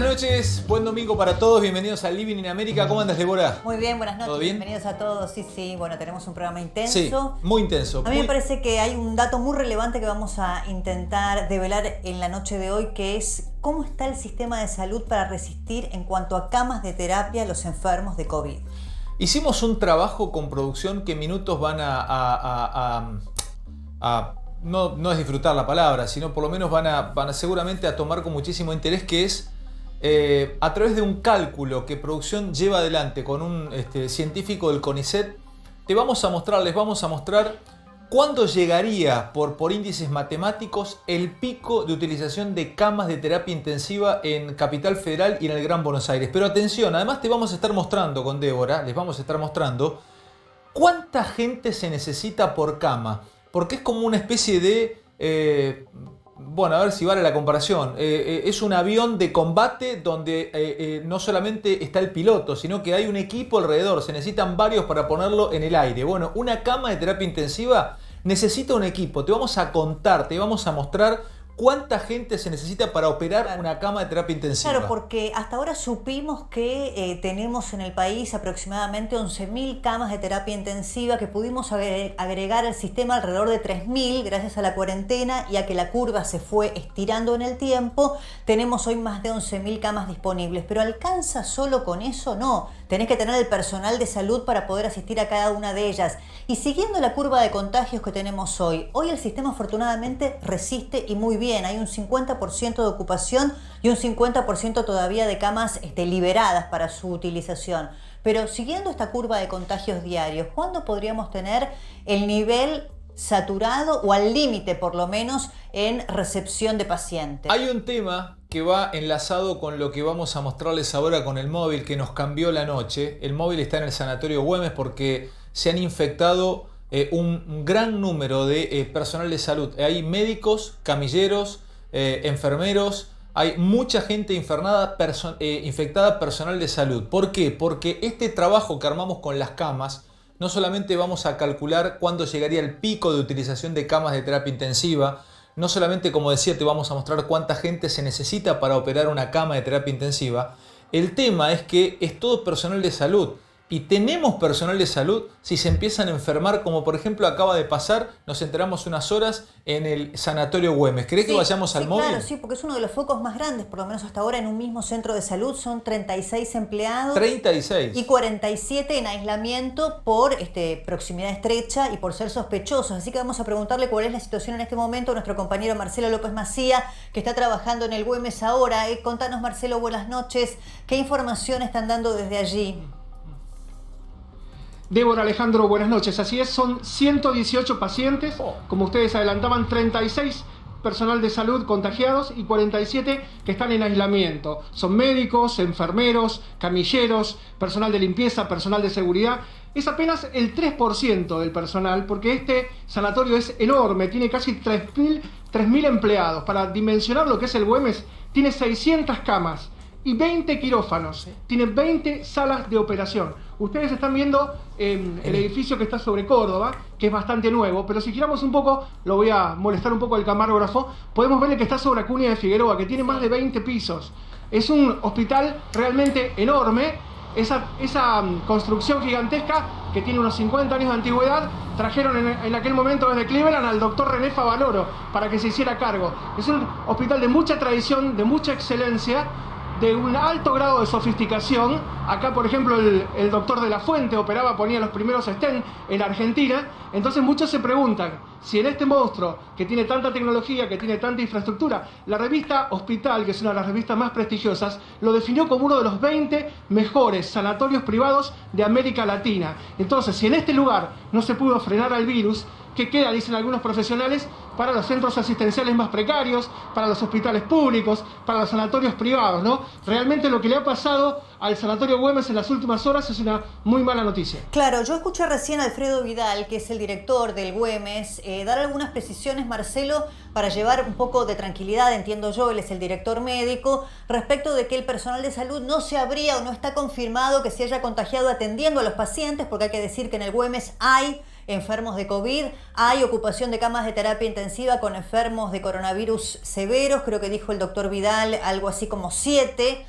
Buenas noches, buen domingo para todos, bienvenidos a Living in America. ¿Cómo andas, Deborah? Muy bien, buenas noches, ¿Todo bien? bienvenidos a todos. Sí, bueno, tenemos un programa intenso. Sí, muy intenso. A mí me parece que hay un dato muy relevante que vamos a intentar develar en la noche de hoy, que es cómo está el sistema de salud para resistir en cuanto a camas de terapia a los enfermos de COVID. Hicimos un trabajo con producción que en minutos van no es disfrutar la palabra, sino por lo menos van a seguramente a tomar con muchísimo interés, que es a través de un cálculo que producción lleva adelante con un científico del CONICET. Les vamos a mostrar cuándo llegaría por índices matemáticos el pico de utilización de camas de terapia intensiva en Capital Federal y en el Gran Buenos Aires. Pero atención, además te vamos a estar mostrando con Débora, les vamos a estar mostrando cuánta gente se necesita por cama. Porque es como una especie de... bueno, a ver si vale la comparación. Es un avión de combate donde no solamente está el piloto, sino que hay un equipo alrededor. Se necesitan varios para ponerlo en el aire. Bueno, una cama de terapia intensiva necesita un equipo. Te vamos a contar, te vamos a mostrar cuánta gente se necesita para operar una cama de terapia intensiva. Claro, porque hasta ahora supimos que tenemos en el país aproximadamente 11.000 camas de terapia intensiva, que pudimos agregar al sistema alrededor de 3.000 gracias a la cuarentena y a que la curva se fue estirando en el tiempo. Tenemos hoy más de 11.000 camas disponibles, pero ¿alcanza solo con eso? No, tenés que tener el personal de salud para poder asistir a cada una de ellas. Y siguiendo la curva de contagios que tenemos hoy el sistema afortunadamente resiste y muy bien. Hay un 50% de ocupación y un 50% todavía de camas liberadas para su utilización. Pero siguiendo esta curva de contagios diarios, ¿cuándo podríamos tener el nivel saturado o al límite por lo menos en recepción de pacientes? Hay un tema que va enlazado con lo que vamos a mostrarles ahora con el móvil, que nos cambió la noche. El móvil está en el Sanatorio Güemes porque se han infectado un gran número de personal de salud. Hay médicos, camilleros, enfermeros, hay mucha gente infectada, personal de salud. ¿Por qué? Porque este trabajo que armamos con las camas, no solamente vamos a calcular cuándo llegaría el pico de utilización de camas de terapia intensiva, no solamente, como decía, te vamos a mostrar cuánta gente se necesita para operar una cama de terapia intensiva. El tema es que es todo personal de salud. Y tenemos personal de salud si se empiezan a enfermar, como por ejemplo acaba de pasar, nos enteramos unas horas en el Sanatorio Güemes. ¿Querés que vayamos al móvil? Claro, sí, porque es uno de los focos más grandes, por lo menos hasta ahora en un mismo centro de salud. Son 36 empleados. 36. Y 47 en aislamiento por proximidad estrecha y por ser sospechosos. Así que vamos a preguntarle cuál es la situación en este momento a nuestro compañero Marcelo López Macía, que está trabajando en el Güemes ahora. Contanos, Marcelo, buenas noches. ¿Qué información están dando desde allí? Débora, Alejandro, buenas noches. Así es, son 118 pacientes, como ustedes adelantaban, 36 personal de salud contagiados y 47 que están en aislamiento. Son médicos, enfermeros, camilleros, personal de limpieza, personal de seguridad. Es apenas el 3% del personal, porque este sanatorio es enorme, tiene casi 3.000 empleados. Para dimensionar lo que es el Güemes, tiene 600 camas y 20 quirófanos, tiene 20 salas de operación. Ustedes están viendo el edificio que está sobre Córdoba, que es bastante nuevo, pero si giramos un poco, lo voy a molestar un poco al camarógrafo, podemos ver el que está sobre Acuña de Figueroa, que tiene más de 20 pisos. Es un hospital realmente enorme. Esa construcción gigantesca, que tiene unos 50 años de antigüedad, trajeron en aquel momento desde Cleveland al doctor René Favaloro para que se hiciera cargo. Es un hospital de mucha tradición, de mucha excelencia, de un alto grado de sofisticación. Acá, por ejemplo, el doctor de la Fuente operaba, ponía los primeros stents en Argentina. Entonces muchos se preguntan si en este monstruo que tiene tanta tecnología, que tiene tanta infraestructura, la revista Hospital, que es una de las revistas más prestigiosas, lo definió como uno de los 20 mejores sanatorios privados de América Latina. Entonces, si en este lugar no se pudo frenar al virus, ¿qué queda, dicen algunos profesionales, para los centros asistenciales más precarios, para los hospitales públicos, para los sanatorios privados, ¿no? Realmente lo que le ha pasado al Sanatorio Güemes en las últimas horas es una muy mala noticia. Claro, yo escuché recién a Alfredo Vidal, que es el director del Güemes, dar algunas precisiones, Marcelo, para llevar un poco de tranquilidad, entiendo yo, él es el director médico, respecto de que el personal de salud no se habría o no está confirmado que se haya contagiado atendiendo a los pacientes, porque hay que decir que en el Güemes hay enfermos de COVID, hay ocupación de camas de terapia intensiva con enfermos de coronavirus severos, creo que dijo el doctor Vidal, algo así como 7.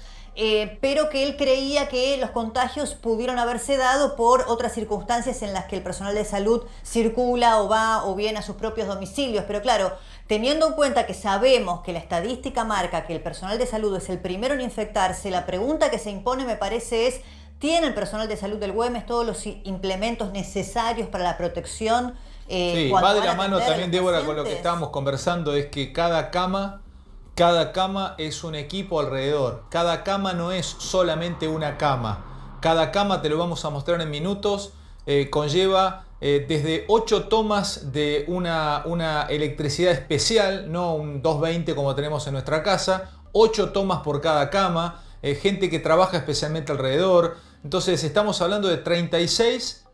Pero que él creía que los contagios pudieron haberse dado por otras circunstancias en las que el personal de salud circula o va o viene a sus propios domicilios. Pero claro, teniendo en cuenta que sabemos que la estadística marca que el personal de salud es el primero en infectarse, la pregunta que se impone, me parece, es: ¿tiene el personal de salud del Güemes todos los implementos necesarios para la protección? Sí, va de la mano también, Débora, con lo que estábamos conversando, es que cada cama es un equipo alrededor. Cada cama no es solamente una cama. Cada cama, te lo vamos a mostrar en minutos, conlleva desde 8 tomas de una electricidad especial, no un 220 como tenemos en nuestra casa, 8 tomas por cada cama, gente que trabaja especialmente alrededor. Entonces estamos hablando de 36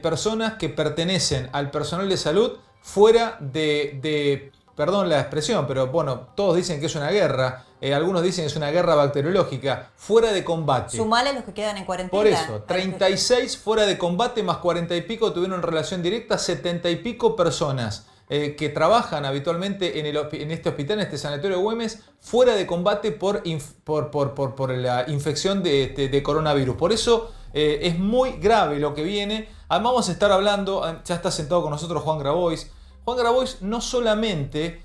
personas que pertenecen al personal de salud fuera de perdón la expresión, pero bueno, todos dicen que es una guerra, algunos dicen que es una guerra bacteriológica, fuera de combate. Sumale a los que quedan en cuarentena. Por eso, 36 fuera de combate más 40 y pico tuvieron relación directa, 70 y pico personas que trabajan habitualmente en este hospital, en este sanatorio de Güemes, fuera de combate por la infección de coronavirus. Por eso es muy grave lo que viene. Además vamos a estar hablando, ya está sentado con nosotros Juan Grabois. Juan Grabois no solamente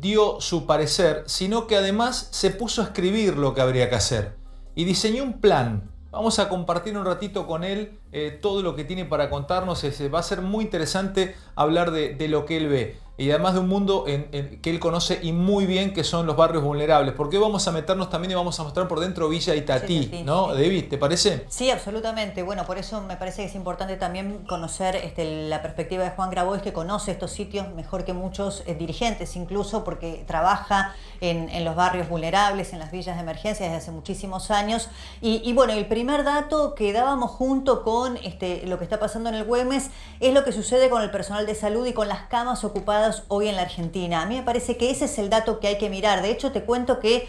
dio su parecer, sino que además se puso a escribir lo que habría que hacer y diseñó un plan. Vamos a compartir un ratito con él todo lo que tiene para contarnos. Va a ser muy interesante hablar de lo que él ve y además de un mundo que él conoce y muy bien, que son los barrios vulnerables. Porque hoy vamos a meternos también y vamos a mostrar por dentro Villa Itatí, ¿no? Sí. David, ¿te parece? Sí, absolutamente. Bueno, por eso me parece que es importante también conocer la perspectiva de Juan Grabois, que conoce estos sitios mejor que muchos dirigentes, incluso porque trabaja en los barrios vulnerables, en las villas de emergencia desde hace muchísimos años. Y bueno, el primer dato que dábamos junto con lo que está pasando en el Güemes es lo que sucede con el personal de salud y con las camas ocupadas hoy en la Argentina. A mí me parece que ese es el dato que hay que mirar. De hecho, te cuento que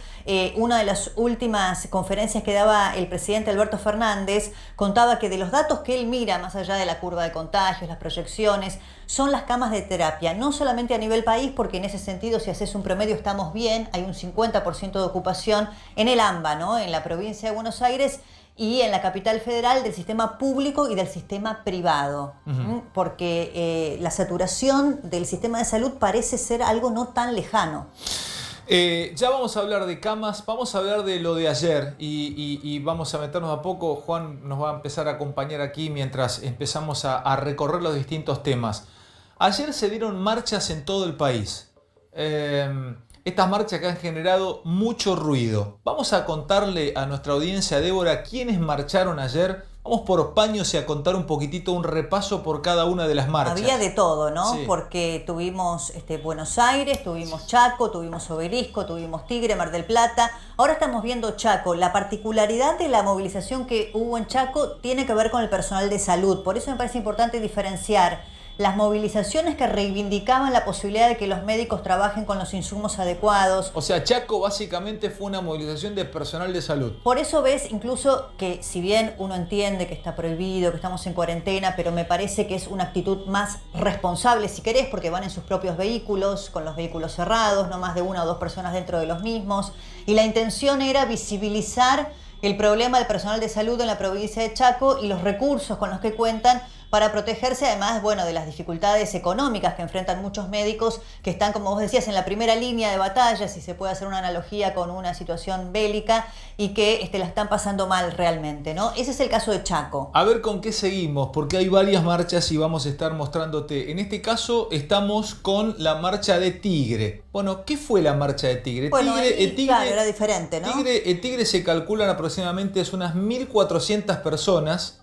una de las últimas conferencias que daba el presidente Alberto Fernández contaba que de los datos que él mira, más allá de la curva de contagios, las proyecciones, son las camas de terapia, no solamente a nivel país, porque en ese sentido, si haces un promedio, estamos bien, hay un 50% de ocupación en el AMBA, ¿no? En la provincia de Buenos Aires, y en la capital federal, del sistema público y del sistema privado, porque la saturación del sistema de salud parece ser algo no tan lejano. Ya vamos a hablar de camas, vamos a hablar de lo de ayer y vamos a meternos a poco. Juan nos va a empezar a acompañar aquí mientras empezamos a recorrer los distintos temas. Ayer se dieron marchas en todo el país. Estas marchas que han generado mucho ruido. Vamos a contarle a nuestra audiencia, Débora, quiénes marcharon ayer. Vamos por paños y a contar un poquitito, un repaso por cada una de las marchas. Había de todo, ¿no? Sí. Porque tuvimos Buenos Aires, tuvimos Chaco, tuvimos Obelisco, tuvimos Tigre, Mar del Plata. Ahora estamos viendo Chaco. La particularidad de la movilización que hubo en Chaco tiene que ver con el personal de salud. Por eso me parece importante diferenciar las movilizaciones que reivindicaban la posibilidad de que los médicos trabajen con los insumos adecuados. O sea, Chaco básicamente fue una movilización de personal de salud. Por eso ves incluso que, si bien uno entiende que está prohibido, que estamos en cuarentena, pero me parece que es una actitud más responsable, si querés, porque van en sus propios vehículos, con los vehículos cerrados, no más de 1 o 2 personas dentro de los mismos. Y la intención era visibilizar el problema del personal de salud en la provincia de Chaco y los recursos con los que cuentan para protegerse, además, bueno, de las dificultades económicas que enfrentan muchos médicos que están, como vos decías, en la primera línea de batalla, si se puede hacer una analogía con una situación bélica, y que la están pasando mal realmente, ¿no? Ese es el caso de Chaco. A ver con qué seguimos, porque hay varias marchas y vamos a estar mostrándote. En este caso estamos con la marcha de Tigre. Bueno, ¿qué fue la marcha de Tigre? Bueno, Tigre, claro, era diferente, ¿no? Tigre se calculan aproximadamente unas 1.400 personas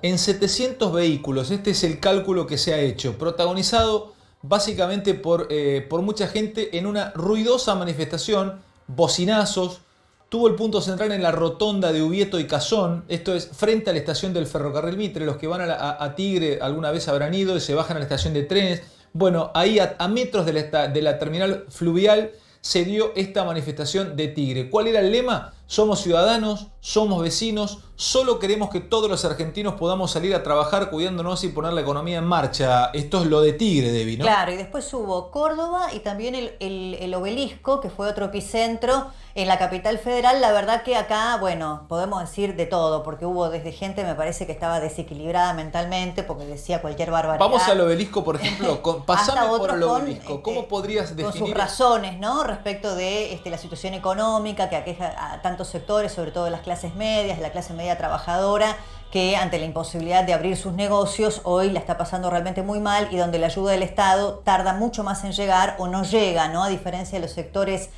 en 700 vehículos. Este es el cálculo que se ha hecho, protagonizado básicamente por mucha gente en una ruidosa manifestación, bocinazos. Tuvo el punto central en la rotonda de Ubieto y Cazón, esto es frente a la estación del ferrocarril Mitre. Los que van a Tigre alguna vez habrán ido y se bajan a la estación de trenes. Bueno, ahí a metros de la terminal fluvial se dio esta manifestación de Tigre. ¿Cuál era el lema? somos ciudadanos, somos vecinos, solo queremos que todos los argentinos podamos salir a trabajar cuidándonos y poner la economía en marcha. Esto es lo de Tigre, Debbie, ¿no? Claro, y después hubo Córdoba y también el Obelisco, que fue otro epicentro en la capital federal. La verdad que acá, bueno, podemos decir de todo, porque hubo desde gente, me parece que estaba desequilibrada mentalmente, porque decía cualquier barbaridad. Vamos al Obelisco, por ejemplo. Pasame por el Obelisco. ¿Cómo podrías definir? Con sus razones, ¿no? Respecto de la situación económica que aqueja a tantos sectores, sobre todo de las clases medias, de la clase media trabajadora, que ante la imposibilidad de abrir sus negocios hoy la está pasando realmente muy mal y donde la ayuda del Estado tarda mucho más en llegar o no llega, ¿no? A diferencia de los sectores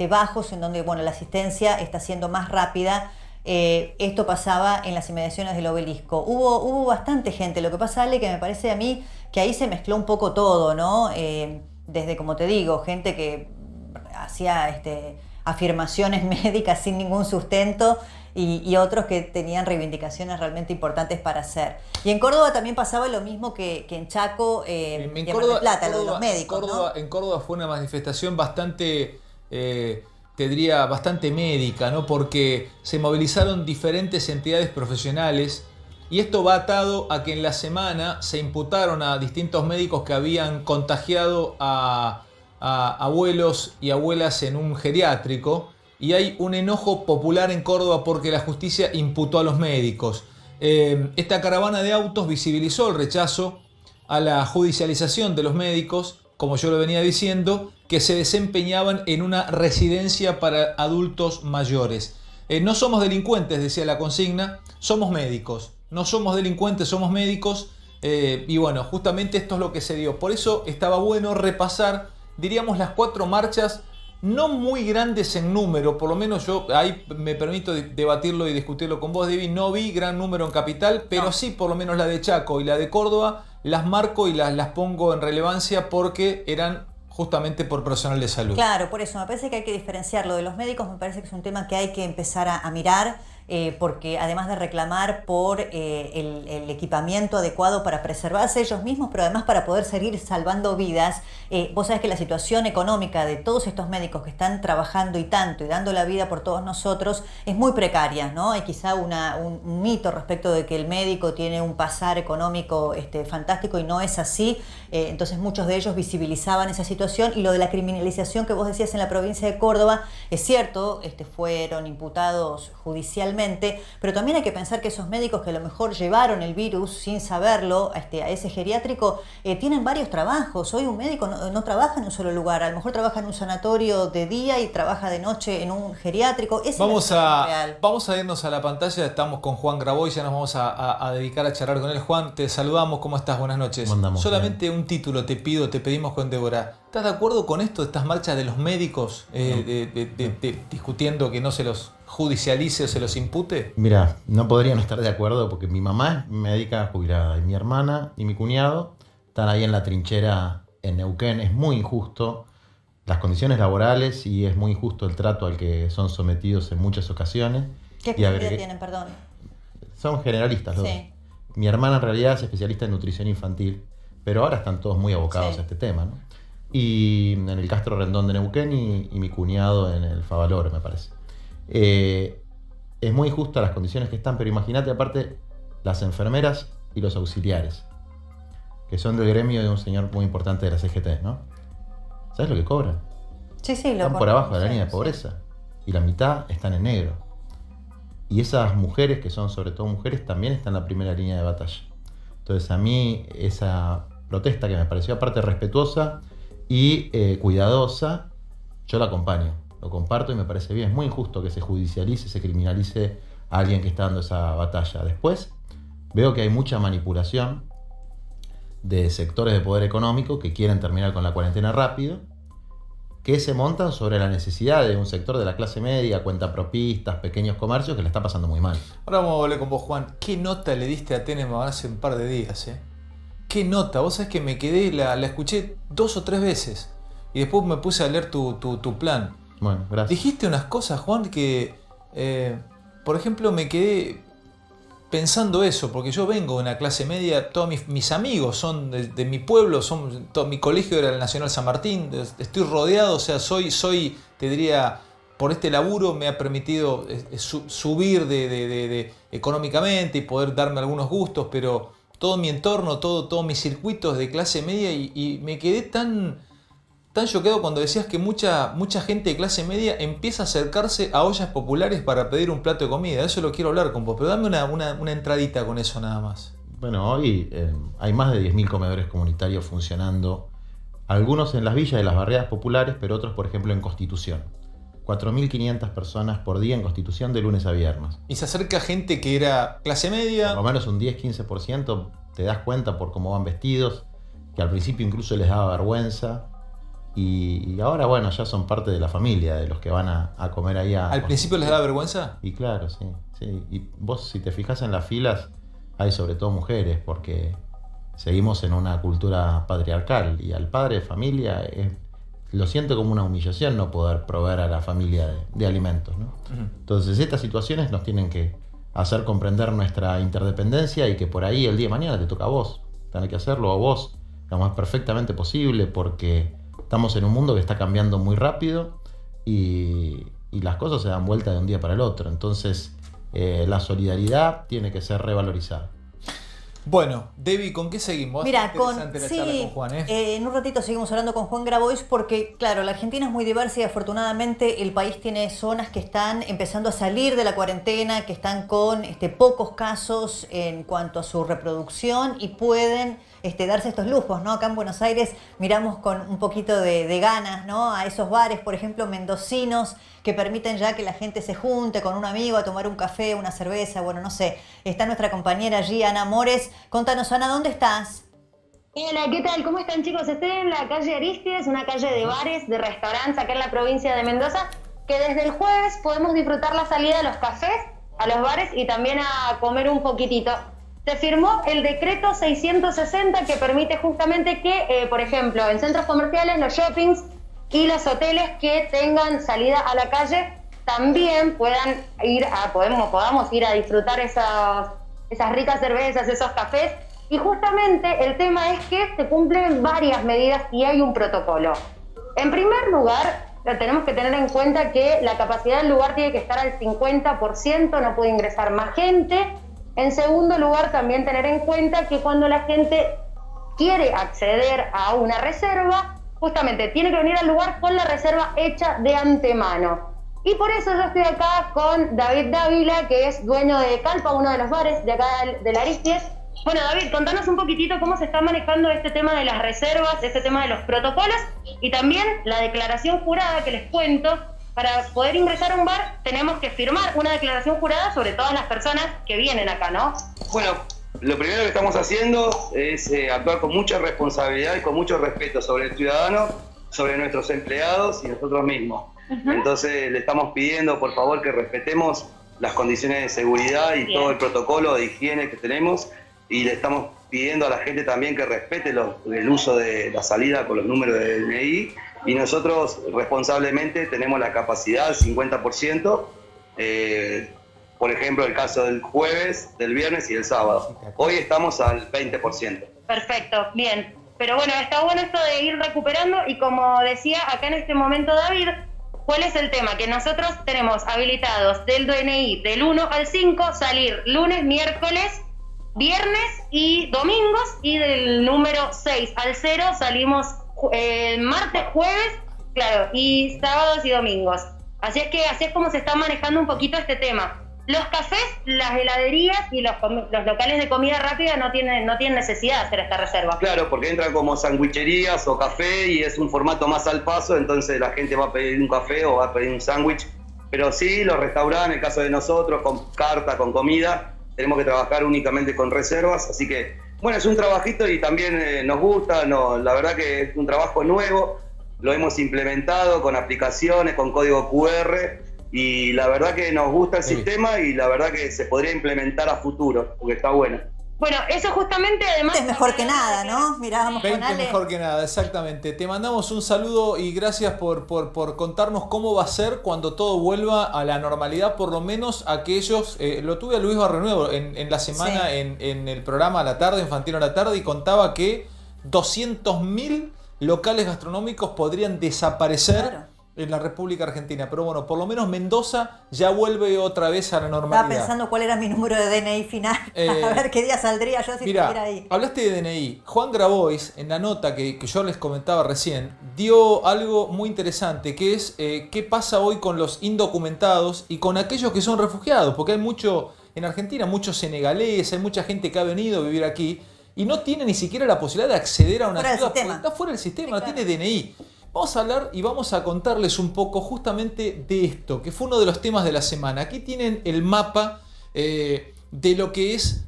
bajos, en donde bueno, la asistencia está siendo más rápida. Esto pasaba en las inmediaciones del Obelisco. Hubo bastante gente. Lo que pasa, Ale, que me parece a mí que ahí se mezcló un poco todo, ¿no? Desde, como te digo, gente que hacía afirmaciones médicas sin ningún sustento y otros que tenían reivindicaciones realmente importantes para hacer. Y en Córdoba también pasaba lo mismo que en Chaco, en y en Córdoba, Mar del Plata, lo de los médicos, Córdoba, ¿no? En Córdoba fue una manifestación bastante, te diría, bastante médica, ¿no? Porque se movilizaron diferentes entidades profesionales y esto va atado a que en la semana se imputaron a distintos médicos que habían contagiado a abuelos y abuelas en un geriátrico. Y hay un enojo popular en Córdoba porque la justicia imputó a los médicos. Esta caravana de autos visibilizó el rechazo a la judicialización de los médicos, como yo lo venía diciendo, que se desempeñaban en una residencia para adultos mayores. No somos delincuentes, decía la consigna, somos médicos. No somos delincuentes, somos médicos. Y bueno, justamente esto es lo que se dio. Por eso estaba bueno repasar, diríamos, las 4 marchas, no muy grandes en número, por lo menos yo ahí me permito debatirlo y discutirlo con vos, Debbie. No vi gran número en Capital, pero no. Sí, por lo menos la de Chaco y la de Córdoba las marco y las pongo en relevancia porque eran justamente por personal de salud. Claro, por eso me parece que hay que diferenciar lo de los médicos. Me parece que es un tema que hay que empezar a mirar, porque además de reclamar por el equipamiento adecuado para preservarse ellos mismos, pero además para poder seguir salvando vidas, vos sabés que la situación económica de todos estos médicos que están trabajando y tanto y dando la vida por todos nosotros es muy precaria, ¿no? Hay quizá un mito respecto de que el médico tiene un pasar económico fantástico y no es así. Entonces muchos de ellos visibilizaban esa situación. Y lo de la criminalización que vos decías en la provincia de Córdoba, es cierto, fueron imputados judicialmente, pero también hay que pensar que esos médicos que a lo mejor llevaron el virus sin saberlo a ese geriátrico, tienen varios trabajos. Hoy un médico no trabaja en un solo lugar, a lo mejor trabaja en un sanatorio de día y trabaja de noche en un geriátrico. Vamos a irnos a la pantalla, estamos con Juan Graboy, ya nos vamos a dedicar a charlar con él. Juan, te saludamos, ¿cómo estás? Buenas noches. Solamente bien. Un título te pedimos con Débora. ¿Estás de acuerdo con esto, estas marchas de los médicos, discutiendo que no se los judicialice o se los impute? Mira, no podría no estar de acuerdo porque mi mamá es médica jubilada y mi hermana y mi cuñado están ahí en la trinchera en Neuquén. Es muy injusto las condiciones laborales y es muy injusto el trato al que son sometidos en muchas ocasiones. ¿Qué especialidad tienen, perdón? Son generalistas los dos. Mi hermana en realidad es especialista en nutrición infantil, pero ahora están todos muy abocados a este tema, ¿no? Y en el Castro Rendón de Neuquén y mi cuñado en el Favaloro, me parece. Es muy injusta las condiciones que están, pero imagínate aparte las enfermeras y los auxiliares, que son del gremio de un señor muy importante de la CGT, ¿no? ¿Sabes lo que cobran? Sí, están por abajo de la línea de pobreza y la mitad están en negro. Y esas mujeres, que son sobre todo mujeres, también están en la primera línea de batalla. Entonces a mí esa protesta, que me pareció aparte respetuosa y cuidadosa, yo la acompaño, lo comparto y me parece bien. Es muy injusto que se judicialice, se criminalice a alguien que está dando esa batalla. Después veo que hay mucha manipulación de sectores de poder económico que quieren terminar con la cuarentena rápido, que se montan sobre la necesidad de un sector de la clase media, cuentapropistas, pequeños comercios, que le está pasando muy mal. Ahora vamos a hablar con vos, Juan. ¿Qué nota le diste a Tenenbaum hace un par de días? ¿Qué nota? Vos sabés que me quedé, la escuché 2 o 3 veces y después me puse a leer tu plan. Bueno, gracias. Dijiste unas cosas, Juan, que por ejemplo me quedé pensando eso, porque yo vengo de una clase media, todos mis amigos son de mi pueblo, mi colegio era el Nacional San Martín, estoy rodeado, o sea, soy, te diría, por este laburo me ha permitido subir económicamente y poder darme algunos gustos, pero todo mi entorno, todos mis circuitos de clase media y me quedé tan choqueado cuando decías que mucha gente de clase media empieza a acercarse a ollas populares para pedir un plato de comida. Eso lo quiero hablar con vos, pero dame una entradita con eso nada más. Bueno, hoy hay más de 10.000 comedores comunitarios funcionando, algunos en las villas de las barriadas populares, pero otros, por ejemplo, en Constitución. 4.500 personas por día en Constitución de lunes a viernes. Y se acerca gente que era clase media. Por lo menos un 10-15% te das cuenta por cómo van vestidos, que al principio incluso les daba vergüenza. Y ahora, bueno, ya son parte de la familia, de los que van a comer ahí. ¿Al principio les daba vergüenza? Y claro, sí. Y vos, si te fijas en las filas, hay sobre todo mujeres, porque seguimos en una cultura patriarcal. Y al padre de familia lo siento como una humillación no poder proveer a la familia de alimentos, ¿no? Uh-huh. Entonces, estas situaciones nos tienen que hacer comprender nuestra interdependencia y que por ahí el día de mañana te toca a vos. Tenés que hacerlo a vos lo más perfectamente posible, porque estamos en un mundo que está cambiando muy rápido y las cosas se dan vuelta de un día para el otro. Entonces, la solidaridad tiene que ser revalorizada. Bueno, Debbie, ¿con qué seguimos? Mira, con Juan, en un ratito seguimos hablando con Juan Grabois porque, claro, la Argentina es muy diversa y afortunadamente el país tiene zonas que están empezando a salir de la cuarentena, que están con pocos casos en cuanto a su reproducción y pueden darse estos lujos, ¿no? Acá en Buenos Aires miramos con un poquito de ganas, ¿no? A esos bares, por ejemplo, mendocinos, que permiten ya que la gente se junte con un amigo a tomar un café, una cerveza, bueno, no sé. Está nuestra compañera allí, Ana Mores. Contanos, Ana, ¿dónde estás? Hola, ¿qué tal? ¿Cómo están, chicos? Estoy en la calle Aristides, una calle de bares, de restaurantes acá en la provincia de Mendoza, que desde el jueves podemos disfrutar la salida a los cafés, a los bares y también a comer un poquitito. Se firmó el decreto 660 que permite justamente que, por ejemplo, en centros comerciales, los shoppings y los hoteles que tengan salida a la calle también podamos ir a disfrutar esas ricas cervezas, esos cafés. Y justamente el tema es que se cumplen varias medidas y hay un protocolo. En primer lugar, tenemos que tener en cuenta que la capacidad del lugar tiene que estar al 50%, no puede ingresar más gente. En segundo lugar, también tener en cuenta que cuando la gente quiere acceder a una reserva, justamente tiene que venir al lugar con la reserva hecha de antemano. Y por eso yo estoy acá con David Dávila, que es dueño de Calpa, uno de los bares de acá de la Aristides. Bueno, David, contanos un poquitito cómo se está manejando este tema de las reservas, este tema de los protocolos y también la declaración jurada que les cuento. Para poder ingresar a un bar tenemos que firmar una declaración jurada sobre todas las personas que vienen acá, ¿no? Bueno, lo primero que estamos haciendo es actuar con mucha responsabilidad y con mucho respeto sobre el ciudadano, sobre nuestros empleados y nosotros mismos. Uh-huh. Entonces le estamos pidiendo por favor que respetemos las condiciones de seguridad y todo el protocolo de higiene que tenemos y le estamos pidiendo a la gente también que respete el uso de la salida con los números de DNI y nosotros responsablemente tenemos la capacidad del 50%, por ejemplo el caso del jueves, del viernes y del sábado. Hoy estamos al 20%. Perfecto, bien. Pero bueno, está bueno esto de ir recuperando y como decía acá en este momento David, ¿cuál es el tema? Que nosotros tenemos habilitados del DNI del 1 al 5 salir lunes, miércoles, viernes y domingos y del número 6 al 0 salimos martes, jueves, claro, y sábados y domingos. Así es como se está manejando un poquito este tema. Los cafés, las heladerías y los locales de comida rápida no tienen necesidad de hacer esta reserva. Claro, porque entran como sandwicherías o café y es un formato más al paso, entonces la gente va a pedir un café o va a pedir un sándwich. Pero sí, los restaurantes, en el caso de nosotros, con carta, con comida, tenemos que trabajar únicamente con reservas, así que, bueno, es un trabajito y también nos gusta, la verdad que es un trabajo nuevo, lo hemos implementado con aplicaciones, con código QR, y la verdad que nos gusta el sistema y la verdad que se podría implementar a futuro, porque está bueno. Bueno, eso justamente además... Es mejor que nada, ¿no? Mirá, vamos 20 con Ale. Mejor que nada, exactamente. Te mandamos un saludo y gracias por contarnos cómo va a ser cuando todo vuelva a la normalidad, por lo menos aquellos... lo tuve a Luis Barrenuevo en la semana, sí, en el programa a la tarde, Infantino a la tarde, y contaba que 200.000 locales gastronómicos podrían desaparecer, claro, en la República Argentina. Pero bueno, por lo menos Mendoza ya vuelve otra vez a la normalidad. Estaba pensando cuál era mi número de DNI final. A ver qué día saldría yo si estuviera ahí. Hablaste de DNI. Juan Grabois, en la nota que yo les comentaba recién, dio algo muy interesante, que es qué pasa hoy con los indocumentados y con aquellos que son refugiados. Porque hay mucho, en Argentina, muchos senegalíes, hay mucha gente que ha venido a vivir aquí y no tiene ni siquiera la posibilidad de acceder a una ciudad porque está fuera del sistema, no tiene DNI. Vamos a hablar y vamos a contarles un poco justamente de esto, que fue uno de los temas de la semana. Aquí tienen el mapa de lo que es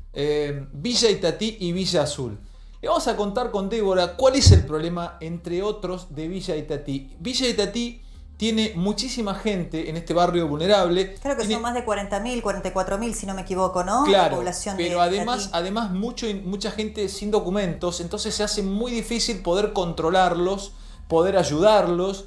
Villa Itatí y Villa Azul. Le vamos a contar con Débora cuál es el problema, entre otros, de Villa Itatí. Villa Itatí tiene muchísima gente en este barrio vulnerable. Creo que son más de 40.000, 44.000, si no me equivoco, ¿no? Claro, la población pero de además mucha gente sin documentos, entonces se hace muy difícil poder controlarlos, poder ayudarlos,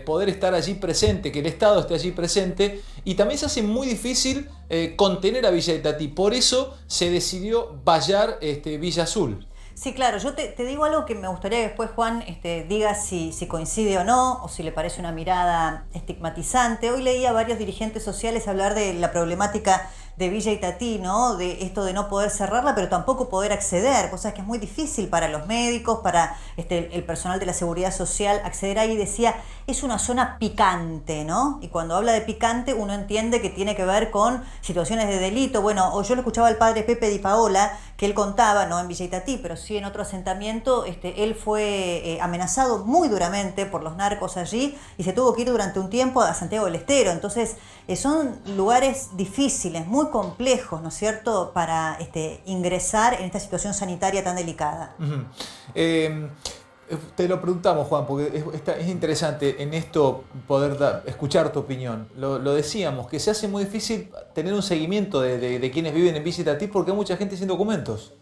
poder estar allí presente, que el Estado esté allí presente, y también se hace muy difícil contener a Villa Itatí. Por eso se decidió vallar Villa Azul. Sí, claro, yo te digo algo que me gustaría que después Juan diga si coincide o no, o si le parece una mirada estigmatizante. Hoy leí a varios dirigentes sociales hablar de la problemática de Villa Itatí, ¿no? De esto de no poder cerrarla, pero tampoco poder acceder, cosas que es muy difícil para los médicos, para el personal de la seguridad social acceder ahí. Decía, es una zona picante, ¿no? Y cuando habla de picante uno entiende que tiene que ver con situaciones de delito. Bueno, o yo lo escuchaba al padre Pepe Di Paola, que él contaba, no en Villa Itatí, pero sí en otro asentamiento, él fue amenazado muy duramente por los narcos allí y se tuvo que ir durante un tiempo a Santiago del Estero. Entonces, son lugares difíciles, muy complejos, ¿no es cierto?, para ingresar en esta situación sanitaria tan delicada. Uh-huh. Te lo preguntamos, Juan, porque es interesante en esto poder escuchar tu opinión. Lo decíamos, que se hace muy difícil tener un seguimiento de quienes viven en Villa Itatí porque hay mucha gente sin documentos.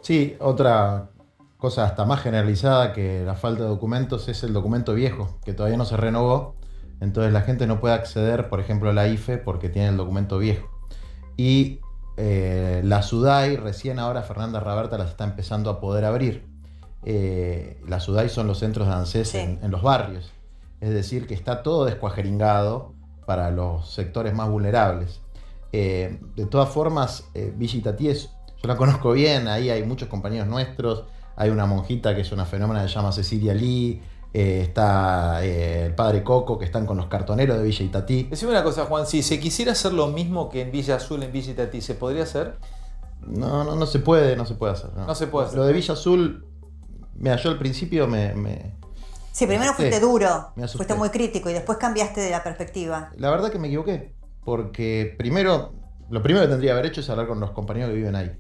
Sí, otra cosa hasta más generalizada que la falta de documentos es el documento viejo, que todavía no se renovó. Entonces la gente no puede acceder, por ejemplo, a la IFE porque tiene el documento viejo. Y la SUDAI, recién ahora Fernanda Raberta las está empezando a poder abrir. La SUDAI son los centros de ANSES sí. en los barrios. Es decir, que está todo descuajeringado para los sectores más vulnerables. De todas formas, Villa Itatí yo la conozco bien, ahí hay muchos compañeros nuestros. Hay una monjita que es una fenómena que se llama Cecilia Lee. Está el padre Coco, que están con los cartoneros de Villa Itatí. Decime una cosa, Juan, si se quisiera hacer lo mismo que en Villa Azul, en Villa Itatí, ¿se podría hacer? No se puede hacer. No se puede hacer. Lo de Villa Azul, mira, yo al principio Sí, primero fuiste duro, me asusté. fuiste muy crítico y después cambiaste de la perspectiva. La verdad que me equivoqué, porque lo primero que tendría que haber hecho es hablar con los compañeros que viven ahí.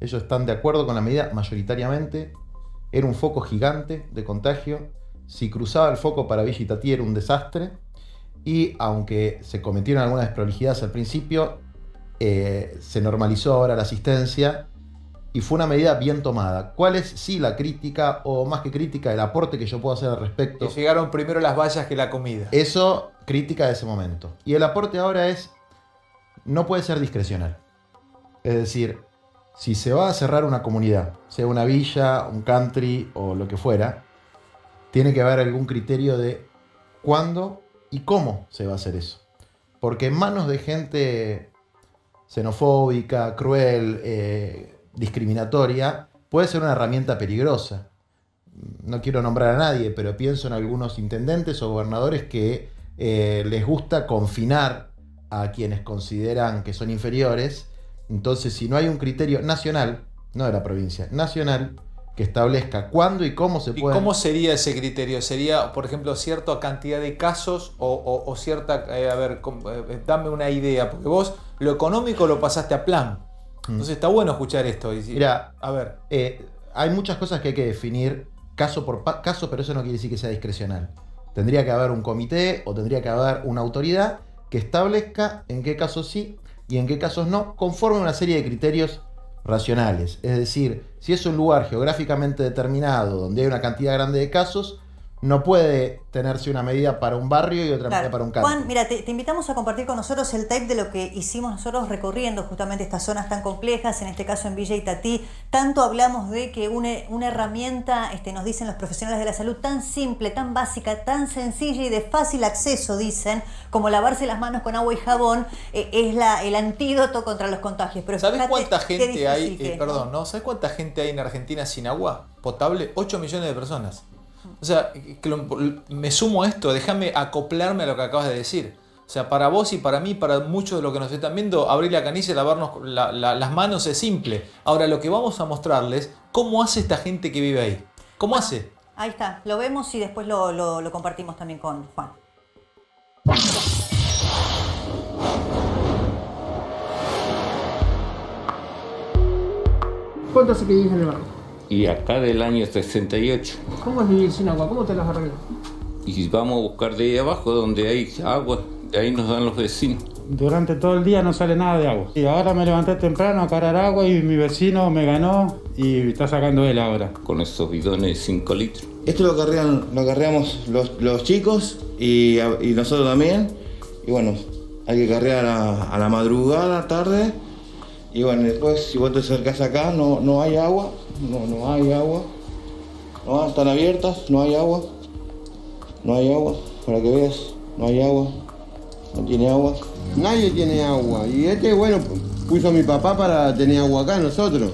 Ellos están de acuerdo con la medida mayoritariamente. Era un foco gigante de contagio. Si cruzaba el foco para Villa Itatí era un desastre. Y aunque se cometieron algunas desprolijidades al principio, se normalizó ahora la asistencia y fue una medida bien tomada. ¿Cuál es, sí, la crítica, o más que crítica, el aporte que yo puedo hacer al respecto? Que llegaron primero las vallas que la comida. Eso, crítica de ese momento. Y el aporte ahora no puede ser discrecional. Es decir, si se va a cerrar una comunidad, sea una villa, un country o lo que fuera, tiene que haber algún criterio de cuándo y cómo se va a hacer eso. Porque en manos de gente xenofóbica, cruel, discriminatoria, puede ser una herramienta peligrosa. No quiero nombrar a nadie, pero pienso en algunos intendentes o gobernadores que les gusta confinar a quienes consideran que son inferiores. Entonces, si no hay un criterio nacional, no de la provincia, nacional, que establezca cuándo y cómo se puede... ¿Y cómo sería ese criterio? ¿Sería, por ejemplo, cierta cantidad de casos o cierta... dame una idea, porque vos lo económico lo pasaste a plan. Entonces está bueno escuchar esto. Mira, a ver. Hay muchas cosas que hay que definir caso por caso, pero eso no quiere decir que sea discrecional. Tendría que haber un comité o tendría que haber una autoridad que establezca en qué casos sí y en qué casos no, conforme a una serie de criterios racionales. Es decir, si es un lugar geográficamente determinado donde hay una cantidad grande de casos, no puede tenerse una medida para un barrio y otra medida para un campo. Juan, mira, te invitamos a compartir con nosotros el tape de lo que hicimos nosotros recorriendo justamente estas zonas tan complejas, en este caso en Villa Itatí. Tanto hablamos de que una herramienta, nos dicen los profesionales de la salud, tan simple, tan básica, tan sencilla y de fácil acceso, dicen, como lavarse las manos con agua y jabón, es el antídoto contra los contagios. Pero ¿sabés fíjate cuánta gente difícil hay? que es, ¿No? ¿Sabés cuánta gente hay en Argentina sin agua potable? 8 millones de personas. O sea, me sumo a esto, déjame acoplarme a lo que acabas de decir. O sea, para vos y para mí, para muchos de los que nos están viendo, abrir la canilla y lavarnos las manos es simple. Ahora, lo que vamos a mostrarles, ¿cómo hace esta gente que vive ahí? ¿Cómo hace? Ahí está, lo vemos y después lo compartimos también con Juan. ¿Cuánto hace que vivís en el barrio? Y acá del año 68. ¿Cómo es vivir sin agua? ¿Cómo te las arreglas? Y vamos a buscar de ahí abajo donde hay agua, de ahí nos dan los vecinos. Durante todo el día no sale nada de agua. Y ahora me levanté temprano a cargar agua y mi vecino me ganó y está sacando él ahora. Con esos bidones de 5 litros. Esto lo carreamos los chicos y nosotros también. Y bueno, hay que carrear a la madrugada, tarde. Y bueno, después si vos te acercás acá no hay agua. No hay agua. No, están abiertas, no hay agua. No hay agua, para que veas, no hay agua. No tiene agua. Nadie tiene agua. Y bueno, puso a mi papá para tener agua acá nosotros.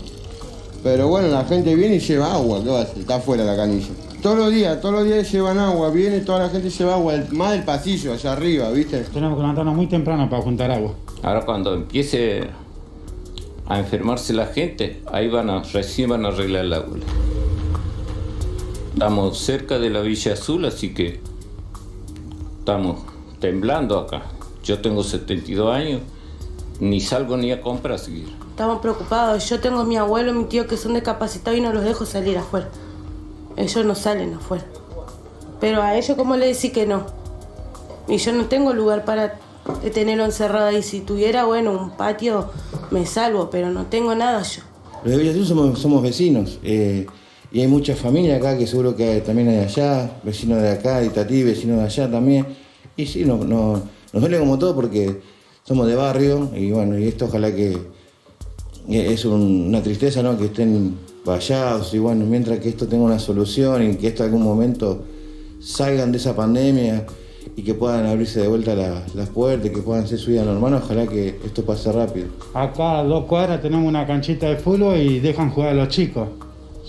Pero bueno, la gente viene y lleva agua, ¿qué va a hacer? Está afuera la canilla. Todos los días llevan agua, viene toda la gente lleva agua, más del pasillo, allá arriba, ¿viste? Tenemos que levantarnos muy temprano para juntar agua. Ahora cuando empiece a enfermarse la gente, ahí recién van a arreglar el agua. Estamos cerca de la Villa Azul, así que estamos temblando acá. Yo tengo 72 años, ni salgo ni a comprar siquiera. Estamos preocupados. Yo tengo a mi abuelo y mi tío que son discapacitados y no los dejo salir afuera. Ellos no salen afuera. Pero a ellos, ¿cómo le decís que no? Y yo no tengo lugar para tenerlo encerrado. Y si tuviera, bueno, un patio, me salvo, pero no tengo nada yo. Los de Villa Azul somos vecinos. Y hay muchas familias acá que seguro que también hay allá, vecinos de acá, de Itatí, vecinos de allá también. Y sí, nos duele como todo porque somos de barrio y bueno, y esto ojalá que es una tristeza, ¿no? Que estén vallados y bueno, mientras que esto tenga una solución y que esto en algún momento salgan de esa pandemia y que puedan abrirse de vuelta las puertas, que puedan hacer su vida normal, ojalá que esto pase rápido. Acá a 2 cuadras tenemos una canchita de fútbol y dejan jugar a los chicos.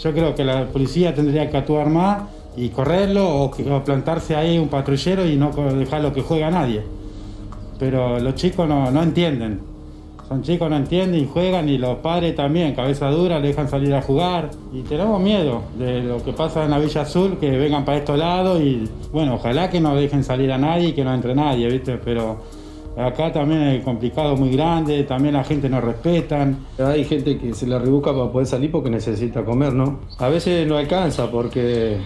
Yo creo que la policía tendría que actuar más y correrlo o plantarse ahí un patrullero y no dejarlo que juegue a nadie. Pero los chicos no entienden. Son chicos, no entienden y juegan, y los padres también, cabeza dura, le dejan salir a jugar. Y tenemos miedo de lo que pasa en la Villa Azul, que vengan para estos lados y bueno, ojalá que no dejen salir a nadie y que no entre nadie, ¿viste? Pero acá también es complicado muy grande, también la gente no respetan. Hay gente que se la rebusca para poder salir porque necesita comer, ¿no? A veces no alcanza porque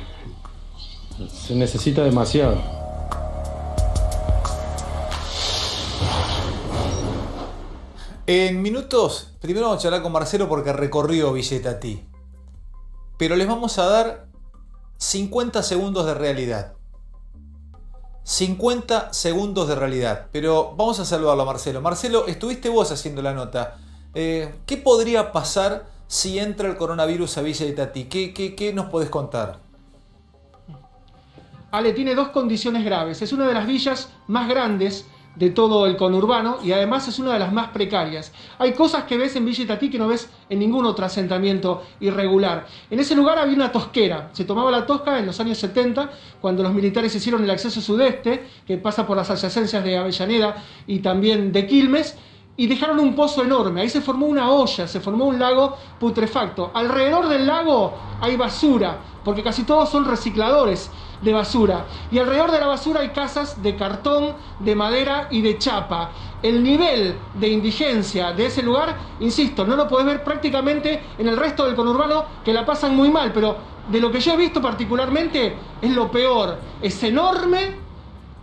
se necesita demasiado. En minutos, primero vamos a charlar con Marcelo porque recorrió Villa Itatí. Pero les vamos a dar 50 segundos de realidad. 50 segundos de realidad. Pero vamos a saludarlo a Marcelo. Marcelo, estuviste vos haciendo la nota. ¿Qué podría pasar si entra el coronavirus a Villa Itatí? ¿Qué nos podés contar? Ale, tiene 2 condiciones graves. Es una de las villas más grandes de todo el conurbano y además es una de las más precarias. Hay cosas que ves en Villa Itatí que no ves en ningún otro asentamiento irregular. En ese lugar había una tosquera, se tomaba la tosca en los años 70 cuando los militares hicieron el acceso sudeste que pasa por las adyacencias de Avellaneda y también de Quilmes, y dejaron un pozo enorme. Ahí se formó una olla, se formó un lago putrefacto. Alrededor del lago hay basura, porque casi todos son recicladores de basura. Y alrededor de la basura hay casas de cartón, de madera y de chapa. El nivel de indigencia de ese lugar, insisto, no lo podés ver prácticamente en el resto del conurbano, que la pasan muy mal, pero de lo que yo he visto particularmente es lo peor. Es enorme,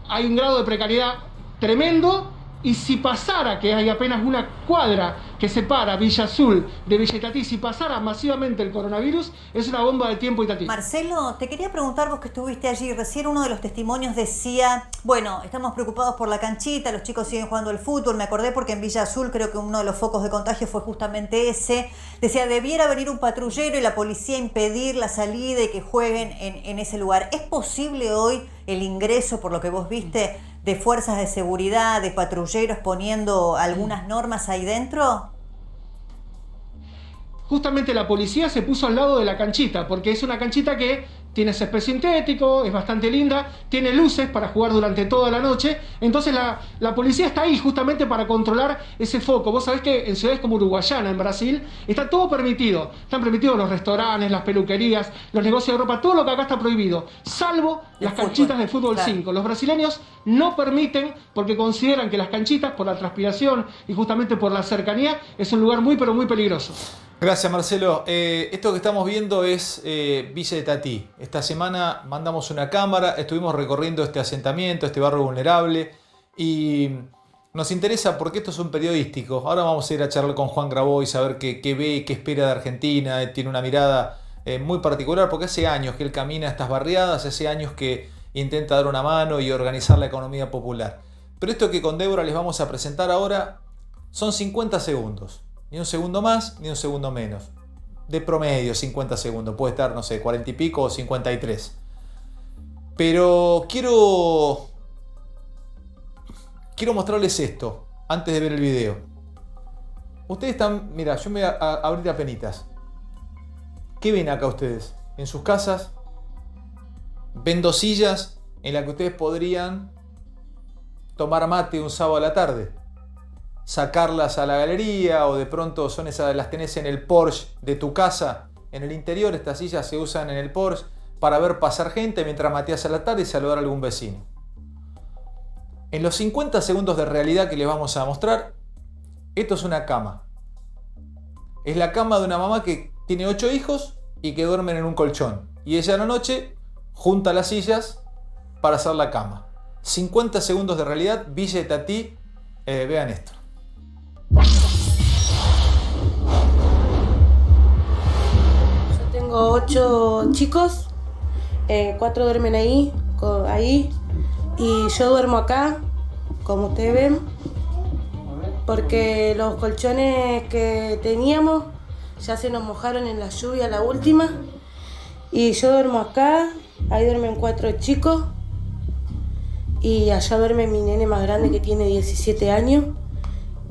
hay un grado de precariedad tremendo. Y si pasara que hay apenas una cuadra que separa Villa Azul de Villa Itatí, si pasara masivamente el coronavirus, es una bomba de tiempo Itatí. Marcelo, te quería preguntar, vos que estuviste allí, recién uno de los testimonios decía, bueno, estamos preocupados por la canchita, los chicos siguen jugando al fútbol, me acordé porque en Villa Azul creo que uno de los focos de contagio fue justamente ese, decía, debiera venir un patrullero y la policía impedir la salida y que jueguen en ese lugar. ¿Es posible hoy el ingreso, por lo que vos viste, de fuerzas de seguridad, de patrulleros poniendo algunas normas ahí dentro? Justamente la policía se puso al lado de la canchita, porque es una canchita que tiene césped sintético, es bastante linda, tiene luces para jugar durante toda la noche, entonces la policía está ahí justamente para controlar ese foco. Vos sabés que en ciudades como Uruguayana, en Brasil, está todo permitido. Están permitidos los restaurantes, las peluquerías, los negocios de ropa, todo lo que acá está prohibido, salvo las canchitas de fútbol 5. Los brasileños no permiten porque consideran que las canchitas, por la transpiración y justamente por la cercanía, es un lugar muy pero muy peligroso. Gracias, Marcelo. Esto que estamos viendo es Villa Itatí. Esta semana mandamos una cámara, estuvimos recorriendo este asentamiento, este barrio vulnerable, y nos interesa porque esto es un periodístico. Ahora vamos a ir a charlar con Juan Grabois, a ver qué ve, qué espera de Argentina. Tiene una mirada muy particular porque hace años que él camina estas barriadas, hace años que intenta dar una mano y organizar la economía popular. Pero esto que con Débora les vamos a presentar ahora son 50 segundos. Ni un segundo más, ni un segundo menos. De promedio, 50 segundos. Puede estar, no sé, 40 y pico o 53. Pero quiero mostrarles esto antes de ver el video. Ustedes están, mira, yo me voy a abrir apenitas. ¿Qué ven acá ustedes? En sus casas ven 2 sillas en las que ustedes podrían tomar mate un sábado a la tarde, sacarlas a la galería, o de pronto son esas, las tenés en el Porsche de tu casa. En el interior estas sillas se usan en el Porsche para ver pasar gente mientras mateás a la tarde y saludar a algún vecino. En los 50 segundos de realidad que les vamos a mostrar, esto es una cama. Es la cama de una mamá que tiene 8 hijos y que duermen en un colchón. Y ella a la noche junta las sillas para hacer la cama. 50 segundos de realidad, Villa Itatí. Vean esto. Yo tengo 8 chicos, 4 duermen ahí, y yo duermo acá, como ustedes ven, porque los colchones que teníamos ya se nos mojaron en la lluvia, la última, y yo duermo acá, ahí duermen 4 chicos, y allá duerme mi nene más grande que tiene 17 años.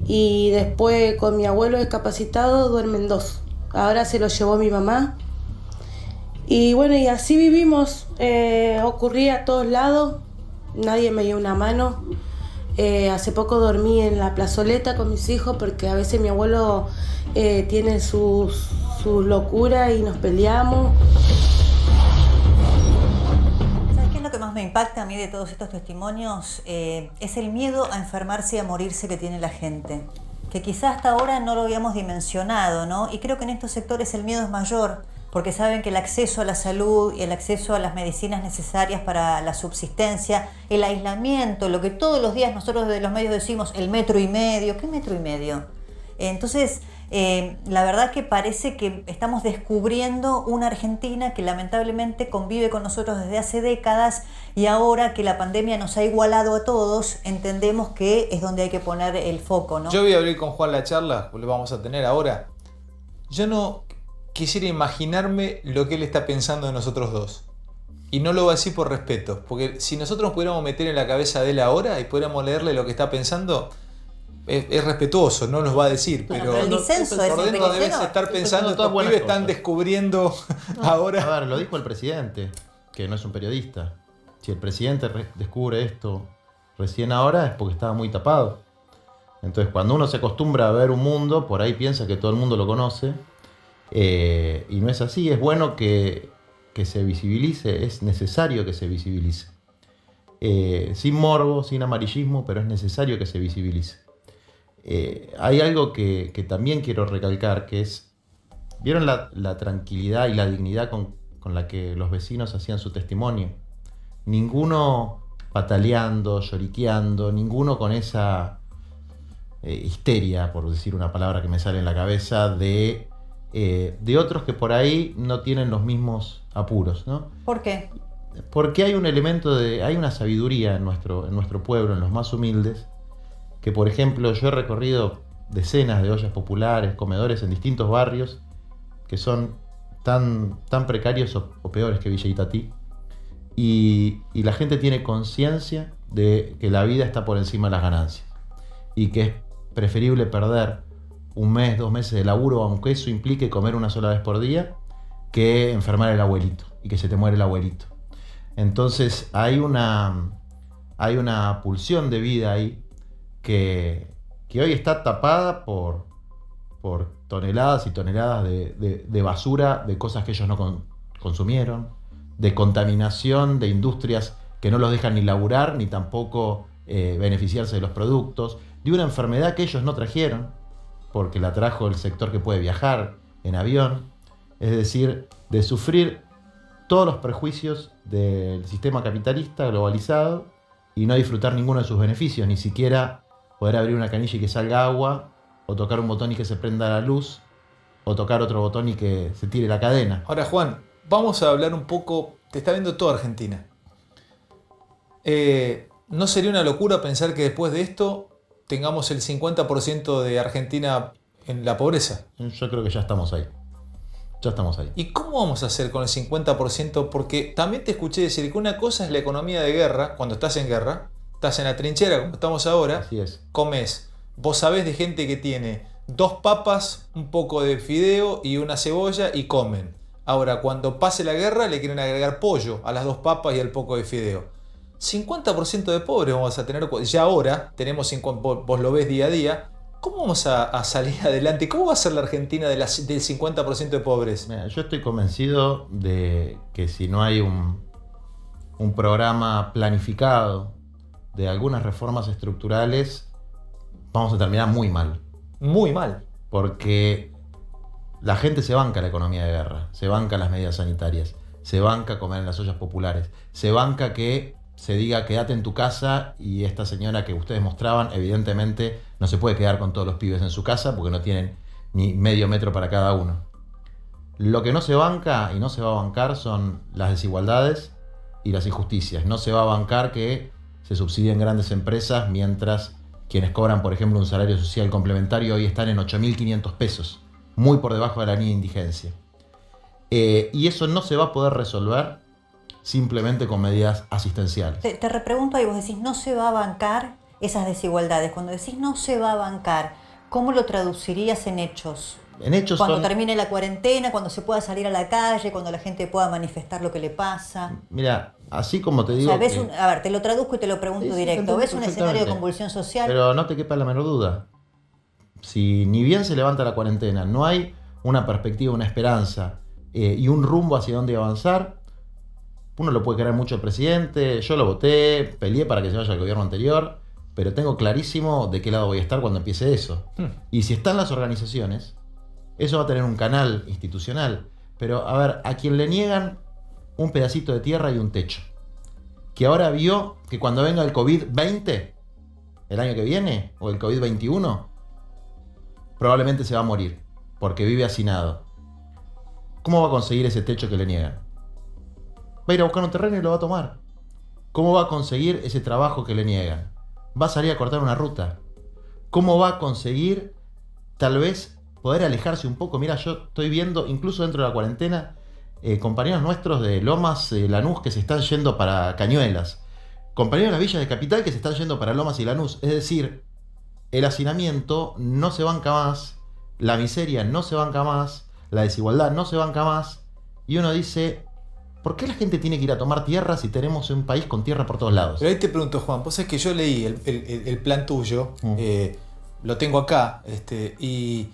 Y después con mi abuelo discapacitado duermen 2. Ahora se lo llevó mi mamá. Y bueno, y así vivimos. Ocurría a todos lados. Nadie me dio una mano. Hace poco dormí en la plazoleta con mis hijos porque a veces mi abuelo tiene sus locuras y nos peleamos. Lo que más me impacta a mí de todos estos testimonios es el miedo a enfermarse y a morirse que tiene la gente, que quizás hasta ahora no lo habíamos dimensionado, ¿no? Y creo que en estos sectores el miedo es mayor, porque saben que el acceso a la salud y el acceso a las medicinas necesarias para la subsistencia, el aislamiento, lo que todos los días nosotros desde los medios decimos, el 1,5 metros, ¿qué 1,5 metros? Entonces, la verdad que parece que estamos descubriendo una Argentina que lamentablemente convive con nosotros desde hace décadas, y ahora que la pandemia nos ha igualado a todos, entendemos que es donde hay que poner el foco, ¿no? Yo voy a abrir con Juan la charla, lo vamos a tener ahora. Yo no quisiera imaginarme lo que él está pensando de nosotros dos. Y no lo voy a decir por respeto, porque si nosotros nos pudiéramos meter en la cabeza de él ahora y pudiéramos leerle lo que está pensando, es respetuoso, no nos va a decir, pero el disenso es por dentro debes estar pensando, estos pibes están descubriendo ahora. A ver, lo dijo el presidente, que no es un periodista. Si el presidente descubre esto recién ahora es porque estaba muy tapado. Entonces, cuando uno se acostumbra a ver un mundo, por ahí piensa que todo el mundo lo conoce, y no es así. Es bueno que se visibilice, es necesario que se visibilice. Sin morbo, sin amarillismo, pero es necesario que se visibilice. Hay algo que también quiero recalcar, que es, ¿vieron la tranquilidad y la dignidad con la que los vecinos hacían su testimonio? Ninguno pataleando, lloriqueando, ninguno con esa histeria, por decir una palabra que me sale en la cabeza, de otros que por ahí no tienen los mismos apuros, ¿no? ¿Por qué? Porque hay un elemento hay una sabiduría en nuestro pueblo, en los más humildes, que por ejemplo yo he recorrido decenas de ollas populares, comedores en distintos barrios que son tan precarios o peores que Villa Itatí, y la gente tiene conciencia de que la vida está por encima de las ganancias y que es preferible perder un mes, 2 meses de laburo, aunque eso implique comer una sola vez por día, que enfermar el abuelito y que se te muere el abuelito. Entonces hay una pulsión de vida ahí que hoy está tapada por toneladas y toneladas de basura, de cosas que ellos no consumieron, de contaminación, de industrias que no los dejan ni laburar, ni tampoco beneficiarse de los productos, de una enfermedad que ellos no trajeron, porque la trajo el sector que puede viajar en avión, es decir, de sufrir todos los prejuicios del sistema capitalista globalizado y no disfrutar ninguno de sus beneficios, ni siquiera poder abrir una canilla y que salga agua, o tocar un botón y que se prenda la luz, o tocar otro botón y que se tire la cadena. Ahora, Juan, vamos a hablar un poco, te está viendo toda Argentina. ¿No sería una locura pensar que después de esto tengamos el 50% de Argentina en la pobreza? Yo creo que ya estamos ahí. Ya estamos ahí. ¿Y cómo vamos a hacer con el 50%? Porque también te escuché decir que una cosa es la economía de guerra, cuando estás en guerra, estás en la trinchera como estamos ahora, así es. Comes. Vos sabés de gente que tiene 2 papas, un poco de fideo y una cebolla y comen. Ahora, cuando pase la guerra, le quieren agregar pollo a las 2 papas y al poco de fideo. 50% de pobres vamos a tener. Ya ahora tenemos, vos lo ves día a día. ¿Cómo vamos a salir adelante? ¿Cómo va a ser la Argentina del 50% de pobres? Mira, yo estoy convencido de que si no hay un programa planificado de algunas reformas estructurales, vamos a terminar muy mal. Muy mal. Porque la gente se banca la economía de guerra, se banca las medidas sanitarias, se banca comer en las ollas populares, se banca que se diga quédate en tu casa, y esta señora que ustedes mostraban evidentemente no se puede quedar con todos los pibes en su casa porque no tienen ni medio metro para cada uno. Lo que no se banca y no se va a bancar son las desigualdades y las injusticias. No se va a bancar que se subsidien grandes empresas mientras quienes cobran, por ejemplo, un salario social complementario hoy están en 8.500 pesos, muy por debajo de la línea de indigencia. Y eso no se va a poder resolver simplemente con medidas asistenciales. Te repregunto ahí, vos decís no se va a bancar esas desigualdades. Cuando decís no se va a bancar, ¿cómo lo traducirías en hechos? En hechos cuando termine la cuarentena, cuando se pueda salir a la calle, cuando la gente pueda manifestar lo que le pasa. Mira, así como te digo... O sea, ves a ver, te lo traduzco y te lo pregunto directo. ¿Ves un escenario de convulsión social? Pero no te quepa la menor duda. Si ni bien se levanta la cuarentena, no hay una perspectiva, una esperanza y un rumbo hacia dónde avanzar, uno lo puede querer mucho el presidente, yo lo voté, peleé para que se vaya al gobierno anterior, pero tengo clarísimo de qué lado voy a estar cuando empiece eso. Y si están las organizaciones, eso va a tener un canal institucional. Pero, a ver, a quien le niegan un pedacito de tierra y un techo, que ahora vio que cuando venga el COVID-20, el año que viene, o el COVID-21, probablemente se va a morir, porque vive hacinado. ¿Cómo va a conseguir ese techo que le niegan? Va a ir a buscar un terreno y lo va a tomar. ¿Cómo va a conseguir ese trabajo que le niegan? Va a salir a cortar una ruta. ¿Cómo va a conseguir, tal vez, poder alejarse un poco? Mira, yo estoy viendo, incluso dentro de la cuarentena, compañeros nuestros de Lomas, Lanús, que se están yendo para Cañuelas. Compañeros de las villas de Capital que se están yendo para Lomas y Lanús. Es decir, el hacinamiento no se banca más, la miseria no se banca más, la desigualdad no se banca más. Y uno dice, ¿por qué la gente tiene que ir a tomar tierra si tenemos un país con tierra por todos lados? Pero ahí te pregunto, Juan, vos sabés que yo leí el plan tuyo, lo tengo acá, y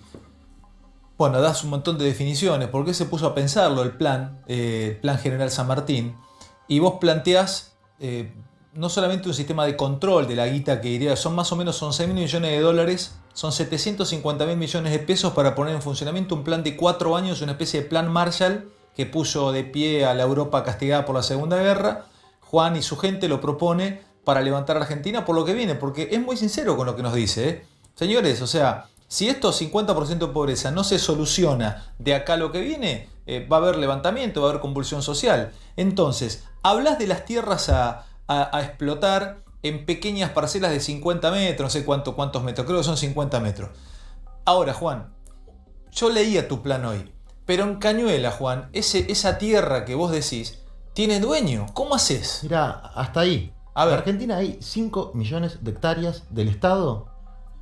bueno, das un montón de definiciones. ¿Por qué se puso a pensarlo el plan general San Martín? Y vos planteás no solamente un sistema de control de la guita que iría, son más o menos 11.000 millones de dólares, son 750.000 millones de pesos para poner en funcionamiento un plan de 4 años, una especie de plan Marshall que puso de pie a la Europa castigada por la Segunda Guerra. Juan y su gente lo propone para levantar a Argentina por lo que viene, porque es muy sincero con lo que nos dice, Señores, o sea, si esto 50% de pobreza no se soluciona de acá a lo que viene, va a haber levantamiento, va a haber convulsión social. Entonces, hablas de las tierras a explotar en pequeñas parcelas de 50 metros, no sé cuántos metros, creo que son 50 metros. Ahora, Juan, yo leía tu plan hoy, pero en Cañuela, Juan, esa tierra que vos decís, tiene dueño. ¿Cómo haces? Mira, hasta ahí. A ver. En Argentina hay 5 millones de hectáreas del Estado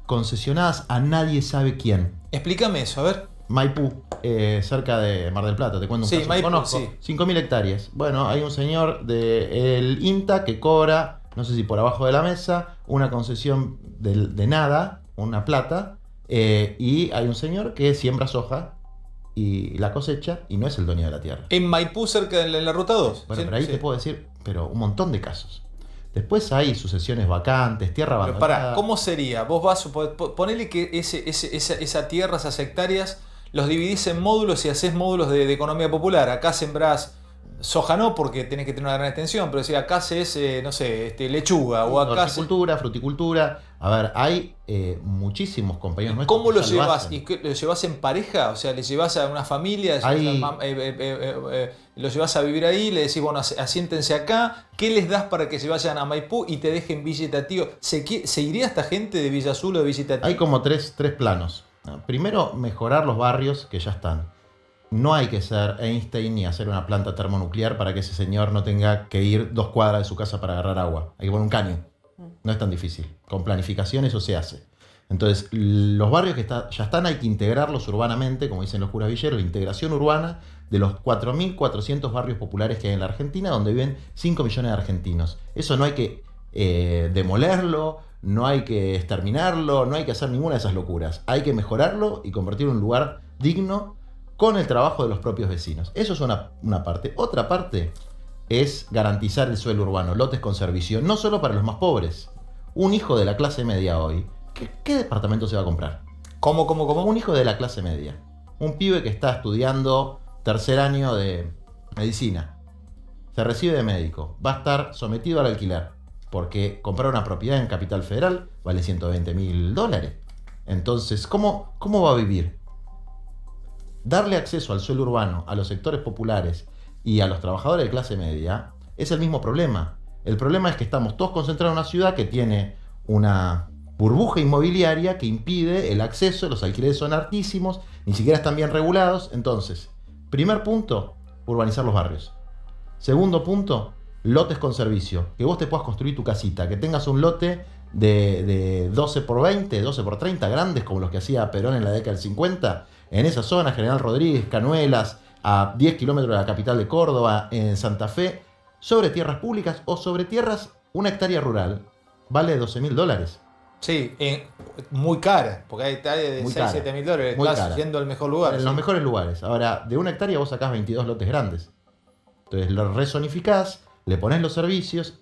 concesionadas a nadie sabe quién. Explícame eso, a ver. Maipú, cerca de Mar del Plata, te cuento un Sí, caso que Maipú, conozco. sí. 5.000 hectáreas. Bueno, hay un señor del INTA que cobra, no sé si por abajo de la mesa, una concesión de nada, una plata, y hay un señor que siembra soja y la cosecha y no es el dueño de la tierra. En Maipú, cerca de la Ruta 2. Bueno, ¿Sí? pero ahí Sí. te puedo decir, pero un montón de casos. Después hay sucesiones vacantes, tierra Pero abandonada. pará, ¿cómo sería? Vos vas, ponele que esa tierra, esas hectáreas, los dividís en módulos y haces módulos de economía popular. Acá sembrás soja no, porque tenés que tener una gran extensión, pero si acá haces, no sé, lechuga o acá haces... Horticultura, fruticultura. A ver, hay muchísimos compañeros nuestros. ¿Cómo que lo ya llevas? hacen. ¿Y qué, lo llevas en pareja? O sea, ¿le llevas a una familia? Hay- ¿Lo llevas a vivir ahí? ¿Le decís, bueno, asiéntense acá? ¿Qué les das para que se vayan a Maipú y te dejen Villa Itatio? ¿Se iría esta gente de Villa Azul o de Villa Itatio? Hay como tres planos. Primero, mejorar los barrios que ya están. No hay que ser Einstein ni hacer una planta termonuclear para que ese señor no tenga que ir 2 cuadras de su casa para agarrar agua. Hay que poner un caño. No es tan difícil. Con planificación eso se hace. Entonces, los barrios que ya están hay que integrarlos urbanamente, como dicen los curas villeros, la integración urbana de los 4.400 barrios populares que hay en la Argentina, donde viven 5 millones de argentinos. Eso no hay que demolerlo, no hay que exterminarlo, no hay que hacer ninguna de esas locuras. Hay que mejorarlo y convertirlo en un lugar digno con el trabajo de los propios vecinos. Eso es una parte. Otra parte es garantizar el suelo urbano, lotes con servicio, no solo para los más pobres. Un hijo de la clase media hoy, ¿qué departamento se va a comprar? ¿Cómo? Un hijo de la clase media. Un pibe que está estudiando 3er año de medicina. Se recibe de médico. Va a estar sometido al alquiler. Porque comprar una propiedad en Capital Federal vale $120.000. Entonces, ¿cómo va a vivir? Darle acceso al suelo urbano a los sectores populares y a los trabajadores de clase media es el mismo problema. El problema es que estamos todos concentrados en una ciudad que tiene una burbuja inmobiliaria que impide el acceso, los alquileres son altísimos, ni siquiera están bien regulados. Entonces, primer punto, urbanizar los barrios. Segundo punto, lotes con servicio, que vos te puedas construir tu casita, que tengas un lote de 12 por 20, 12 por 30, grandes como los que hacía Perón en la década del 50, en esa zona, General Rodríguez, Canuelas, a 10 kilómetros de la capital de Córdoba, en Santa Fe, sobre tierras públicas o sobre tierras, una hectárea rural, vale $12.000. Sí, muy cara, porque hay hectáreas de Muy 6, cara, 7 mil dólares. muy Estás cara. yendo al mejor lugar. En ¿sí? los mejores lugares. Ahora, de una hectárea vos sacás 22 lotes grandes. Entonces lo rezonificás, le ponés los servicios.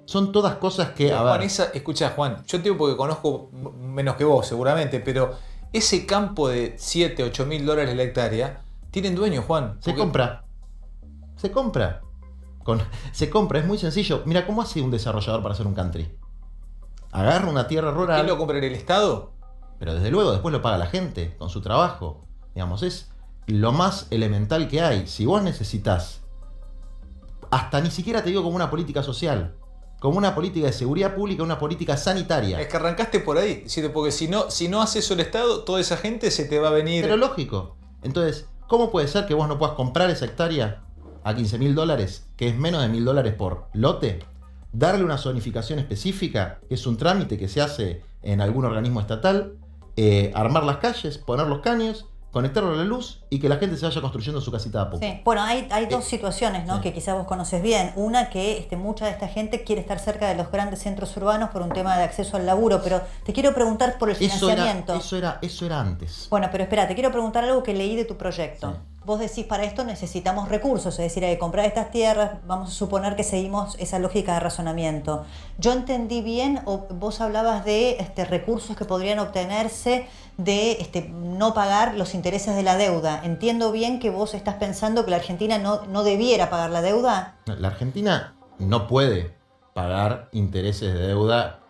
Son todas cosas que... Pero, Juan, escuchá, Juan, yo te digo porque conozco menos que vos, seguramente, pero ese campo de 7, 8 mil dólares la hectárea, tienen dueño, Juan. Se compra. Se compra. Se compra, es muy sencillo. Mira, ¿cómo hace un desarrollador para hacer un country? Agarra una tierra rural. ¿Quién lo compra en el Estado? Pero desde luego después lo paga la gente con su trabajo. Digamos, es lo más elemental que hay. Si vos necesitas, hasta ni siquiera te digo como una política social, como una política de seguridad pública, una política sanitaria. Es que arrancaste por ahí, porque si no haces eso el Estado, toda esa gente se te va a venir. Pero lógico. Entonces, ¿cómo puede ser que vos no puedas comprar esa hectárea a $15.000, que es menos de $1.000 por lote? Darle una zonificación específica, que es un trámite que se hace en algún organismo estatal, armar las calles, poner los caños, conectarlo a la luz y que la gente se vaya construyendo su casita de a poco. Sí. Bueno, hay dos situaciones, ¿no? Sí. Que quizás vos conoces bien. Una que mucha de esta gente quiere estar cerca de los grandes centros urbanos por un tema de acceso al laburo, pero te quiero preguntar por el financiamiento. Eso era antes. Bueno, pero espera, te quiero preguntar algo que leí de tu proyecto. Sí. Vos decís, para esto necesitamos recursos, es decir, hay que comprar estas tierras, vamos a suponer que seguimos esa lógica de razonamiento. ¿Yo entendí bien o vos hablabas de recursos que podrían obtenerse de no pagar los intereses de la deuda? ¿Entiendo bien que vos estás pensando que la Argentina no debiera pagar la deuda? La Argentina no puede pagar intereses de deuda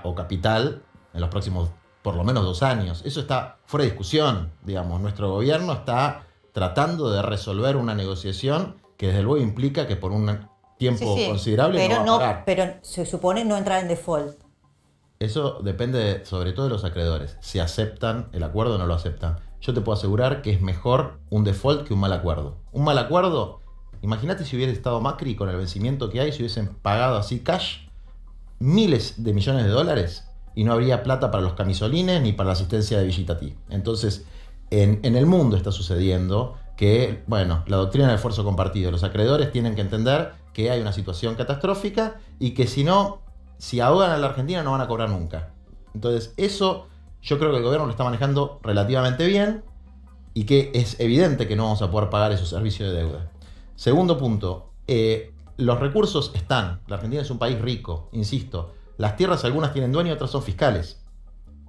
o capital en los próximos por lo menos 2 años. Eso está fuera de discusión, digamos. Nuestro gobierno está tratando de resolver una negociación que desde luego implica que por un tiempo considerable pero no va a pagar. Pero se supone no entrar en default. Eso depende sobre todo de los acreedores. Si aceptan el acuerdo o no lo aceptan. Yo te puedo asegurar que es mejor un default que un mal acuerdo. Un mal acuerdo, imagínate si hubiera estado Macri con el vencimiento que hay, si hubiesen pagado así cash miles de millones de dólares y no habría plata para los camisolines ni para la asistencia de Villitati. Entonces, en el mundo está sucediendo que, bueno, la doctrina del esfuerzo compartido. Los acreedores tienen que entender que hay una situación catastrófica y que si ahogan a la Argentina no van a cobrar nunca. Entonces, eso yo creo que el gobierno lo está manejando relativamente bien y que es evidente que no vamos a poder pagar esos servicios de deuda. Segundo punto, los recursos están. La Argentina es un país rico, insisto. Las tierras algunas tienen dueño y otras son fiscales.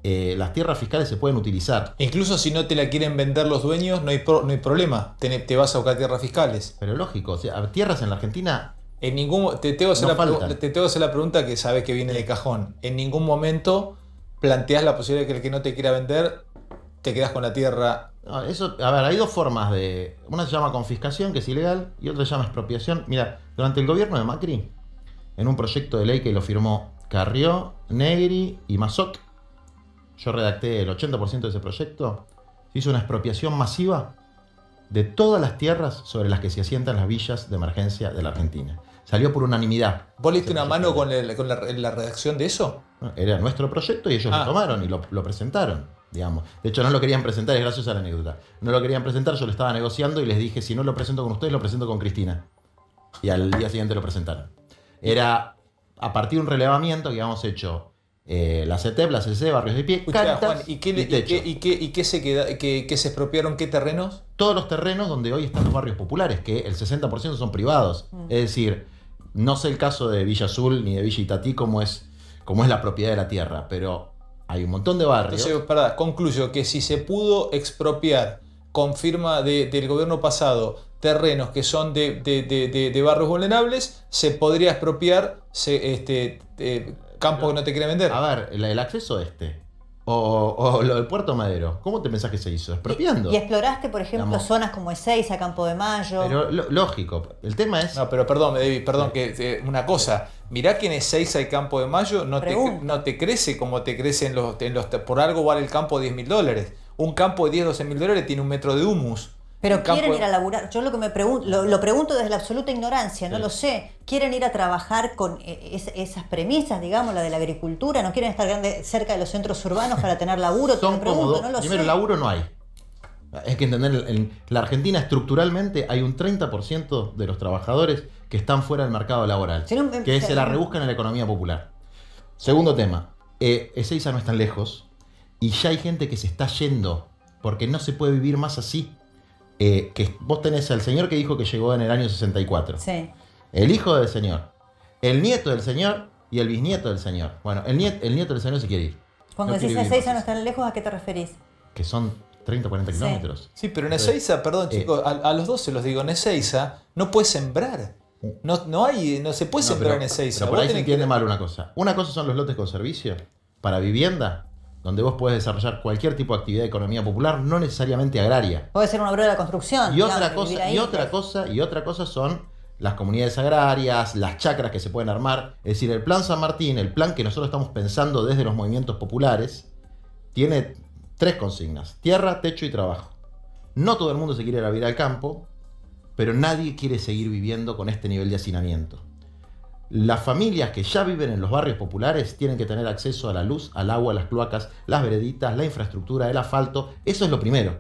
Las tierras fiscales se pueden utilizar. Incluso si no te la quieren vender los dueños, no hay problema. Te vas a buscar tierras fiscales. Pero lógico, o sea, tierras en la Argentina... Te tengo que hacer la pregunta que sabes que viene de cajón. En ningún momento planteas la posibilidad de que el que no te quiera vender, te quedas con la tierra. No, eso, a ver, hay dos formas de... Una se llama confiscación, que es ilegal, y otra se llama expropiación. Mira, durante el gobierno de Macri, en un proyecto de ley que lo firmó Carrió, Negri y Mazoc, yo redacté el 80% de ese proyecto, se hizo una expropiación masiva de todas las tierras sobre las que se asientan las villas de emergencia de la Argentina. Salió por unanimidad. ¿Vos le diste una mano con la redacción de eso? Era nuestro proyecto y ellos lo tomaron y lo presentaron, digamos. De hecho, no lo querían presentar, es graciosa la anécdota. No lo querían presentar, yo lo estaba negociando y les dije, si no lo presento con ustedes, lo presento con Cristina. Y al día siguiente lo presentaron. Era a partir de un relevamiento que habíamos hecho la CETEP, la CC, Barrios de Pie, Cáritas, Juan, ¿y qué se expropiaron? ¿Qué terrenos? Todos los terrenos donde hoy están los barrios populares, que el 60% son privados. Es decir, no sé el caso de Villa Azul ni de Villa Itatí cómo es la propiedad de la tierra, pero hay un montón de barrios. Entonces, concluyo que si se pudo expropiar con firma del gobierno pasado terrenos que son de barrios vulnerables, se podría expropiar campo que no te quiere vender. A ver, el acceso o lo del Puerto Madero, ¿cómo te pensás que se hizo? Expropiando. ¿Y exploraste, por ejemplo, zonas como Ezeiza, Campo de Mayo? Pero lógico, el tema es... No, pero perdón, que una cosa. Mirá que en Ezeiza y Campo de Mayo no te crece como te crece por algo vale el campo $10.000. Un campo de $10.000-$12.000 tiene 1 metro de humus. Pero quieren ir a laburar. Yo lo que me pregunto, lo pregunto desde la absoluta ignorancia, no lo sé. ¿Quieren ir a trabajar con esas premisas, digamos, la de la agricultura? ¿No quieren estar cerca de los centros urbanos para tener laburo? Son cómodos. Primero, laburo no hay. Hay que entender, en la Argentina estructuralmente hay un 30% de los trabajadores que están fuera del mercado laboral, que se la rebuscan en la economía popular. Segundo tema, Ezeiza no es tan lejos y ya hay gente que se está yendo porque no se puede vivir más así. Que vos tenés al señor que dijo que llegó en el año 64. Sí. El hijo del señor, el nieto del señor y el bisnieto del señor. Bueno, el nieto del señor se quiere ir. Cuando decís Ezeiza no están lejos, ¿a qué te referís? Que son 30 o 40 kilómetros. Sí, pero en Ezeiza, perdón chicos, a los dos se los digo, en Ezeiza no puedes sembrar. No se puede sembrar en Ezeiza. Pero por ahí se entiende mal una cosa. Una cosa son los lotes con servicio para vivienda, donde vos podés desarrollar cualquier tipo de actividad de economía popular, no necesariamente agraria. Puede ser una obra de la construcción. Y otra cosa son las comunidades agrarias, las chacras que se pueden armar. Es decir, el Plan San Martín, el plan que nosotros estamos pensando desde los movimientos populares, tiene 3 consignas: tierra, techo y trabajo. No todo el mundo se quiere ir a vivir al campo, pero nadie quiere seguir viviendo con este nivel de hacinamiento. Las familias que ya viven en los barrios populares tienen que tener acceso a la luz, al agua, a las cloacas, las vereditas, la infraestructura, el asfalto. Eso es lo primero.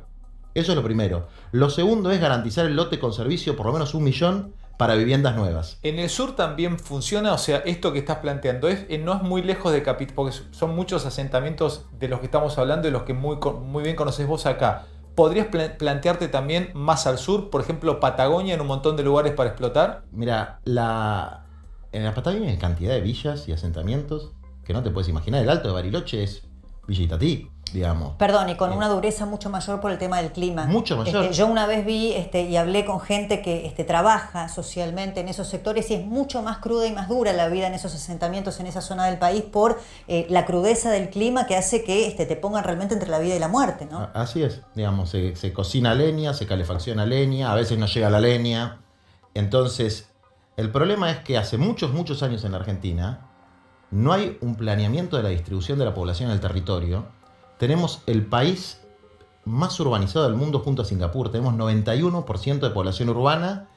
Lo segundo es garantizar el lote con servicio por lo menos 1 millón para viviendas nuevas. En el sur también funciona, o sea, esto que estás planteando no es muy lejos de capital, porque son muchos asentamientos de los que estamos hablando, de los que muy bien conocés vos acá. ¿Podrías plantearte también más al sur, por ejemplo, Patagonia, en un montón de lugares para explotar? Mira, en la Patagonia hay cantidad de villas y asentamientos que no te puedes imaginar. El Alto de Bariloche es Villa Itatí. digamos. Perdón, y con una dureza mucho mayor por el tema del clima. Mucho mayor. Yo una vez vi y hablé con gente que trabaja socialmente en esos sectores y es mucho más cruda y más dura la vida en esos asentamientos, en esa zona del país, por la crudeza del clima que hace que te pongan realmente entre la vida y la muerte, ¿no? Así es, digamos, se cocina leña, se calefacciona leña, a veces no llega la leña. Entonces, el problema es que hace muchos, muchos años en la Argentina no hay un planeamiento de la distribución de la población en el territorio. Tenemos el país más urbanizado del mundo junto a Singapur. Tenemos 91% de población urbana,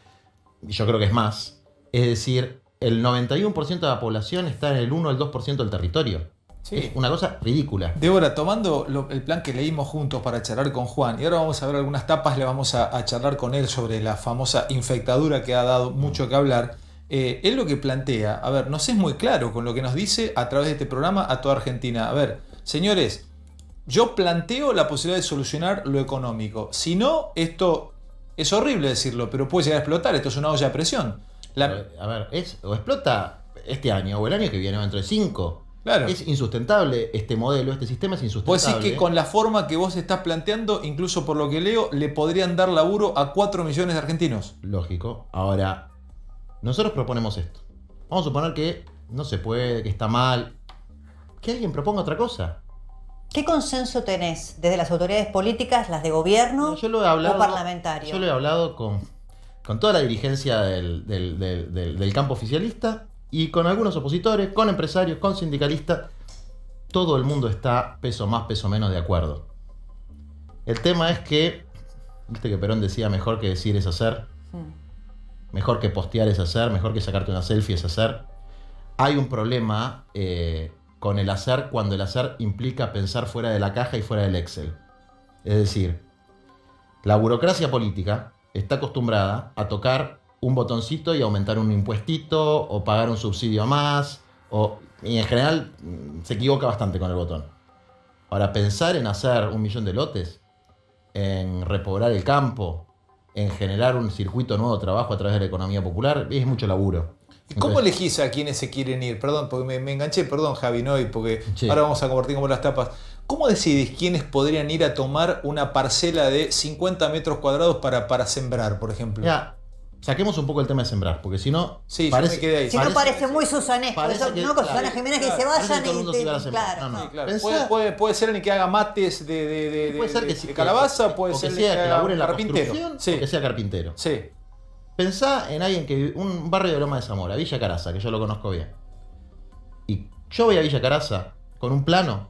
y yo creo que es más. Es decir, el 91% de la población está en el 1 o el 2% del territorio. Sí. Es una cosa ridícula. Débora, tomando el plan que leímos juntos para charlar con Juan, y ahora vamos a ver algunas tapas, le vamos a charlar con él sobre la famosa infectadura que ha dado mucho que hablar. Él lo que plantea, a ver, nos es muy claro con lo que nos dice a través de este programa a toda Argentina. A ver, señores, yo planteo la posibilidad de solucionar lo económico. Si no, esto es horrible decirlo, pero puede llegar a explotar. Esto es una olla de presión. A ver, o explota este año o el año que viene o dentro de 5. Claro. Es insustentable este modelo, este sistema es insustentable. Puedo decir que con la forma que vos estás planteando, incluso por lo que leo, le podrían dar laburo a 4 millones de argentinos. Lógico. Ahora, nosotros proponemos esto. Vamos a suponer que no se puede, que está mal. Que alguien proponga otra cosa. ¿Qué consenso tenés desde las autoridades políticas, las de gobierno o parlamentario? Yo lo he hablado con toda la dirigencia del campo oficialista y con algunos opositores, con empresarios, con sindicalistas. Todo el mundo está peso más, peso menos de acuerdo. El tema es que, viste que Perón decía, mejor que decir es hacer, mejor que postear es hacer, mejor que sacarte una selfie es hacer. Hay un problema con el hacer cuando el hacer implica pensar fuera de la caja y fuera del Excel. Es decir, la burocracia política está acostumbrada a tocar un botoncito y aumentar un impuestito o pagar un subsidio más, y en general se equivoca bastante con el botón. Ahora, pensar en hacer 1 millón de lotes, en repoblar el campo, en generar un circuito nuevo de trabajo a través de la economía popular, es mucho laburo. ¿Cómo elegís a quienes se quieren ir? Perdón, porque me enganché, perdón Javi, ¿no? Y porque ahora vamos a compartir como las tapas. ¿Cómo decidís quiénes podrían ir a tomar una parcela de 50 metros cuadrados para sembrar, por ejemplo? Ya, saquemos un poco el tema de sembrar, porque si no... Sí, parece, yo me quedé ahí. Si no parece muy susanesco, eso, ¿no? Con Susana Jiménez que se vayan y... Claro. Puede ser ni que haga mates de calabaza, puede ser que labure en la carpintero. Sí. O que sea carpintero. Sí. Pensá en alguien que un barrio de Loma de Zamora, Villa Caraza, que yo lo conozco bien. Y yo voy a Villa Caraza con un plano,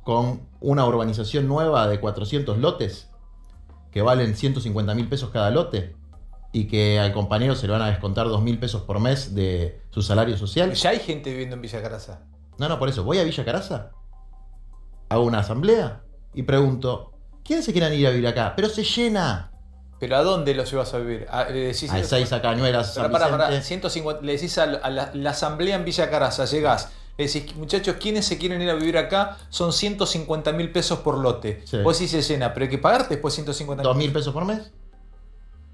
con una urbanización nueva de 400 lotes, que valen 150.000 pesos cada lote, y que al compañero se le van a descontar 2.000 pesos por mes de su salario social. Ya hay gente viviendo en Villa Caraza. No, por eso, voy a Villa Caraza, hago una asamblea y pregunto, ¿quiénes se quieren ir a vivir acá? Pero se llena. ¿Pero a dónde los ibas a vivir? Le decís, a Ezeiza, Cañuelas, San Vicente. 150, le decís a la asamblea en Villa Caraza, llegás, le decís, muchachos, ¿quiénes se quieren ir a vivir acá? Son 150.000 pesos por lote. Sí. Vos sí se llena, pero hay que pagarte después 150.000. ¿2.000 pesos por mes?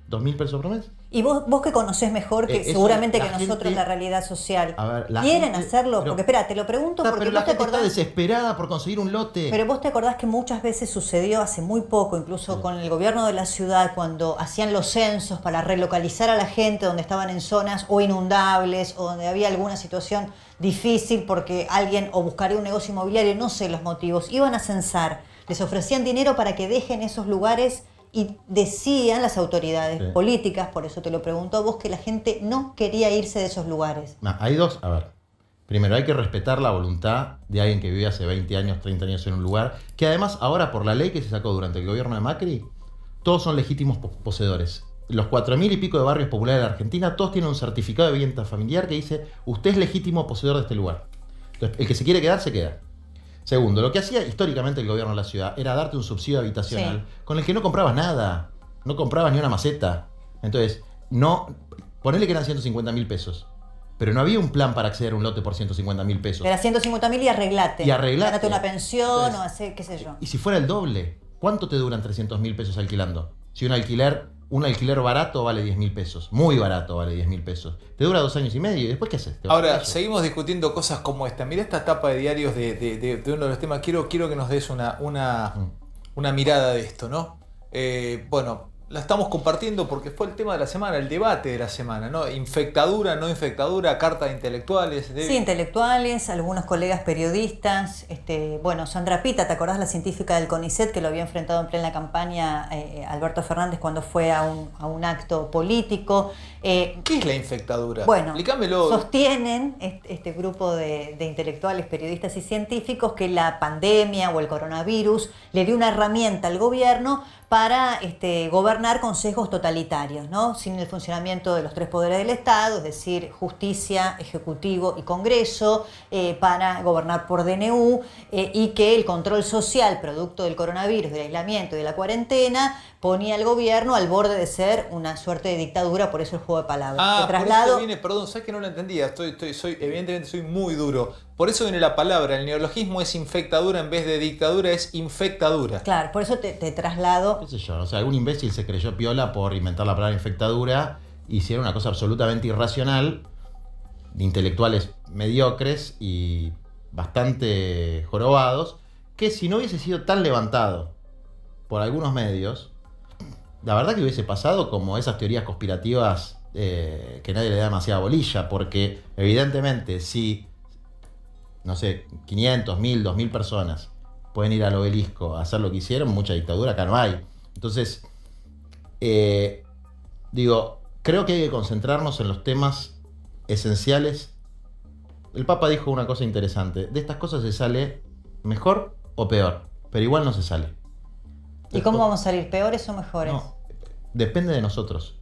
¿2.000 pesos por mes? Y vos que conocés mejor que seguramente que nosotros gente, la realidad social, ¿quieren hacerlo? Porque espera, te lo pregunto porque pero vos la gente está desesperada por conseguir un lote. Pero vos te acordás que muchas veces sucedió hace muy poco, incluso con el gobierno de la ciudad, cuando hacían los censos para relocalizar a la gente donde estaban en zonas o inundables o donde había alguna situación difícil porque alguien o buscaría un negocio inmobiliario, no sé los motivos, iban a censar, les ofrecían dinero para que dejen esos lugares. Y decían las autoridades políticas, por eso te lo pregunto a vos, que la gente no quería irse de esos lugares. Hay dos, a ver. Primero, hay que respetar la voluntad de alguien que vive hace 20 años, 30 años en un lugar, que además ahora por la ley que se sacó durante el gobierno de Macri, todos son legítimos poseedores. Los 4.000 y pico de barrios populares de la Argentina, todos tienen un certificado de vivienda familiar que dice, usted es legítimo poseedor de este lugar. Entonces, el que se quiere quedar, se queda. Segundo, lo que hacía históricamente el gobierno de la ciudad era darte un subsidio habitacional con el que no comprabas nada, no comprabas ni una maceta. Entonces, ponele que eran 150.000 pesos, pero no había un plan para acceder a un lote por 150.000 pesos. Era 150.000 y arreglate. Gánate una pensión. Entonces, o hacer, qué sé yo. Y si fuera el doble, ¿cuánto te duran 300.000 pesos alquilando? Si un alquiler un alquiler barato vale 10.000 pesos. Muy barato vale 10.000 pesos. Te dura 2 años y medio y después ¿qué haces? Ahora, seguimos discutiendo cosas como esta. Mirá esta tapa de diarios de uno de los temas. Quiero que nos des una mirada de esto, ¿no? Bueno, la estamos compartiendo porque fue el tema de la semana, el debate de la semana, ¿no? Infectadura, no infectadura, carta de intelectuales. Sí, intelectuales, algunos colegas periodistas. Bueno, Sandra Pita, ¿te acordás la científica del CONICET que lo había enfrentado en plena campaña Alberto Fernández cuando fue a un acto político? ¿Qué es la infectadura? Bueno, explícamelo. Sostienen este grupo de intelectuales, periodistas y científicos que la pandemia o el coronavirus le dio una herramienta al gobierno para gobernar con sesgos totalitarios, ¿no? Sin el funcionamiento de los 3 poderes del Estado, es decir, justicia, ejecutivo y Congreso, para gobernar por DNU, y que el control social, producto del coronavirus, del aislamiento y de la cuarentena, ponía al gobierno al borde de ser una suerte de dictadura, por eso el juego de palabras. Por eso viene, perdón, sabes que no lo entendía, evidentemente soy muy duro. Por eso viene la palabra, el neologismo es infectadura en vez de dictadura, es infectadura. Claro, por eso te traslado. ¿Qué sé yo? O sea, algún imbécil se creyó piola por inventar la palabra infectadura, hicieron una cosa absolutamente irracional, de intelectuales mediocres y bastante jorobados, que si no hubiese sido tan levantado por algunos medios, la verdad que hubiese pasado como esas teorías conspirativas que nadie le da demasiada bolilla, porque evidentemente si, no sé, 500, 1000, 2000 personas pueden ir al obelisco a hacer lo que hicieron, mucha dictadura acá no hay. Entonces, creo que hay que concentrarnos en los temas esenciales. El Papa dijo una cosa interesante, de estas cosas se sale mejor o peor, pero igual no se sale. ¿Y cómo vamos a salir? ¿Peores o mejores? No, depende de nosotros.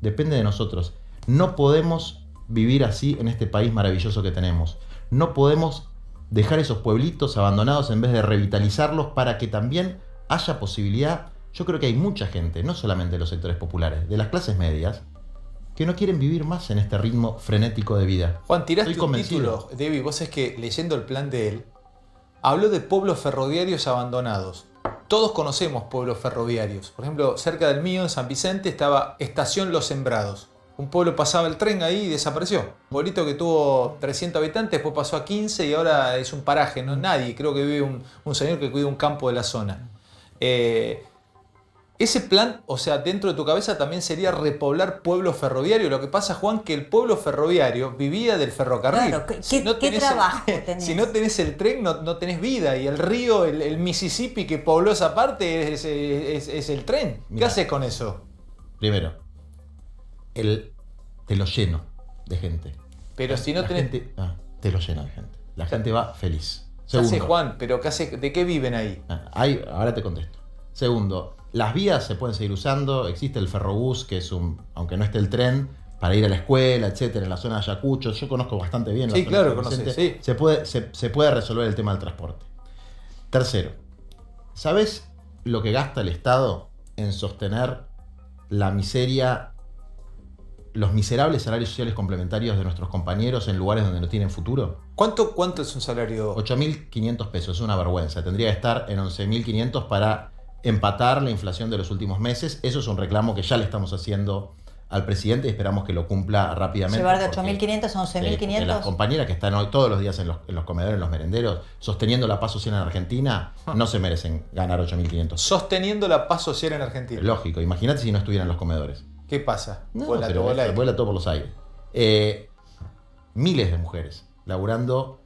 Depende de nosotros. No podemos vivir así en este país maravilloso que tenemos. No podemos dejar esos pueblitos abandonados en vez de revitalizarlos para que también haya posibilidad. Yo creo que hay mucha gente, no solamente de los sectores populares, de las clases medias, que no quieren vivir más en este ritmo frenético de vida. Juan, tiraste un título, David, vos es que leyendo el plan de él, habló de pueblos ferroviarios abandonados. Todos conocemos pueblos ferroviarios. Por ejemplo, cerca del mío, en San Vicente, estaba Estación Los Sembrados. Un pueblo pasaba el tren ahí y desapareció. Un pueblito que tuvo 300 habitantes, después pasó a 15 y ahora es un paraje. No nadie, creo que vive un señor que cuida un campo de la zona. Ese plan, o sea, dentro de tu cabeza también sería repoblar pueblos ferroviarios. Lo que pasa, Juan, que el pueblo ferroviario vivía del ferrocarril. Claro, ¿qué trabajo tenés? Si no tenés el tren, no tenés vida. Y el río, el Mississippi que pobló esa parte es el tren. Mirá, ¿qué haces con eso? Primero, te lo lleno de gente. Pero si no tenés... te lo lleno de gente. La gente va feliz. ¿Qué hace, Juan? ¿Pero qué hace? ¿De qué viven ahí? Ahora te contesto. Segundo, las vías se pueden seguir usando. Existe el ferrobús, que es aunque no esté el tren, para ir a la escuela, etcétera, en la zona de Ayacucho. Yo conozco bastante bien la sí, zona claro, de conoces, sí. Se puede resolver el tema del transporte. Tercero, ¿sabés lo que gasta el Estado en sostener la miseria, los miserables salarios sociales complementarios de nuestros compañeros en lugares donde no tienen futuro? ¿Cuánto es un salario? 8.500 pesos, es una vergüenza. Tendría que estar en 11.500 para empatar la inflación de los últimos meses. Eso es un reclamo que ya le estamos haciendo al presidente y esperamos que lo cumpla rápidamente. Llevar de 8.500 a 11.500. Las compañeras que están hoy todos los días en los comedores, en los merenderos, sosteniendo la paz social en Argentina, no se merecen ganar 8.500. Sosteniendo la paz social en Argentina. Lógico, imagínate si no estuvieran en los comedores. ¿Qué pasa? Vuela todo por los aires. Miles de mujeres laburando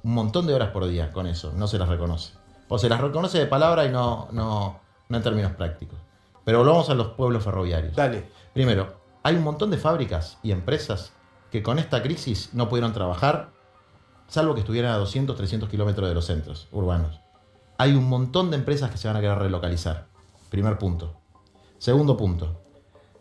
un montón de horas por día con eso, no se las reconoce. O se las reconoce de palabra y no en términos prácticos. Pero volvamos a los pueblos ferroviarios. Dale. Primero, hay un montón de fábricas y empresas que con esta crisis no pudieron trabajar, salvo que estuvieran a 200, 300 kilómetros de los centros urbanos. Hay un montón de empresas que se van a querer relocalizar. Primer punto. Segundo punto.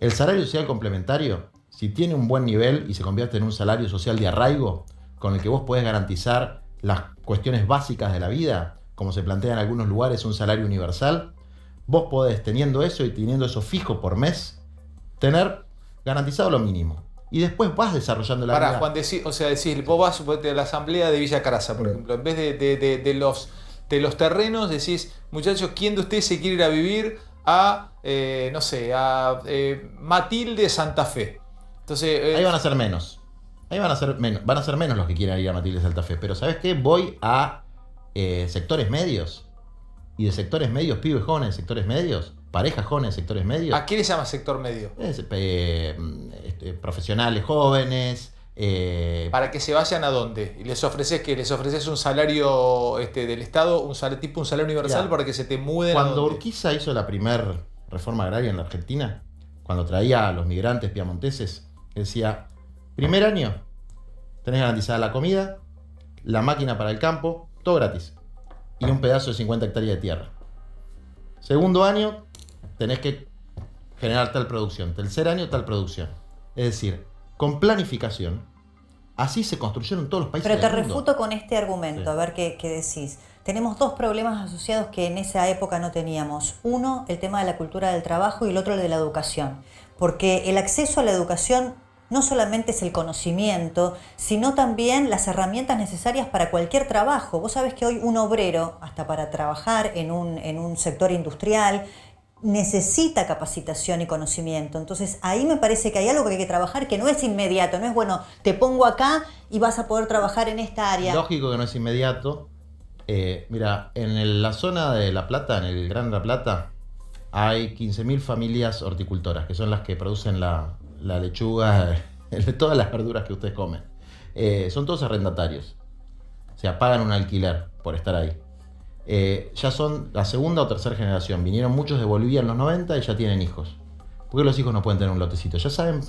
El salario social complementario, si tiene un buen nivel y se convierte en un salario social de arraigo, con el que vos podés garantizar las cuestiones básicas de la vida, como se plantea en algunos lugares, un salario universal, vos podés, teniendo eso y teniendo eso fijo por mes, tener garantizado lo mínimo. Y después vas desarrollando la vida. Para, Juan, vos vas a la asamblea de Villa Caraza, por ejemplo, en vez de los terrenos, decís, muchachos, ¿quién de ustedes se quiere ir a vivir a, no sé, a Matilde Santa Fe. Entonces, ahí van a ser menos. Ahí van a ser menos los que quieran ir a Matilde Santa Fe. Pero ¿sabes qué? Voy a sectores medios. Y de sectores medios, pibes jóvenes de sectores medios, parejas jóvenes de sectores medios. ¿A qué le llama sector medio? Profesionales jóvenes. ¿Para que se vayan a dónde? ¿Y les ofreces qué? ¿Les ofreces un salario del Estado, un salario universal Ya. para que se te muden? Cuando Urquiza hizo la primera reforma agraria en la Argentina, cuando traía a los migrantes piamonteses, decía, primer año tenés garantizada la comida, la máquina para el campo, todo gratis. Y un pedazo de 50 hectáreas de tierra. Segundo año, tenés que generar tal producción. Tercer año, tal producción. Es decir, con planificación, así se construyeron todos los países Pero te del mundo. refuto con este argumento, Sí. a ver qué decís. Tenemos dos problemas asociados que en esa época no teníamos. Uno, el tema de la cultura del trabajo, y el otro, el de la educación. Porque el acceso a la educación no solamente es el conocimiento, sino también las herramientas necesarias para cualquier trabajo. Vos sabés que hoy un obrero, hasta para trabajar en un sector industrial, necesita capacitación y conocimiento. Entonces ahí me parece que hay algo que hay que trabajar que no es inmediato, no es bueno, te pongo acá y vas a poder trabajar en esta área. Lógico que no es inmediato. Mira, en la zona de La Plata, en el Gran La Plata, hay 15.000 familias horticultoras, que son las que producen la lechuga, todas las verduras que ustedes comen. Son todos arrendatarios. O sea, pagan un alquiler por estar ahí. Ya son la segunda o tercera generación. Vinieron muchos de Bolivia en los 90 y ya tienen hijos. ¿Por qué los hijos no pueden tener un lotecito? Ya saben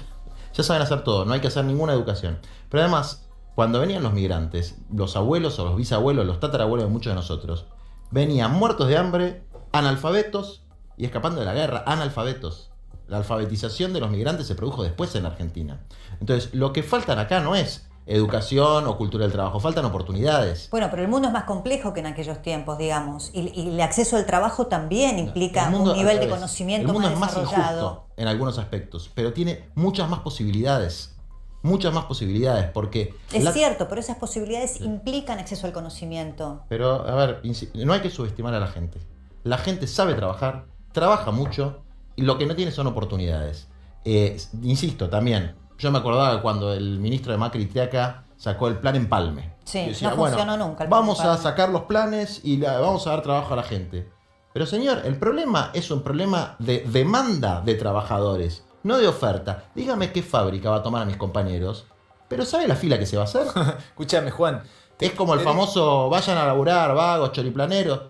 hacer todo, no hay que hacer ninguna educación. Pero además, cuando venían los migrantes, los abuelos o los bisabuelos, los tatarabuelos de muchos de nosotros, venían muertos de hambre, analfabetos y escapando de la guerra, analfabetos. La alfabetización de los migrantes se produjo después en Argentina. Entonces, lo que faltan acá no es educación o cultura del trabajo, faltan oportunidades. Bueno, pero el mundo es más complejo que en aquellos tiempos, digamos, y el acceso al trabajo también implica un nivel de conocimiento el mundo más es más desarrollado. injusto en algunos aspectos, pero tiene muchas más posibilidades. Muchas más posibilidades, porque... Es cierto, pero esas posibilidades implican acceso al conocimiento. Pero, a ver, no hay que subestimar a la gente. La gente sabe trabajar, trabaja mucho, y lo que no tiene son oportunidades. Insisto, también, yo me acordaba cuando el ministro de Macri Triaca sacó el plan Empalme. Sí, Y decía, no funcionó nunca el plan vamos a Empalme. sacar los planes y vamos a dar trabajo a la gente. Pero señor, el problema es un problema de demanda de trabajadores, no de oferta. Dígame qué fábrica va a tomar a mis compañeros, pero ¿sabe la fila que se va a hacer? Escúchame, Juan. Es como el famoso, vayan a laburar, vagos, choriplaneros.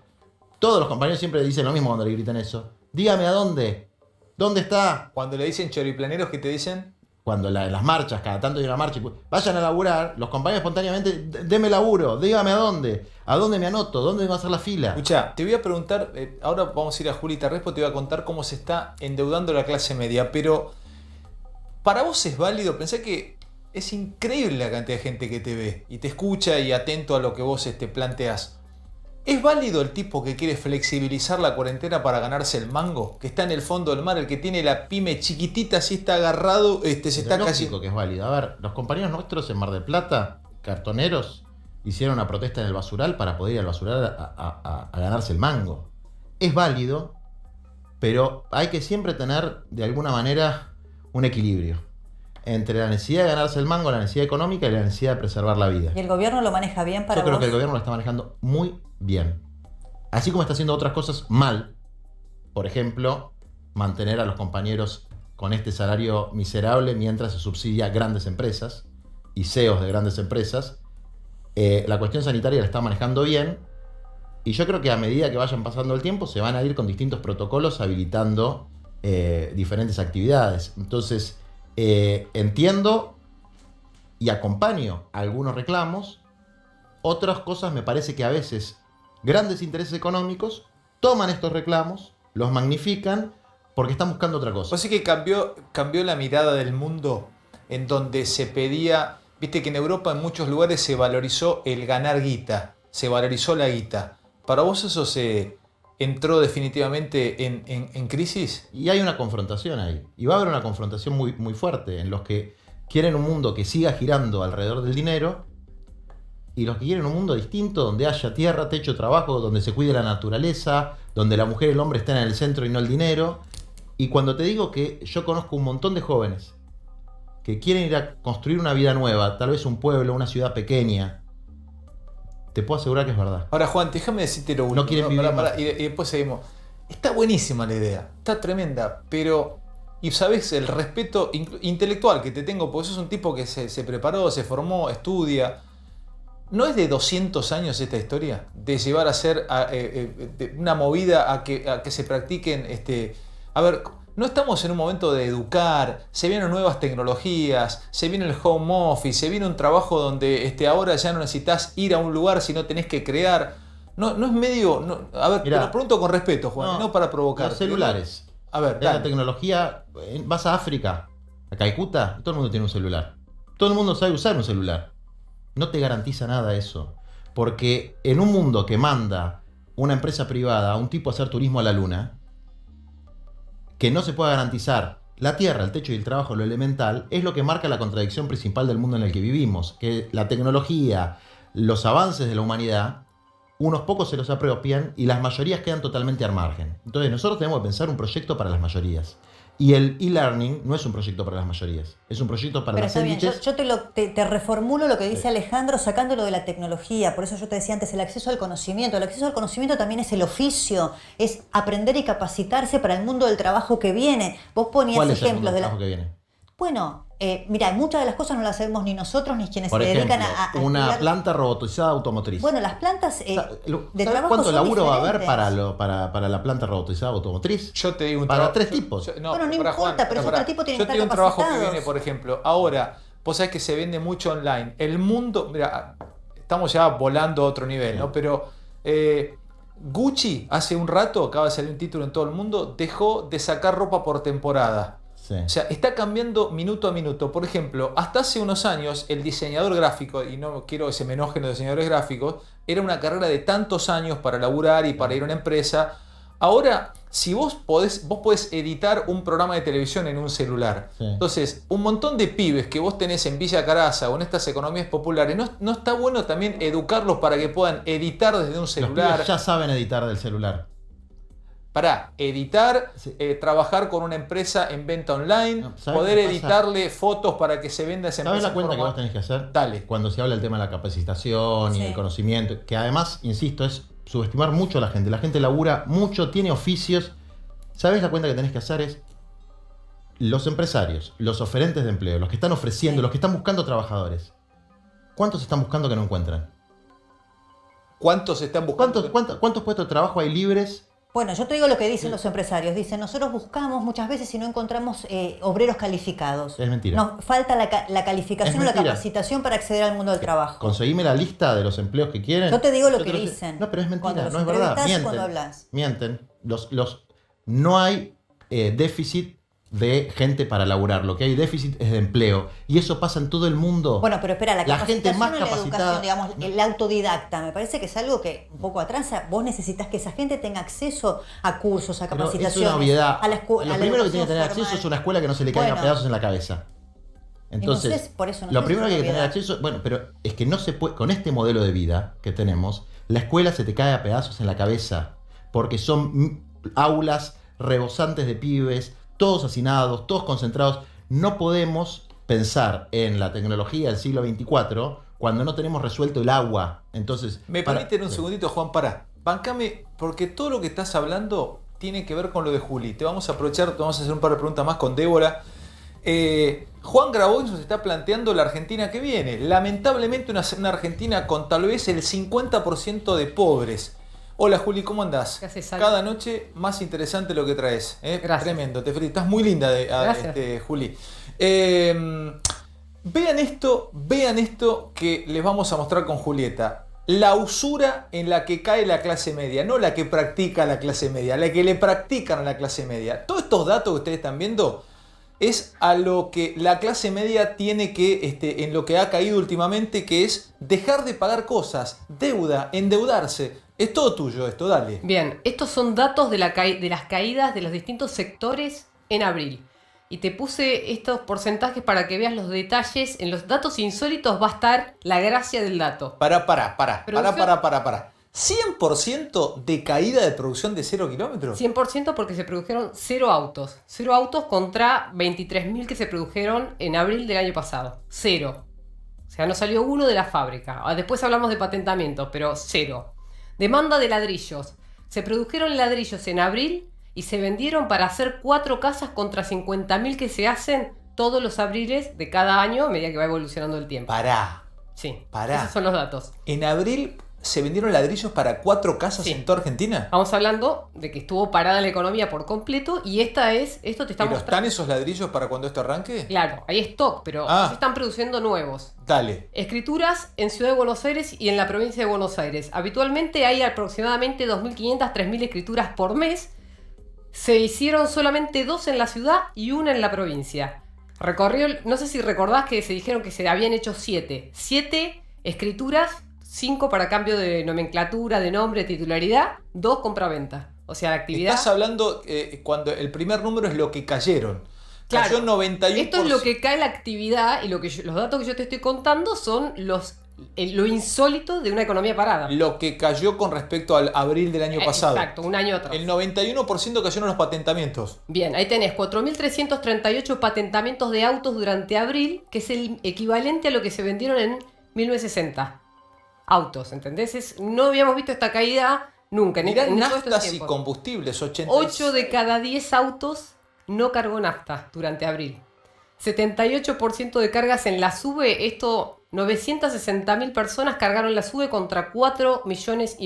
Todos los compañeros siempre dicen lo mismo cuando le gritan eso. Dígame a dónde. ¿Dónde está? Cuando le dicen choriplaneros, ¿qué te dicen? Cuando en las marchas, cada tanto hay una marcha, vayan a laburar, los compañeros espontáneamente, deme laburo, dígame a dónde me anoto, dónde va a ser la fila. Escuchá, te voy a preguntar, ahora vamos a ir a Juli Tarrespo, te voy a contar cómo se está endeudando la clase media, pero para vos es válido, pensá que es increíble la cantidad de gente que te ve y te escucha y atento a lo que vos planteás. ¿Es válido el tipo que quiere flexibilizar la cuarentena para ganarse el mango? Que está en el fondo del mar, el que tiene la pyme chiquitita, así está agarrado, se está casi... Lógico que es válido. A ver, los compañeros nuestros en Mar del Plata, cartoneros, hicieron una protesta en el basural para poder ir al basural a ganarse el mango. Es válido, pero hay que siempre tener, de alguna manera, un equilibrio entre la necesidad de ganarse el mango, la necesidad económica y la necesidad de preservar la vida. ¿Y el gobierno lo maneja bien para Yo creo vos? que el gobierno lo está manejando muy bien. Así como está haciendo otras cosas mal. Por ejemplo, mantener a los compañeros con este salario miserable mientras se subsidia grandes empresas y CEOs de grandes empresas. La cuestión sanitaria la está manejando bien. Y yo creo que a medida que vayan pasando el tiempo se van a ir con distintos protocolos habilitando diferentes actividades. Entonces, entiendo y acompaño algunos reclamos. Otras cosas me parece que a veces grandes intereses económicos toman estos reclamos, los magnifican porque están buscando otra cosa. Pues sí que cambió la mirada del mundo en donde se pedía, viste que en Europa en muchos lugares se valorizó el ganar guita, se valorizó la guita. ¿Para vos eso se entró definitivamente en crisis? Y hay una confrontación ahí. Y va a haber una confrontación muy, muy fuerte en los que quieren un mundo que siga girando alrededor del dinero y los que quieren un mundo distinto, donde haya tierra, techo, trabajo, donde se cuide la naturaleza, donde la mujer y el hombre estén en el centro y no el dinero. Y cuando te digo que yo conozco un montón de jóvenes que quieren ir a construir una vida nueva, tal vez un pueblo, una ciudad pequeña, te puedo asegurar que es verdad. Ahora, Juan, déjame decirte lo último. No quieren vivir más. Y después seguimos. Está buenísima la idea, está tremenda, pero... Y sabes, el respeto intelectual que te tengo, porque sos un tipo que se preparó, se formó, estudia. ¿No es de 200 años esta historia? De llevar a hacer una movida a que se practiquen... A ver, no estamos en un momento de educar, se vienen nuevas tecnologías, se viene el home office, se viene un trabajo donde ahora ya no necesitas ir a un lugar, sino tenés que crear. No es medio... No, a ver, Mirá, te lo pregunto con respeto, Juan, no para provocar. Los celulares. A ver, la tecnología, vas a África, a Calcuta, todo el mundo tiene un celular. Todo el mundo sabe usar un celular. No te garantiza nada eso. Porque en un mundo que manda una empresa privada a un tipo a hacer turismo a la luna, que no se pueda garantizar la tierra, el techo y el trabajo, lo elemental, es lo que marca la contradicción principal del mundo en el que vivimos. Que la tecnología, los avances de la humanidad, unos pocos se los apropian y las mayorías quedan totalmente al margen. Entonces nosotros tenemos que pensar un proyecto para las mayorías. Y el e-learning no es un proyecto para las mayorías, es un proyecto para Pero las está bien, élites. yo te reformulo lo que dice Alejandro sacándolo de la tecnología. Por eso yo te decía antes el acceso al conocimiento. El acceso al conocimiento también es el oficio, es aprender y capacitarse para el mundo del trabajo que viene. Vos ponías ¿Cuál es el mundo ejemplos del de la... trabajo que viene? Bueno, mira, muchas de las cosas no las sabemos ni nosotros ni quienes Por se ejemplo, dedican a una estudiar. planta robotizada automotriz. Bueno, las plantas de ¿Sabes trabajo cuánto son laburo va a haber diferentes. para la planta robotizada automotriz? Yo te digo un para trabajo. tres tipos. Bueno, no para importa, Juan, pero esos tres tipos tienen yo que te digo estar un trabajo que capacitados. viene, por ejemplo. Ahora, vos sabés que se vende mucho online. El mundo, mira, estamos ya volando a otro nivel, ¿no? Pero Gucci, hace un rato, acaba de salir un título en todo el mundo, dejó de sacar ropa por temporada. Sí. O sea, está cambiando minuto a minuto. Por ejemplo, hasta hace unos años el diseñador gráfico, y no quiero que se me enojen los diseñadores gráficos, era una carrera de tantos años para laburar y para ir a una empresa. Ahora, si vos podés editar un programa de televisión en un celular. Sí. Entonces, un montón de pibes que vos tenés en Villa Caraza o en estas economías populares, ¿no está bueno también educarlos para que puedan editar desde un Los celular? pibes ya saben editar del celular. Para editar, Sí. Trabajar con una empresa en venta online, No, ¿sabes poder qué pasa? editarle fotos para que se venda esa ¿Sabes empresa. la cuenta en que forma- vos tenés que hacer? Dale. Cuando se habla del tema de la capacitación y Sí. el conocimiento, que además, insisto, es subestimar mucho a la gente. La gente labura mucho, tiene oficios. ¿Sabes la cuenta que tenés que hacer? Es los empresarios, los oferentes de empleo, los que están ofreciendo, Sí. los que están buscando trabajadores. ¿Cuántos están buscando que no encuentran? ¿Cuántos están buscando? ¿Cuántos puestos de trabajo hay libres? Bueno, yo te digo lo que dicen los empresarios. Dicen, nosotros buscamos muchas veces y no encontramos obreros calificados. Es mentira. Nos falta la calificación o Es la mentira. capacitación para acceder al mundo del trabajo. Conseguime la lista de los empleos que quieren. Yo te digo lo Yo que te dicen. No, pero es Cuando mentira, los no es verdad. entrevistás y Mienten. cuando hablas. Mienten. No hay déficit de gente para laburar. Lo que hay déficit es de empleo. Y eso pasa en todo el mundo. Bueno, pero espera, la gente capacitación más o la capacitada. educación, digamos, el autodidacta, me parece que es algo que un poco atrasa. Vos necesitas que esa gente tenga acceso a cursos, a Pero es capacitaciones, una obviedad. a la Lo a la primero que tiene que educación tener acceso formal. es una escuela que no se le caiga Bueno. pedazos en la cabeza. Entonces, Entonces, por eso no lo sé si primero es que hay que una tener obviedad. acceso, bueno, pero es que no se puede, con este modelo de vida que tenemos, la escuela se te cae a pedazos en la cabeza, porque son aulas rebosantes de pibes, todos hacinados, todos concentrados. No podemos pensar en la tecnología del siglo XXIV cuando no tenemos resuelto el agua. Entonces, Me permiten un segundito, Juan, pará. Bancame, porque todo lo que estás hablando tiene que ver con lo de Juli. Te vamos a aprovechar, te vamos a hacer un par de preguntas más con Débora. Juan Grabois nos está planteando la Argentina que viene. Lamentablemente una Argentina con tal vez el 50% de pobres. Hola Juli, ¿cómo andás? ¿Qué haces, Ale? Cada noche más interesante lo que traes. Gracias. Tremendo, te felicito. Estás muy linda, Gracias. Juli. Vean esto que les vamos a mostrar con Julieta. La usura en la que cae la clase media, no la que practica la clase media, la que le practican a la clase media. Todos estos datos que ustedes están viendo es a lo que la clase media tiene que, en lo que ha caído últimamente, que es dejar de pagar cosas, deuda, endeudarse. Es todo tuyo esto, dale. Bien, estos son datos de las caídas de los distintos sectores en abril. y te puse estos porcentajes para que veas los detalles. En los datos insólitos va a estar la gracia del dato. Para. Producción- 100% de caída de producción de 0 kilómetros. 100% porque se produjeron 0 autos. 0 autos contra 23.000 que se produjeron en abril del año pasado. 0. O sea, no salió uno de la fábrica. Después hablamos de patentamiento, pero 0. Demanda de ladrillos. Se produjeron ladrillos en abril y se vendieron para hacer 4 casas contra 50.000 que se hacen todos los abriles de cada año a medida que va evolucionando el tiempo. Sí, esos son los datos. En abril se vendieron ladrillos para 4 casas en toda Argentina. Estamos hablando de que estuvo parada la economía por completo y esto te está ¿Pero mostrando. están esos ladrillos para cuando esto arranque? Claro, hay stock, pero se están produciendo nuevos. Dale. Escrituras en Ciudad de Buenos Aires y en la provincia de Buenos Aires. Habitualmente hay aproximadamente 2.500, 3.000 escrituras por mes. Se hicieron solamente 2 en la ciudad y 1 en la provincia. No sé si recordás que se dijeron que se habían hecho 7. 7 escrituras, 5 para cambio de nomenclatura, de nombre, titularidad, 2 compraventa. O sea, la actividad... Estás hablando cuando el primer número es lo que cayeron. Claro, Cayó 91%. esto es lo que cae la actividad y los datos que yo te estoy contando son lo insólito de una economía parada. Lo que cayó con respecto al abril del año pasado. Exacto, un año atrás. El 91% cayeron los patentamientos. Bien, ahí tenés 4.338 patentamientos de autos durante abril, que es el equivalente a lo que se vendieron en 1960. Autos, ¿entendés? No habíamos visto esta caída nunca. Mirá, en todos estos naftas y tiempos. combustibles, 8 de cada 10 autos no cargó nafta durante abril. 78% de cargas en la SUBE. 960.000 personas cargaron la SUBE contra 4,5 millones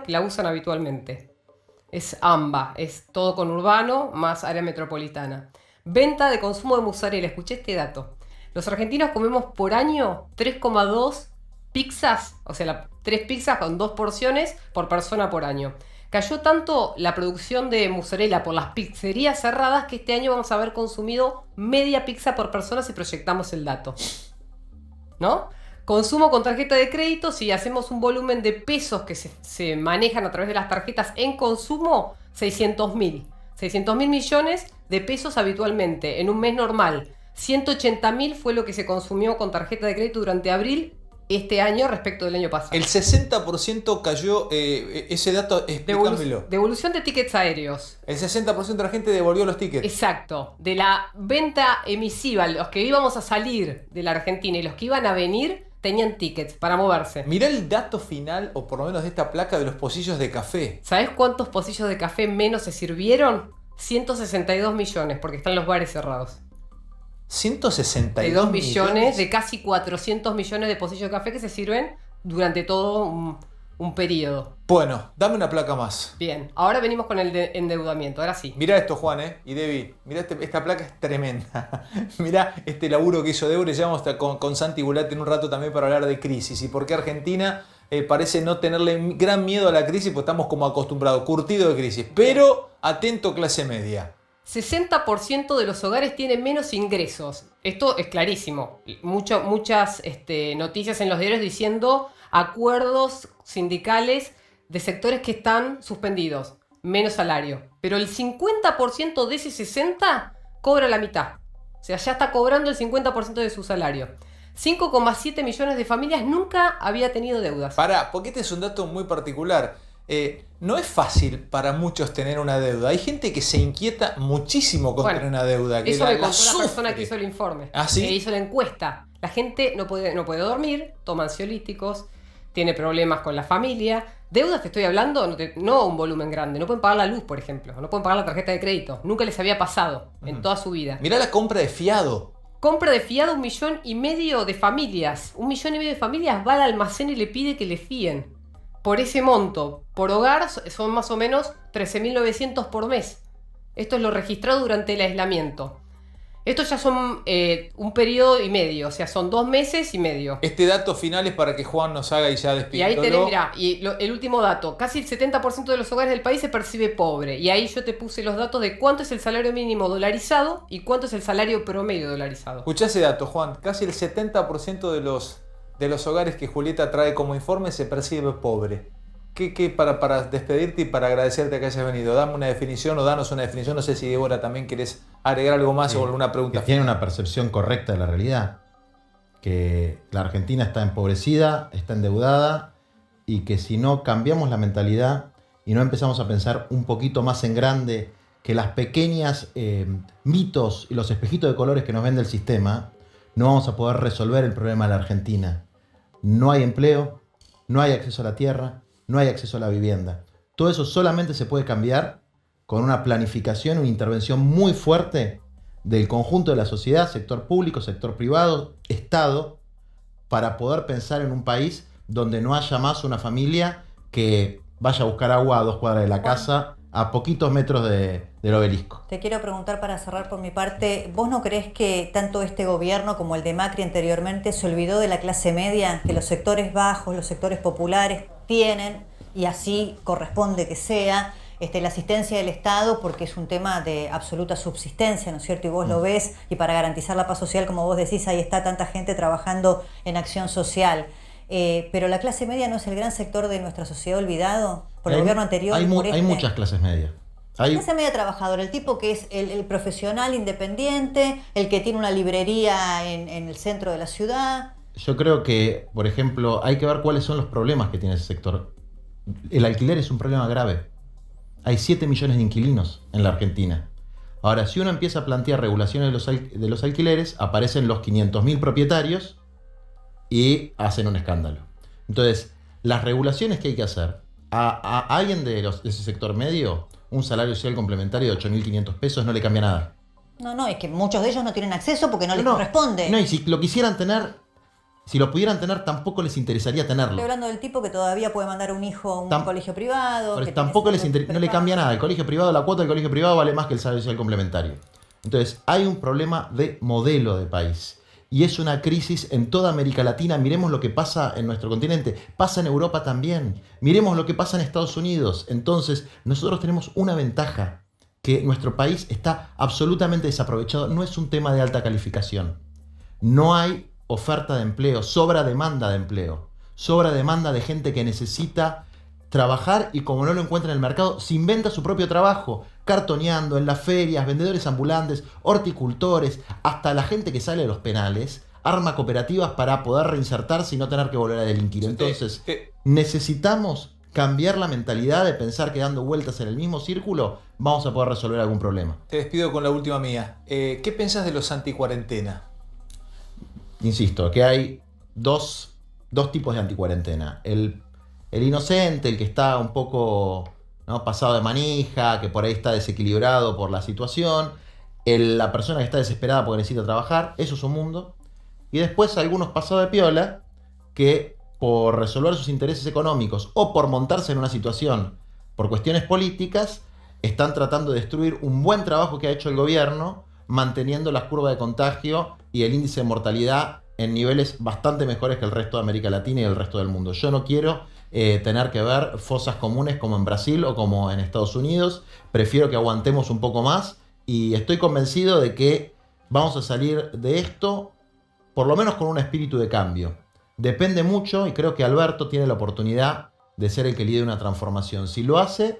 que la usan habitualmente. Es AMBA, es todo conurbano más área metropolitana. Venta de consumo de mozzarella. Escuché este dato. Los argentinos comemos por año 3,2 pizzas, o sea, 3 pizzas con 2 porciones por persona por año. Cayó tanto la producción de mozzarella por las pizzerías cerradas que este año vamos a haber consumido media pizza por persona si proyectamos el dato. ¿No? Consumo con tarjeta de crédito, si hacemos un volumen de pesos que se manejan a través de las tarjetas en consumo, 600.000. 600.000 millones de pesos habitualmente en un mes normal. 180.000 fue lo que se consumió con tarjeta de crédito durante abril este año respecto del año pasado. El 60% cayó, ese dato, explícamelo. Devolución de tickets aéreos. El 60% de la gente devolvió los tickets. Exacto. De la venta emisiva, los que íbamos a salir de la Argentina y los que iban a venir tenían tickets para moverse. Mirá el dato final, o por lo menos de esta placa, de los pocillos de café. ¿Sabés cuántos pocillos de café menos se sirvieron? 162 millones, porque están los bares cerrados. 162 millones de casi 400 millones de pocillos de café que se sirven durante todo un periodo. Bueno, dame una placa más. Bien, ahora venimos con el endeudamiento, ahora sí. Mirá esto, Juan, y Debbie. Mirá esta placa es tremenda. Mirá este laburo que hizo Deure. Ya vamos con Santi Gulati en un rato también para hablar de crisis y por qué Argentina parece no tenerle gran miedo a la crisis, porque estamos como acostumbrados, curtido de crisis. Pero atento, clase media. 60% de los hogares tienen menos ingresos. Esto es clarísimo. Muchas noticias en los diarios diciendo acuerdos sindicales de sectores que están suspendidos. Menos salario. Pero el 50% de ese 60% cobra la mitad. O sea, ya está cobrando el 50% de su salario. 5,7 millones de familias nunca había tenido deudas. Pará, porque este es un dato muy particular. No es fácil para muchos tener una deuda. Hay gente que se inquieta muchísimo con tener una deuda. Que eso la me contó la sufre. persona que hizo el informe. ¿Ah, sí? Que hizo la encuesta. La gente no puede dormir, toma ansiolíticos, tiene problemas con la familia. Deudas te estoy hablando, no un volumen grande. No pueden pagar la luz, por ejemplo. No pueden pagar la tarjeta de crédito. Nunca les había pasado en toda su vida. Mirá la compra de fiado. Compra de fiado 1,5 millones de familias. 1,5 millones de familias va al almacén y le pide que le fíen. Por ese monto, por hogar, son más o menos 13.900 por mes. Esto es lo registrado durante el aislamiento. Estos ya son un periodo y medio, o sea, son 2 meses y medio. Este dato final es para que Juan nos haga y ya Y despidiéndolo. ahí tenés, mirá, el último dato. Casi el 70% de los hogares del país se percibe pobre. Y ahí yo te puse los datos de cuánto es el salario mínimo dolarizado y cuánto es el salario promedio dolarizado. Escuchá ese dato, Juan. Casi el 70% de los hogares que Julieta trae como informe se percibe pobre. para despedirte y para agradecerte que hayas venido, dame una definición o danos una definición. No sé si Débora también querés agregar algo más o alguna pregunta. Que tiene una percepción correcta de la realidad, que la Argentina está empobrecida, está endeudada, y que si no cambiamos la mentalidad y no empezamos a pensar un poquito más en grande que las pequeñas mitos y los espejitos de colores que nos vende el sistema, no vamos a poder resolver el problema de la Argentina. No hay empleo, no hay acceso a la tierra, no hay acceso a la vivienda. Todo eso solamente se puede cambiar con una planificación, una intervención muy fuerte del conjunto de la sociedad, sector público, sector privado, Estado, para poder pensar en un país donde no haya más una familia que vaya a buscar agua a 2 cuadras de la casa, a poquitos metros del obelisco. Te quiero preguntar para cerrar por mi parte, ¿vos no crees que tanto este gobierno como el de Macri anteriormente se olvidó de la clase media, que los sectores bajos, los sectores populares tienen, y así corresponde que sea, la asistencia del Estado, porque es un tema de absoluta subsistencia, ¿no es cierto? Y vos lo ves, y para garantizar la paz social, como vos decís, ahí está tanta gente trabajando en acción social. Pero la clase media no es el gran sector de nuestra sociedad olvidado por el gobierno anterior. Hay muchas clases medias. La clase media trabajadora, el tipo que es el profesional independiente, el que tiene una librería en el centro de la ciudad. Yo creo que, por ejemplo, hay que ver cuáles son los problemas que tiene ese sector. El alquiler es un problema grave. Hay 7 millones de inquilinos en la Argentina. Ahora, si uno empieza a plantear regulaciones de los alquileres, aparecen los 500.000 propietarios y hacen un escándalo. Entonces, las regulaciones que hay que hacer, a alguien de ese sector medio, un salario social complementario de 8.500 pesos no le cambia nada. No, es que muchos de ellos no tienen acceso porque no les corresponde. No, y si lo quisieran tener, si lo pudieran tener, tampoco les interesaría tenerlo. Estoy hablando del tipo que todavía puede mandar un hijo a un colegio privado. Que tampoco no le cambia nada. El colegio privado, la cuota del colegio privado vale más que el salario social complementario. Entonces, hay un problema de modelo de país. Y es una crisis en toda América Latina. Miremos lo que pasa en nuestro continente. Pasa en Europa también. Miremos lo que pasa en Estados Unidos. Entonces, nosotros tenemos una ventaja, que nuestro país está absolutamente desaprovechado. No es un tema de alta calificación. No hay oferta de empleo, sobra demanda de empleo. Sobra demanda de gente que necesita trabajar y como no lo encuentra en el mercado, se inventa su propio trabajo, cartoneando en las ferias, vendedores ambulantes, horticultores, hasta la gente que sale de los penales, arma cooperativas para poder reinsertarse y no tener que volver a delinquir. Entonces, necesitamos cambiar la mentalidad de pensar que dando vueltas en el mismo círculo vamos a poder resolver algún problema. Te despido con la última mía. ¿Qué pensás de los anticuarentena? Insisto, que hay dos tipos de anticuarentena. El inocente, el que está un poco pasado de manija, que por ahí está desequilibrado por la situación. La persona que está desesperada porque necesita trabajar, eso es un mundo. Y después algunos pasados de piola que por resolver sus intereses económicos o por montarse en una situación por cuestiones políticas, están tratando de destruir un buen trabajo que ha hecho el gobierno, manteniendo las curvas de contagio y el índice de mortalidad en niveles bastante mejores que el resto de América Latina y el resto del mundo. Yo no quiero tener que ver fosas comunes como en Brasil o como en Estados Unidos. Prefiero que aguantemos un poco más y estoy convencido de que vamos a salir de esto por lo menos con un espíritu de cambio. Depende mucho y creo que Alberto tiene la oportunidad de ser el que lidere una transformación. Si lo hace,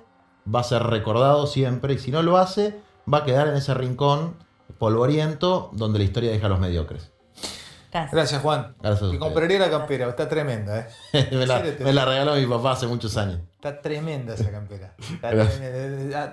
va a ser recordado siempre, y si no lo hace, va a quedar en ese rincón polvoriento donde la historia deja a los mediocres. Gracias, Juan. Gracias. Te compraría la campera, está tremenda. me la regaló mi papá hace muchos años. Está tremenda esa campera.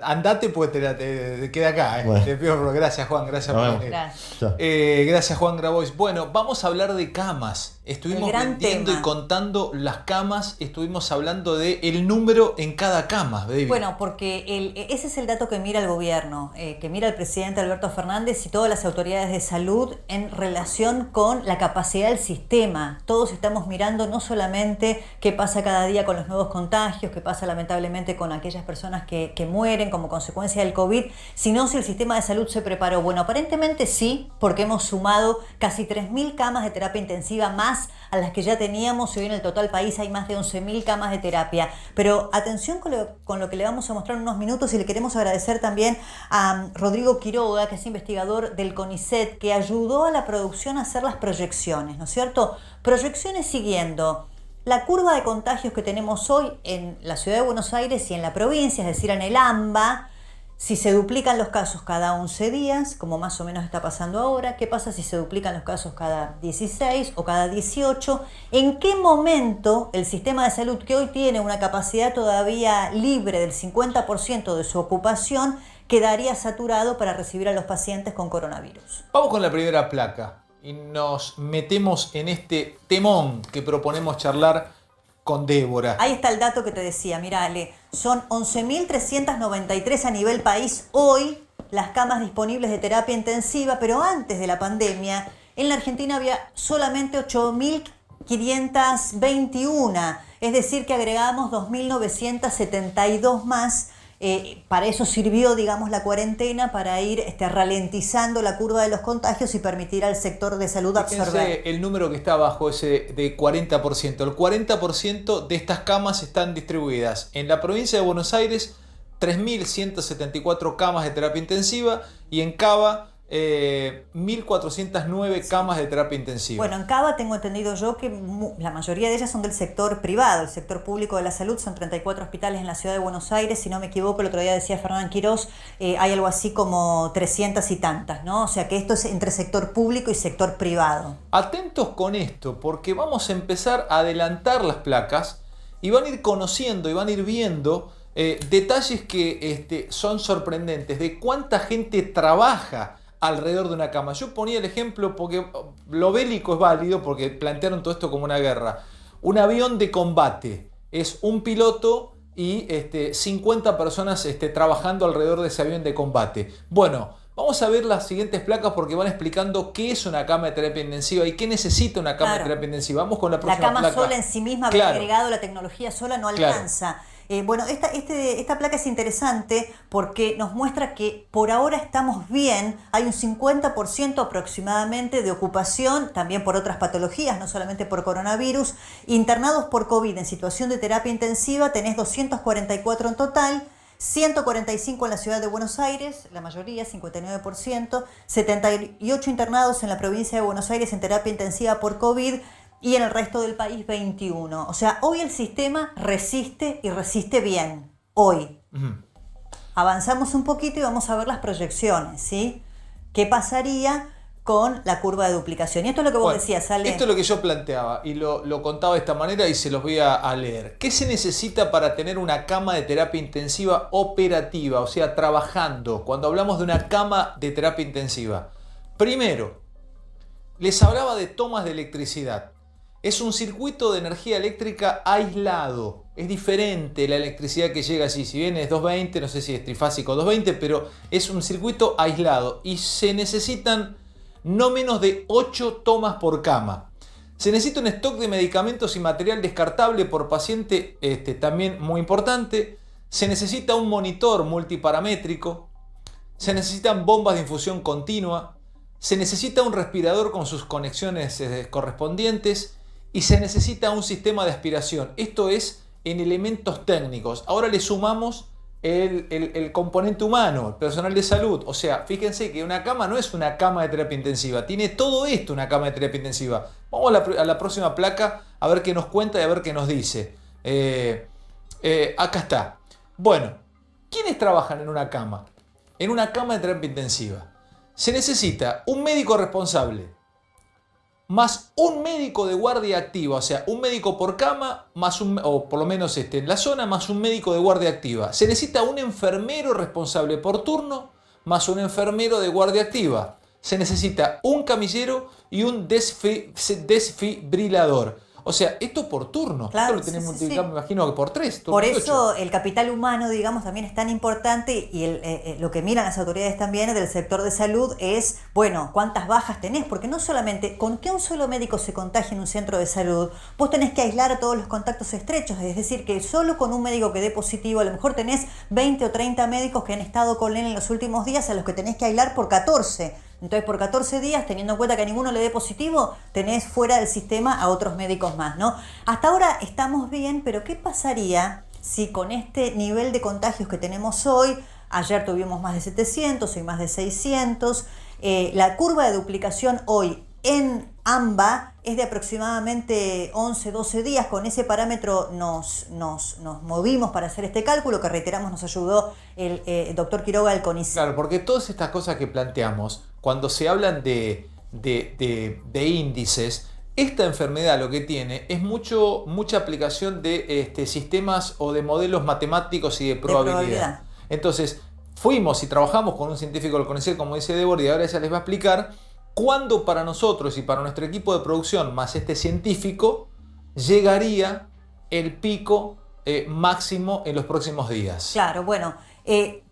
Andate pues te queda acá. Bueno. Te pido, gracias, Juan. Gracias por venir. Gracias, Juan Grabois. Bueno, vamos a hablar de camas. Estuvimos vendiendo y contando las camas. Estuvimos hablando de el número en cada cama, baby. Bueno, porque ese es el dato que mira el gobierno, que mira el presidente Alberto Fernández y todas las autoridades de salud en relación con la capacidad del sistema. Todos estamos mirando no solamente qué pasa cada día con los nuevos contagios, qué pasa lamentablemente con aquellas personas que mueren como consecuencia del COVID, sino si el sistema de salud se preparó. Bueno, aparentemente sí, porque hemos sumado casi 3.000 camas de terapia intensiva más a las que ya teníamos, y hoy en el total país hay más de 11.000 camas de terapia. Pero atención con lo que le vamos a mostrar en unos minutos, y le queremos agradecer también a Rodrigo Quiroga, que es investigador del CONICET, que ayudó a la producción a hacer las proyecciones, ¿no es cierto? Proyecciones siguiendo La curva de contagios que tenemos hoy en la ciudad de Buenos Aires y en la provincia, es decir, en el AMBA, si se duplican los casos cada 11 días, como más o menos está pasando ahora, ¿qué pasa si se duplican los casos cada 16 o cada 18? ¿En qué momento el sistema de salud, que hoy tiene una capacidad todavía libre del 50% de su ocupación, quedaría saturado para recibir a los pacientes con coronavirus? Vamos con la primera placa y nos metemos en este temón que proponemos charlar con Débora. Ahí está el dato que te decía, mirá, Ale, son 11.393 a nivel país hoy las camas disponibles de terapia intensiva, pero antes de la pandemia en la Argentina había solamente 8.521, es decir que agregamos 2.972 más. Para eso sirvió, digamos, la cuarentena, para ir ralentizando la curva de los contagios y permitir al sector de salud absorber. El número que está abajo, ese de 40%. El 40% de estas camas están distribuidas en la provincia de Buenos Aires, 3.174 camas de terapia intensiva, y en Cava, 1.409 camas de terapia intensiva. Bueno, en Cava tengo entendido yo que la mayoría de ellas son del sector privado. El sector público de la salud son 34 hospitales en la ciudad de Buenos Aires, si no me equivoco. El otro día decía Fernán Quirós, hay algo así como 300 y tantas, ¿no? O sea que esto es entre sector público y sector privado. Atentos con esto, porque vamos a empezar a adelantar las placas y van a ir conociendo y van a ir viendo detalles que son sorprendentes de cuánta gente trabaja alrededor de una cama. Yo ponía el ejemplo porque lo bélico es válido, porque plantearon todo esto como una guerra. Un avión de combate es un piloto y 50 personas trabajando alrededor de ese avión de combate. Bueno, vamos a ver las siguientes placas porque van explicando qué es una cama de terapia intensiva y qué necesita una cama de terapia intensiva. Vamos con la próxima placa. La cama sola en sí misma, agregado la tecnología sola, no alcanza. Bueno, esta placa es interesante porque nos muestra que por ahora estamos bien. Hay un 50% aproximadamente de ocupación, también por otras patologías, no solamente por coronavirus. Internados por COVID en situación de terapia intensiva tenés 244 en total, 145 en la ciudad de Buenos Aires, la mayoría, 59%, 78 internados en la provincia de Buenos Aires en terapia intensiva por COVID, y en el resto del país 21. O sea, hoy el sistema resiste y resiste bien. Hoy. Avanzamos un poquito y vamos a ver las proyecciones, ¿sí? ¿Qué pasaría con la curva de duplicación? Y esto es lo que vos decías, Ale. Esto es lo que yo planteaba y lo contaba de esta manera y se los voy a leer. ¿Qué se necesita para tener una cama de terapia intensiva operativa? O sea, trabajando. Cuando hablamos de una cama de terapia intensiva. Primero, les hablaba de tomas de electricidad. Es un circuito de energía eléctrica aislado. Es diferente la electricidad que llega allí. Si bien es 220, no sé si es trifásico 220, pero es un circuito aislado. Y se necesitan no menos de 8 tomas por cama. Se necesita un stock de medicamentos y material descartable por paciente, también muy importante. Se necesita un monitor multiparamétrico. Se necesitan bombas de infusión continua. Se necesita un respirador con sus conexiones correspondientes. Y se necesita un sistema de aspiración. Esto es en elementos técnicos. Ahora le sumamos el componente humano, el personal de salud. O sea, fíjense que una cama no es una cama de terapia intensiva. Tiene todo esto una cama de terapia intensiva. Vamos a la próxima placa a ver qué nos cuenta y a ver qué nos dice. Acá está. Bueno, ¿quiénes trabajan en una cama? En una cama de terapia intensiva. Se necesita un médico responsable, más un médico de guardia activa, o sea, un médico por cama, más o por lo menos en la zona, más un médico de guardia activa. Se necesita un enfermero responsable por turno, más un enfermero de guardia activa. Se necesita un camillero y un desfibrilador. O sea, esto por turno. Claro, esto lo tenemos multiplicado, me imagino que por 3. Por eso el capital humano, digamos, también es tan importante y lo que miran las autoridades también del sector de salud es, bueno, ¿cuántas bajas tenés? Porque no solamente con que un solo médico se contagie en un centro de salud, vos tenés que aislar a todos los contactos estrechos. Es decir, que solo con un médico que dé positivo, a lo mejor tenés 20 o 30 médicos que han estado con él en los últimos días a los que tenés que aislar por 14. Entonces, por 14 días, teniendo en cuenta que a ninguno le dé positivo, tenés fuera del sistema a otros médicos más, ¿no? Hasta ahora estamos bien, pero ¿qué pasaría si con este nivel de contagios que tenemos hoy, ayer tuvimos más de 700, hoy más de 600, la curva de duplicación hoy en AMBA es de aproximadamente 11-12 días. Con ese parámetro nos movimos para hacer este cálculo, que reiteramos nos ayudó el doctor Quiroga del CONICET. Claro, porque todas estas cosas que planteamos, cuando se hablan de índices, esta enfermedad lo que tiene es mucha aplicación de sistemas o de modelos matemáticos y de probabilidad. Entonces, fuimos y trabajamos con un científico del CONICET, como dice Débora, y ahora ella les va a explicar cuándo para nosotros y para nuestro equipo de producción, más este científico, llegaría el pico máximo en los próximos días. Claro, bueno,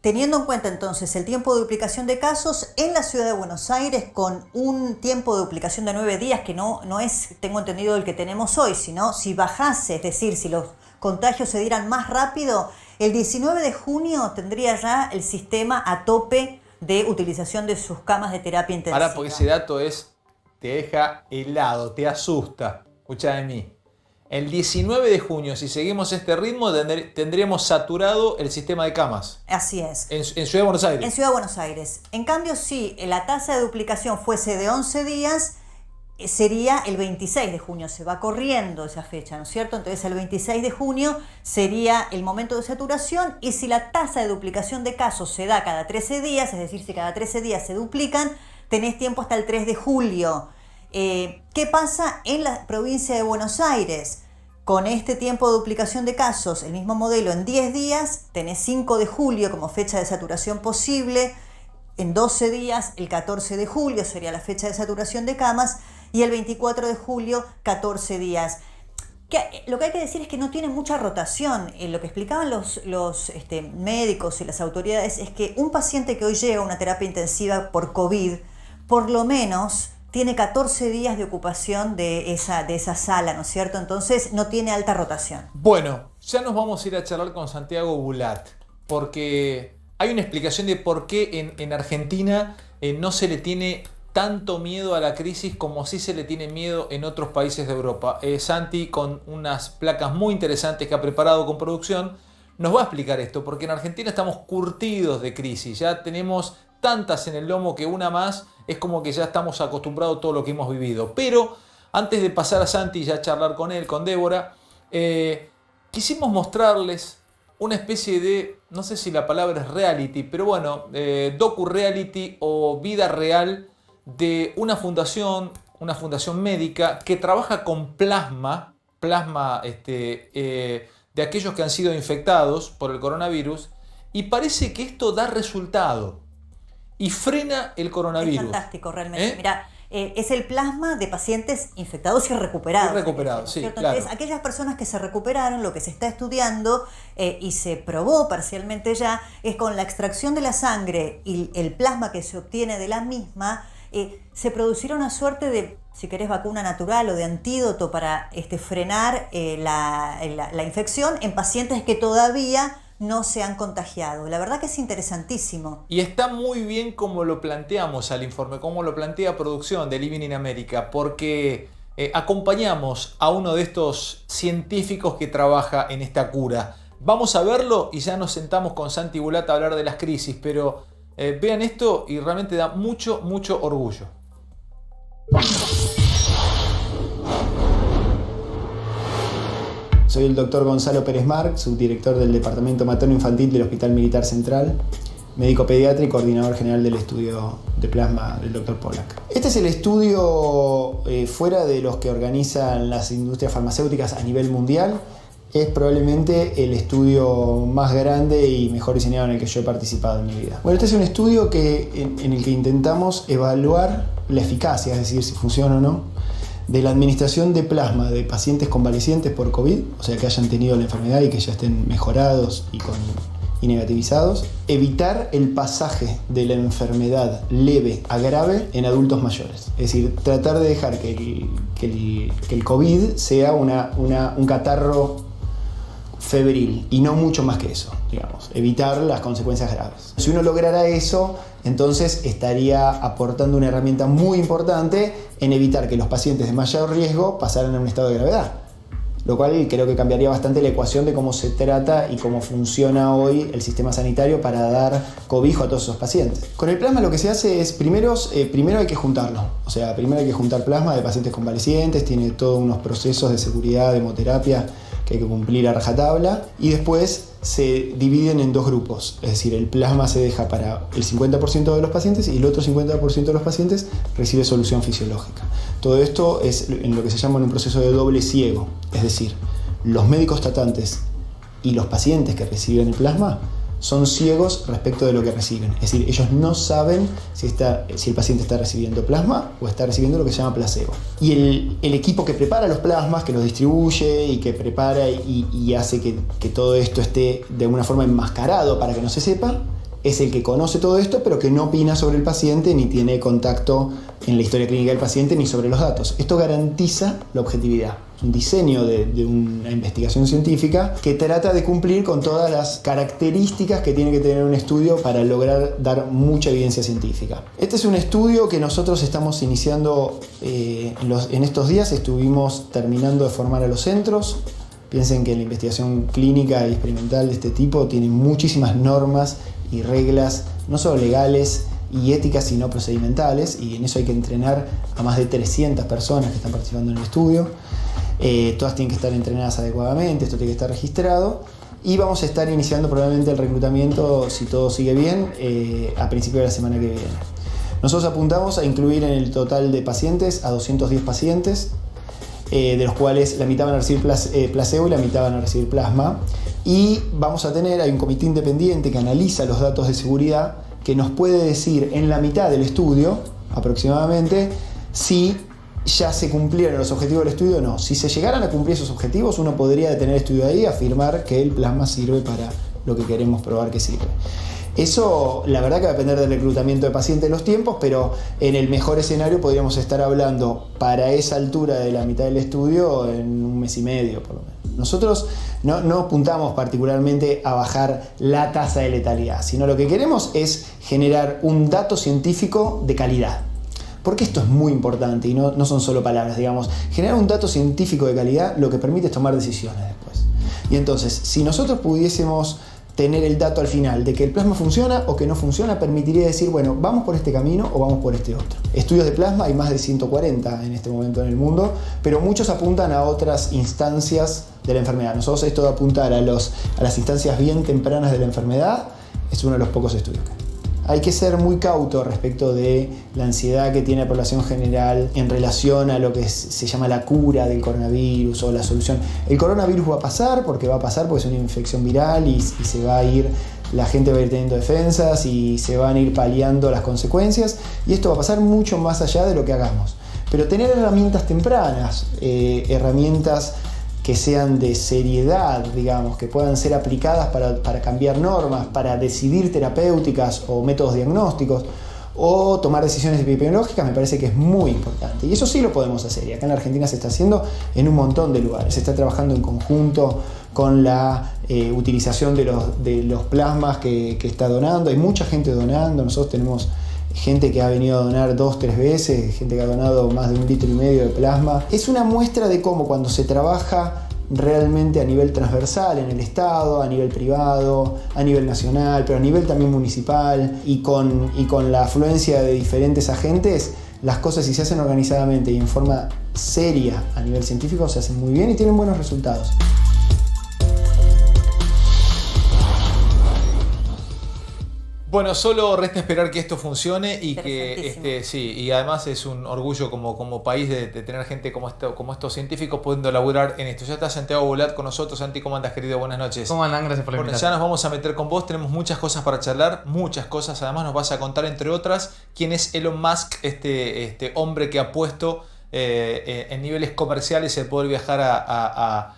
teniendo en cuenta entonces el tiempo de duplicación de casos en la ciudad de Buenos Aires, con un tiempo de duplicación de 9 días, que no es, tengo entendido, el que tenemos hoy, sino si bajase, es decir, si los contagios se dieran más rápido, el 19 de junio tendría ya el sistema a tope de utilización de sus camas de terapia intensiva. Ahora, porque ese dato te deja helado, te asusta. Escuchá de mí. El 19 de junio, si seguimos este ritmo, tendríamos saturado el sistema de camas. Así es. En Ciudad de Buenos Aires. En Ciudad de Buenos Aires. En cambio, si la tasa de duplicación fuese de 11 días, sería el 26 de junio. Se va corriendo esa fecha, ¿no es cierto? Entonces el 26 de junio sería el momento de saturación, y si la tasa de duplicación de casos se da cada 13 días, es decir, si cada 13 días se duplican, tenés tiempo hasta el 3 de julio. ¿Qué pasa en la provincia de Buenos Aires? Con este tiempo de duplicación de casos, el mismo modelo, en 10 días, tenés 5 de julio como fecha de saturación posible. En 12 días, el 14 de julio sería la fecha de saturación de camas, y el 24 de julio, 14 días. Lo que hay que decir es que no tiene mucha rotación. Lo que explicaban los médicos y las autoridades es que un paciente que hoy llega a una terapia intensiva por COVID, por lo menos tiene 14 días de ocupación de esa sala, ¿no es cierto? Entonces no tiene alta rotación. Bueno, ya nos vamos a ir a charlar con Santiago Bulat, porque hay una explicación de por qué en Argentina no se le tiene tanto miedo a la crisis como sí se le tiene miedo en otros países de Europa. Santi, con unas placas muy interesantes que ha preparado con producción, nos va a explicar esto, porque en Argentina estamos curtidos de crisis, ya tenemos tantas en el lomo que una más es como que ya estamos acostumbrados a todo lo que hemos vivido. Pero antes de pasar a Santi y ya charlar con él, con Débora, quisimos mostrarles una especie de, no sé si la palabra es reality, pero bueno, docu-reality o vida real de una fundación médica que trabaja con plasma de aquellos que han sido infectados por el coronavirus, y parece que esto da resultado y frena el coronavirus. Es fantástico, realmente. Mirá, es el plasma de pacientes infectados y recuperados. Sí, claro. Entonces, aquellas personas que se recuperaron, lo que se está estudiando y se probó parcialmente ya, es con la extracción de la sangre y el plasma que se obtiene de la misma, se producirá una suerte de, si querés, vacuna natural o de antídoto para frenar la infección en pacientes que todavía no se han contagiado. La verdad que es interesantísimo. Y está muy bien como lo planteamos al informe, como lo plantea producción de Living in America, porque acompañamos a uno de estos científicos que trabaja en esta cura. Vamos a verlo y ya nos sentamos con Santi Bulat a hablar de las crisis, pero vean esto y realmente da mucho orgullo. Soy el doctor Gonzalo Pérez Marc, subdirector del Departamento Materno-Infantil del Hospital Militar Central, médico pediatra y coordinador general del estudio de plasma del doctor Pollack. Este es el estudio fuera de los que organizan las industrias farmacéuticas a nivel mundial. Es probablemente el estudio más grande y mejor diseñado en el que yo he participado en mi vida. Bueno, este es un estudio en el que intentamos evaluar la eficacia, es decir, si funciona o no, de la administración de plasma de pacientes convalecientes por COVID, o sea que hayan tenido la enfermedad y que ya estén mejorados y negativizados, evitar el pasaje de la enfermedad leve a grave en adultos mayores. Es decir, tratar de dejar que el COVID sea un catarro febril y no mucho más que eso, digamos, evitar las consecuencias graves. Si uno lograra eso, entonces estaría aportando una herramienta muy importante en evitar que los pacientes de mayor riesgo pasaran a un estado de gravedad. lo cual creo que cambiaría bastante la ecuación de cómo se trata y cómo funciona hoy el sistema sanitario para dar cobijo a todos esos pacientes. Con el plasma lo que se hace es, primero hay que juntarlo, o sea, primero hay que juntar plasma de pacientes convalecientes, tiene todos unos procesos de seguridad, de hemoterapia que hay que cumplir a rajatabla, y después se dividen en dos grupos, es decir, el plasma se deja para el 50% de los pacientes y el otro 50% de los pacientes recibe solución fisiológica. Todo esto es en lo que se llama un proceso de doble ciego, es decir, los médicos tratantes y los pacientes que reciben el plasma son ciegos respecto de lo que reciben, es decir, ellos no saben si el paciente está recibiendo plasma o está recibiendo lo que se llama placebo. Y el equipo que prepara los plasmas, que los distribuye y que prepara y hace que todo esto esté de alguna forma enmascarado para que no se sepa, es el que conoce todo esto, pero que no opina sobre el paciente ni tiene contacto en la historia clínica del paciente ni sobre los datos. Esto garantiza la objetividad. Es un diseño de una investigación científica que trata de cumplir con todas las características que tiene que tener un estudio para lograr dar mucha evidencia científica. Este es un estudio que nosotros estamos iniciando en estos días. Estuvimos terminando de formar a los centros. Piensen que la investigación clínica y experimental de este tipo tiene muchísimas normas y reglas, no solo legales y éticas, sino procedimentales, y en eso hay que entrenar a más de 300 personas que están participando en el estudio. Todas tienen que estar entrenadas adecuadamente, esto tiene que estar registrado, y vamos a estar iniciando probablemente el reclutamiento, si todo sigue bien, a principios de la semana que viene. Nosotros apuntamos a incluir en el total de pacientes a 210 pacientes, de los cuales la mitad van a recibir placebo y la mitad van a recibir plasma. Y hay un comité independiente que analiza los datos de seguridad, que nos puede decir en la mitad del estudio, aproximadamente, si ya se cumplieron los objetivos del estudio o no. Si se llegaran a cumplir esos objetivos, uno podría detener el estudio ahí y afirmar que el plasma sirve para lo que queremos probar que sirve. Eso, la verdad, que va a depender del reclutamiento de pacientes, de los tiempos, pero en el mejor escenario podríamos estar hablando para esa altura de la mitad del estudio en 1 mes y medio, por lo menos. Nosotros no apuntamos particularmente a bajar la tasa de letalidad, sino lo que queremos es generar un dato científico de calidad. Porque esto es muy importante y no son solo palabras, digamos. Generar un dato científico de calidad lo que permite es tomar decisiones después. Y entonces, si nosotros pudiésemos tener el dato al final de que el plasma funciona o que no funciona, permitiría decir, bueno, vamos por este camino o vamos por este otro. Estudios de plasma hay más de 140 en este momento en el mundo, pero muchos apuntan a otras instancias de la enfermedad. Nosotros esto de apuntar a las instancias bien tempranas de la enfermedad es uno de los pocos estudios que hay. Hay que ser muy cauto respecto de la ansiedad que tiene la población general en relación a lo que se llama la cura del coronavirus o la solución. El coronavirus va a pasar porque es una infección viral y se va a ir, la gente va a ir teniendo defensas y se van a ir paliando las consecuencias, y esto va a pasar mucho más allá de lo que hagamos. Pero tener herramientas tempranas, herramientas que sean de seriedad, digamos, que puedan ser aplicadas para cambiar normas, para decidir terapéuticas o métodos diagnósticos, o tomar decisiones epidemiológicas, me parece que es muy importante. Y eso sí lo podemos hacer, y acá en la Argentina se está haciendo en un montón de lugares. Se está trabajando en conjunto con la utilización de los plasmas que está donando. Hay mucha gente donando. Nosotros tenemos gente que ha venido a donar 2-3 veces, gente que ha donado más de 1,5 litros de plasma. Es una muestra de cómo cuando se trabaja realmente a nivel transversal en el Estado, a nivel privado, a nivel nacional, pero a nivel también municipal, y con la afluencia de diferentes agentes, las cosas, si se hacen organizadamente y en forma seria a nivel científico, se hacen muy bien y tienen buenos resultados. Bueno, solo resta esperar que esto funcione y que y además es un orgullo como país de tener gente como estos científicos pudiendo laburar en esto. Ya está Santiago Bolat con nosotros. Santi, ¿cómo andas, querido? Buenas noches. ¿Cómo andan? Gracias por la invitación. Ya nos vamos a meter con vos, tenemos muchas cosas para charlar, muchas cosas. Además nos vas a contar, entre otras, quién es Elon Musk, este hombre que ha puesto en niveles comerciales el poder viajar a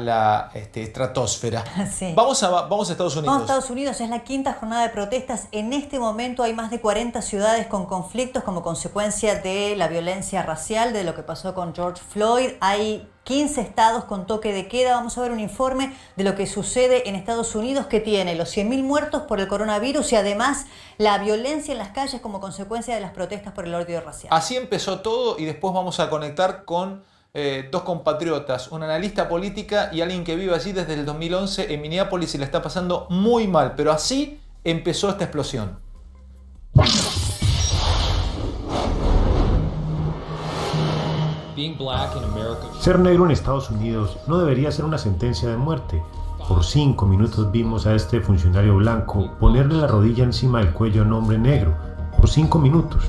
la estratosfera. Sí. Vamos a Estados Unidos. Vamos a Estados Unidos, es la 5ª jornada de protestas. En este momento hay más de 40 ciudades con conflictos como consecuencia de la violencia racial, de lo que pasó con George Floyd. Hay 15 estados con toque de queda. Vamos a ver un informe de lo que sucede en Estados Unidos, que tiene los 100.000 muertos por el coronavirus y además la violencia en las calles como consecuencia de las protestas por el odio racial. Así empezó todo y después vamos a conectar con dos compatriotas, una analista política y alguien que vive allí desde el 2011 en Minneapolis y la está pasando muy mal, pero así empezó esta explosión. Ser negro en Estados Unidos no debería ser una sentencia de muerte. Por 5 minutos vimos a este funcionario blanco ponerle la rodilla encima del cuello a un hombre negro. Por 5 minutos.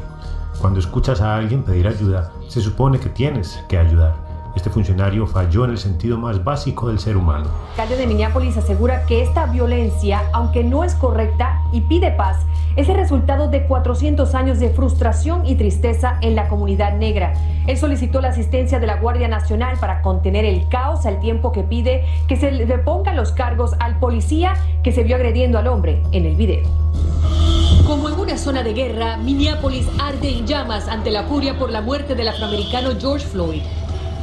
Cuando escuchas a alguien pedir ayuda, se supone que tienes que ayudar. Este funcionario falló en el sentido más básico del ser humano. El alcalde de Minneapolis asegura que esta violencia, aunque no es correcta y pide paz, es el resultado de 400 años de frustración y tristeza en la comunidad negra. Él solicitó la asistencia de la Guardia Nacional para contener el caos al tiempo que pide que se le pongan los cargos al policía que se vio agrediendo al hombre en el video. Como en una zona de guerra, Minneapolis arde en llamas ante la furia por la muerte del afroamericano George Floyd.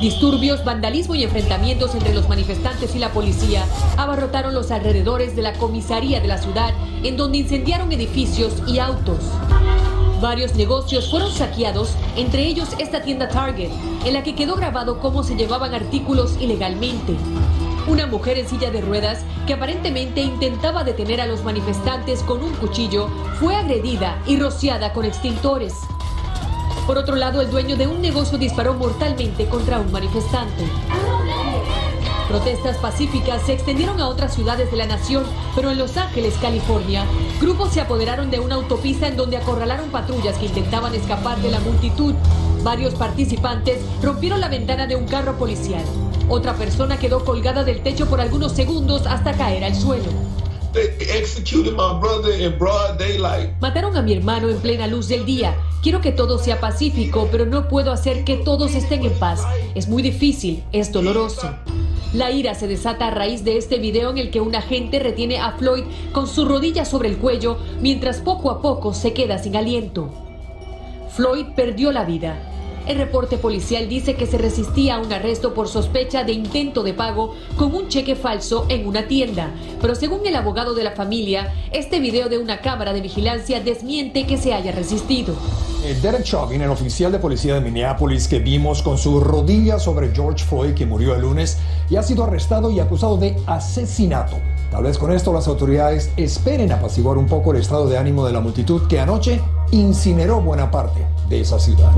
Disturbios, vandalismo y enfrentamientos entre los manifestantes y la policía abarrotaron los alrededores de la comisaría de la ciudad, en donde incendiaron edificios y autos. Varios negocios fueron saqueados, entre ellos esta tienda Target, en la que quedó grabado cómo se llevaban artículos ilegalmente. Una mujer en silla de ruedas, que aparentemente intentaba detener a los manifestantes con un cuchillo, fue agredida y rociada con extintores. Por otro lado, el dueño de un negocio disparó mortalmente contra un manifestante. Protestas pacíficas se extendieron a otras ciudades de la nación, pero en Los Ángeles, California, grupos se apoderaron de una autopista en donde acorralaron patrullas que intentaban escapar de la multitud. Varios participantes rompieron la ventana de un carro policial. Otra persona quedó colgada del techo por algunos segundos hasta caer al suelo. Mataron a mi hermano en plena luz del día. Quiero que todo sea pacífico, pero no puedo hacer que todos estén en paz. Es muy difícil, es doloroso. La ira se desata a raíz de este video en el que un agente retiene a Floyd con su rodilla sobre el cuello mientras poco a poco se queda sin aliento. Floyd perdió la vida. El reporte policial dice que se resistía a un arresto por sospecha de intento de pago con un cheque falso en una tienda. Pero según el abogado de la familia, este video de una cámara de vigilancia desmiente que se haya resistido. Derek Chauvin, el oficial de policía de Minneapolis que vimos con su rodilla sobre George Floyd, que murió el lunes, y ha sido arrestado y acusado de asesinato. Tal vez con esto las autoridades esperen apaciguar un poco el estado de ánimo de la multitud que anoche incineró buena parte de esa ciudad.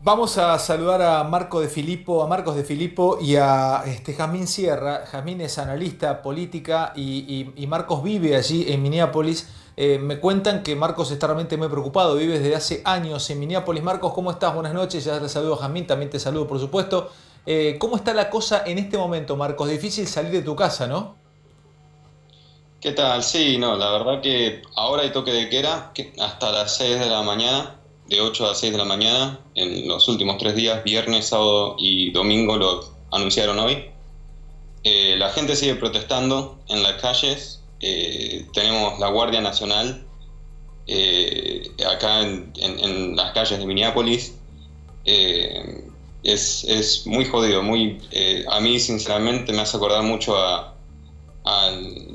Vamos a saludar a Marcos de Filippo y a Jazmín Sierra. Jazmín es analista política y Marcos vive allí en Minneapolis. Me cuentan que Marcos está realmente muy preocupado, vive desde hace años en Minneapolis. Marcos, ¿cómo estás? Buenas noches, ya le saludo a Jazmín, también te saludo por supuesto. ¿Cómo está la cosa en este momento, Marcos? Difícil salir de tu casa, ¿no? ¿Qué tal? Sí, no, la verdad que ahora hay toque de queda hasta las 6 de la mañana. De 8 a 6 de la mañana, en los últimos 3 días, viernes, sábado y domingo, lo anunciaron hoy. La gente sigue protestando en las calles. Tenemos la Guardia Nacional acá en las calles de Minneapolis. Es muy jodido, a mí sinceramente me hace acordar mucho a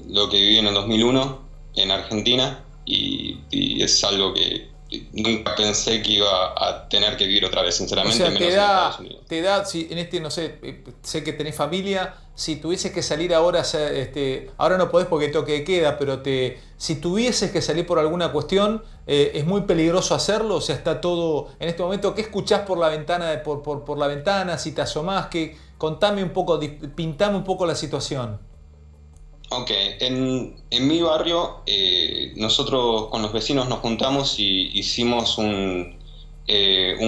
lo que viví en el 2001 en Argentina y es algo que nunca pensé que iba a tener que vivir otra vez, sinceramente. O sea, menos en Estados Unidos. te da, si en no sé, sé que tenés familia, si tuvieses que salir ahora, ahora no podés porque toque de queda, pero si tuvieses que salir por alguna cuestión, es muy peligroso hacerlo. O sea, está todo, en este momento, ¿qué escuchás por la ventana, por la ventana, si te asomás? Contame un poco, pintame un poco la situación. Ok, en mi barrio nosotros con los vecinos nos juntamos y hicimos un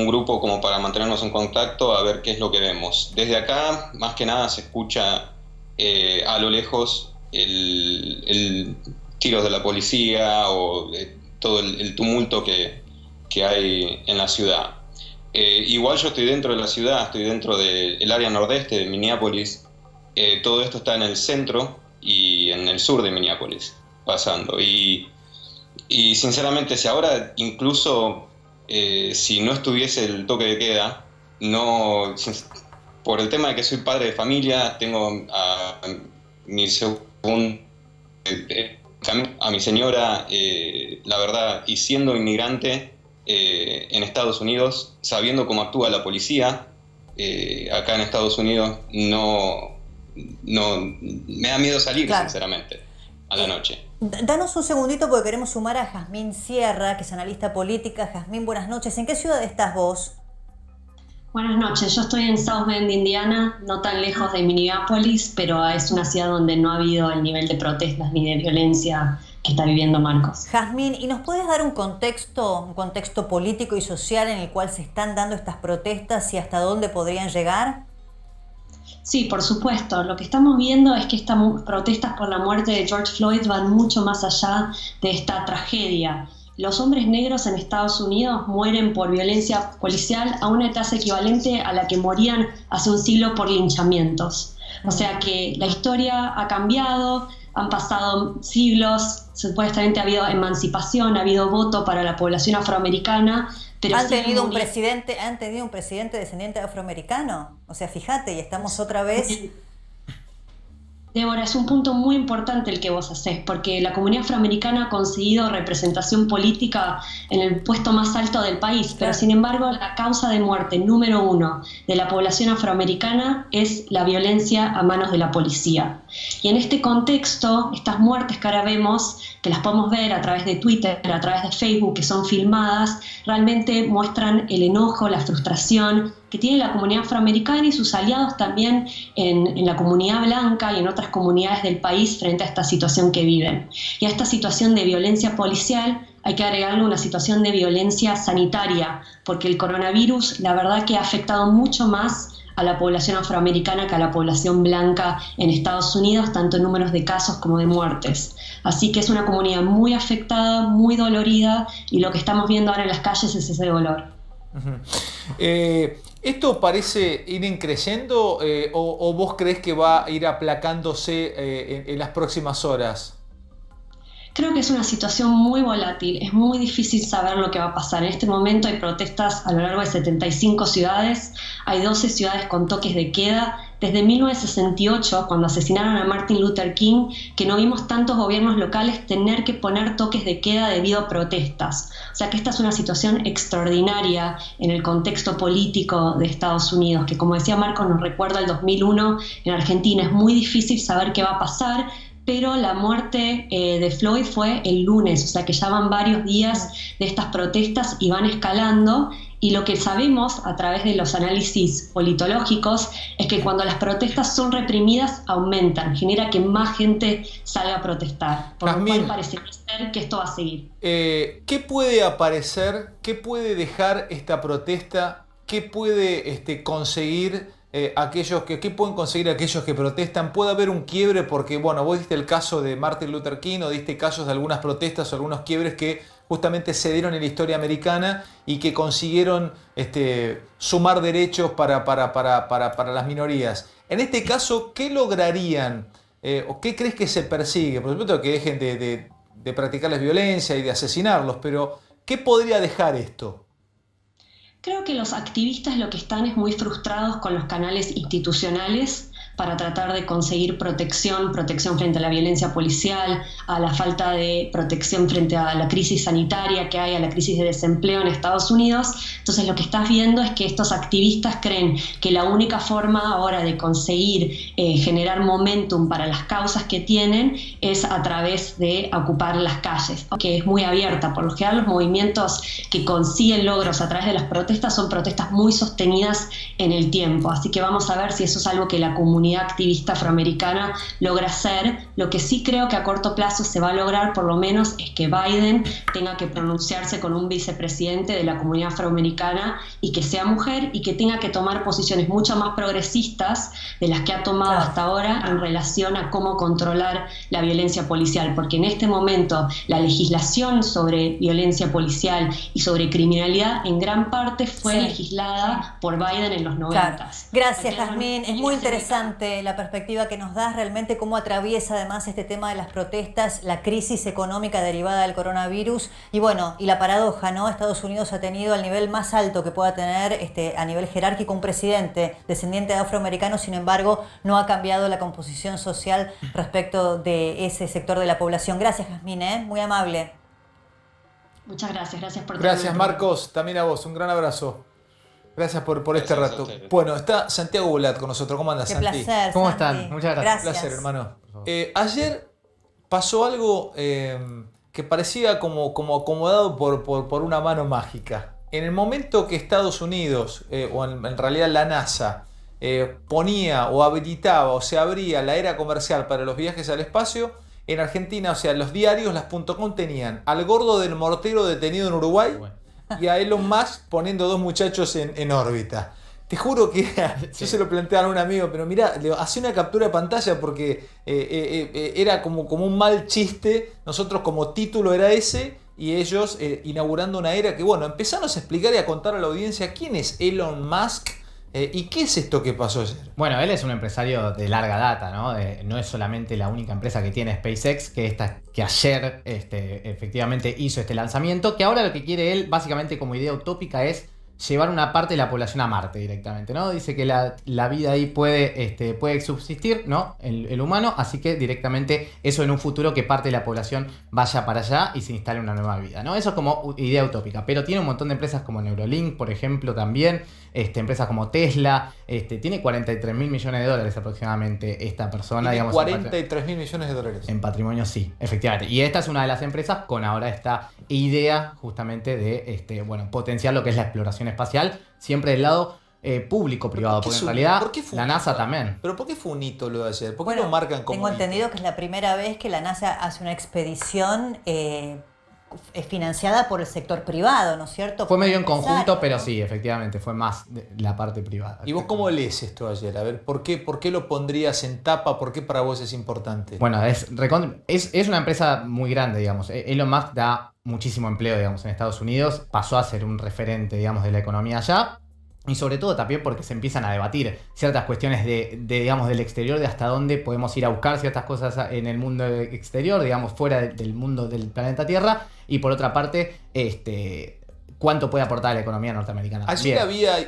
grupo como para mantenernos en contacto a ver qué es lo que vemos. Desde acá, más que nada, se escucha a lo lejos el tiros de la policía o todo el tumulto que hay en la ciudad. Igual yo estoy dentro de la ciudad, estoy dentro del área nordeste de Minneapolis. Todo esto está en el centro y en el sur de Minneapolis pasando y sinceramente si ahora incluso si no estuviese el toque de queda por el tema de que soy padre de familia, tengo a mi a mi señora, la verdad, y siendo inmigrante en Estados Unidos, sabiendo cómo actúa la policía, acá en Estados Unidos no me da miedo salir, claro, sinceramente, a la noche. Danos un segundito porque queremos sumar a Jazmín Sierra, que es analista política. Jazmín, buenas noches. ¿En qué ciudad estás vos? Buenas noches, yo estoy en South Bend, Indiana, no tan lejos de Minneapolis, pero es una ciudad donde no ha habido el nivel de protestas ni de violencia que está viviendo Marcos. Jazmín, ¿y nos puedes dar un contexto político y social en el cual se están dando estas protestas y hasta dónde podrían llegar? Sí, por supuesto. Lo que estamos viendo es que estas protestas por la muerte de George Floyd van mucho más allá de esta tragedia. Los hombres negros en Estados Unidos mueren por violencia policial a una tasa equivalente a la que morían hace un siglo por linchamientos. O sea que la historia ha cambiado, han pasado siglos, supuestamente ha habido emancipación, ha habido voto para la población afroamericana, pero ¿Han tenido un presidente descendiente afroamericano? O sea, fíjate, y estamos otra vez... Débora, es un punto muy importante el que vos hacés, porque la comunidad afroamericana ha conseguido representación política en el puesto más alto del país, pero sin embargo la causa de muerte número 1 de la población afroamericana es la violencia a manos de la policía. Y en este contexto, estas muertes que ahora vemos, que las podemos ver a través de Twitter, a través de Facebook, que son filmadas, realmente muestran el enojo, la frustración que tiene la comunidad afroamericana y sus aliados también en la comunidad blanca y en otras comunidades del país frente a esta situación que viven. Y a esta situación de violencia policial hay que agregarle una situación de violencia sanitaria, porque el coronavirus la verdad que ha afectado mucho más a la población afroamericana que a la población blanca en Estados Unidos, tanto en números de casos como de muertes. Así que es una comunidad muy afectada, muy dolorida, y lo que estamos viendo ahora en las calles es ese dolor. ¿Esto parece ir creciendo o vos crees que va a ir aplacándose en las próximas horas? Creo que es una situación muy volátil, es muy difícil saber lo que va a pasar. En este momento hay protestas a lo largo de 75 ciudades, hay 12 ciudades con toques de queda. Desde 1968, cuando asesinaron a Martin Luther King, que no vimos tantos gobiernos locales tener que poner toques de queda debido a protestas. O sea que esta es una situación extraordinaria en el contexto político de Estados Unidos, que como decía Marco nos recuerda el 2001 en Argentina. Es muy difícil saber qué va a pasar, pero la muerte de Floyd fue el lunes, o sea que ya van varios días de estas protestas y van escalando, y lo que sabemos a través de los análisis politológicos es que cuando las protestas son reprimidas aumentan, genera que más gente salga a protestar, por lo cual parece ser que esto va a seguir. ¿Qué puede aparecer, qué puede dejar esta protesta, qué puede conseguir ¿qué pueden conseguir aquellos que protestan? ¿Puede haber un quiebre? Porque, bueno, vos diste el caso de Martin Luther King o diste casos de algunas protestas o algunos quiebres que justamente se dieron en la historia americana y que consiguieron sumar derechos para las minorías. En este caso, ¿qué lograrían o qué crees que se persigue? Por supuesto que dejen de practicarles violencia y de asesinarlos, pero ¿qué podría dejar esto? Creo que los activistas lo que están es muy frustrados con los canales institucionales para tratar de conseguir protección frente a la violencia policial, a la falta de protección frente a la crisis sanitaria que hay, a la crisis de desempleo en Estados Unidos. Entonces lo que estás viendo es que estos activistas creen que la única forma ahora de conseguir generar momentum para las causas que tienen es a través de ocupar las calles, que es muy abierta. Por lo general los movimientos que consiguen logros a través de las protestas son protestas muy sostenidas en el tiempo. Así que vamos a ver si eso es algo que la comunidad activista afroamericana logra hacer. Lo que sí creo que a corto plazo se va a lograr por lo menos es que Biden tenga que pronunciarse con un vicepresidente de la comunidad afroamericana y que sea mujer y que tenga que tomar posiciones mucho más progresistas de las que ha tomado hasta ahora en relación a cómo controlar la violencia policial, porque en este momento la legislación sobre violencia policial y sobre criminalidad en gran parte fue legislada por Biden en los 90. Gracias, Jazmín, es muy interesante interesante la perspectiva que nos das, realmente cómo atraviesa además este tema de las protestas, la crisis económica derivada del coronavirus y bueno, y la paradoja, ¿no? Estados Unidos ha tenido al nivel más alto que pueda tener a nivel jerárquico un presidente descendiente de afroamericanos, sin embargo, no ha cambiado la composición social respecto de ese sector de la población. Gracias, Jasmine, muy amable. Muchas gracias, gracias por Gracias, Marcos, también a vos, un gran abrazo. Gracias por este rato. Bueno, está Santiago Bulat con nosotros. ¿Cómo andas, Santi? Qué placer, ¿Cómo Santi? están? Muchas gracias. Un placer, hermano. Ayer pasó algo que parecía como acomodado por una mano mágica. En el momento que Estados Unidos, o en realidad la NASA, ponía o habilitaba o se abría la era comercial para los viajes al espacio, en Argentina, o sea, los diarios, las .com tenían al gordo del mortero detenido en Uruguay y a Elon Musk poniendo 2 muchachos en órbita. Te juro que yo se lo planteaba a un amigo, pero mirá, hacía una captura de pantalla porque era como un mal chiste. Nosotros como título era ese y ellos inaugurando una era que, bueno, empezamos a explicar y a contar a la audiencia quién es Elon Musk y qué es esto que pasó ayer. Bueno, él es un empresario de larga data, ¿no? No es solamente la única empresa que tiene SpaceX, que ayer efectivamente hizo este lanzamiento, que ahora lo que quiere él, básicamente como idea utópica, es llevar una parte de la población a Marte directamente, ¿no? Dice que la vida ahí puede subsistir, ¿no? El humano, así que directamente eso en un futuro que parte de la población vaya para allá y se instale una nueva vida, ¿no? Eso como idea utópica, pero tiene un montón de empresas como Neuralink, por ejemplo, también, empresas como Tesla, tiene 43 mil millones de dólares aproximadamente esta persona, Tiene digamos. 43 mil millones de dólares. En patrimonio, sí, efectivamente. Y esta es una de las empresas con ahora esta idea justamente de potenciar lo que es la exploración espacial, siempre del lado público-privado, porque en realidad la NASA también. ¿Pero por qué fue un hito lo de ayer? ¿Por qué lo marcan como Tengo entendido que es la primera vez que la NASA hace una expedición financiada por el sector privado, ¿no es cierto? Fue medio en conjunto, pero sí, efectivamente, fue más de la parte privada. ¿Y vos cómo lees esto ayer? A ver, ¿por qué lo pondrías en tapa? ¿Por qué para vos es importante? Bueno, es una empresa muy grande, digamos. Elon Musk da muchísimo empleo, digamos, en Estados Unidos. Pasó a ser un referente, digamos, de la economía allá. Y sobre todo también porque se empiezan a debatir ciertas cuestiones digamos, del exterior, de hasta dónde podemos ir a buscar ciertas cosas en el mundo exterior, digamos, fuera del mundo del planeta Tierra. Y por otra parte, cuánto puede aportar a la economía norteamericana. Ayer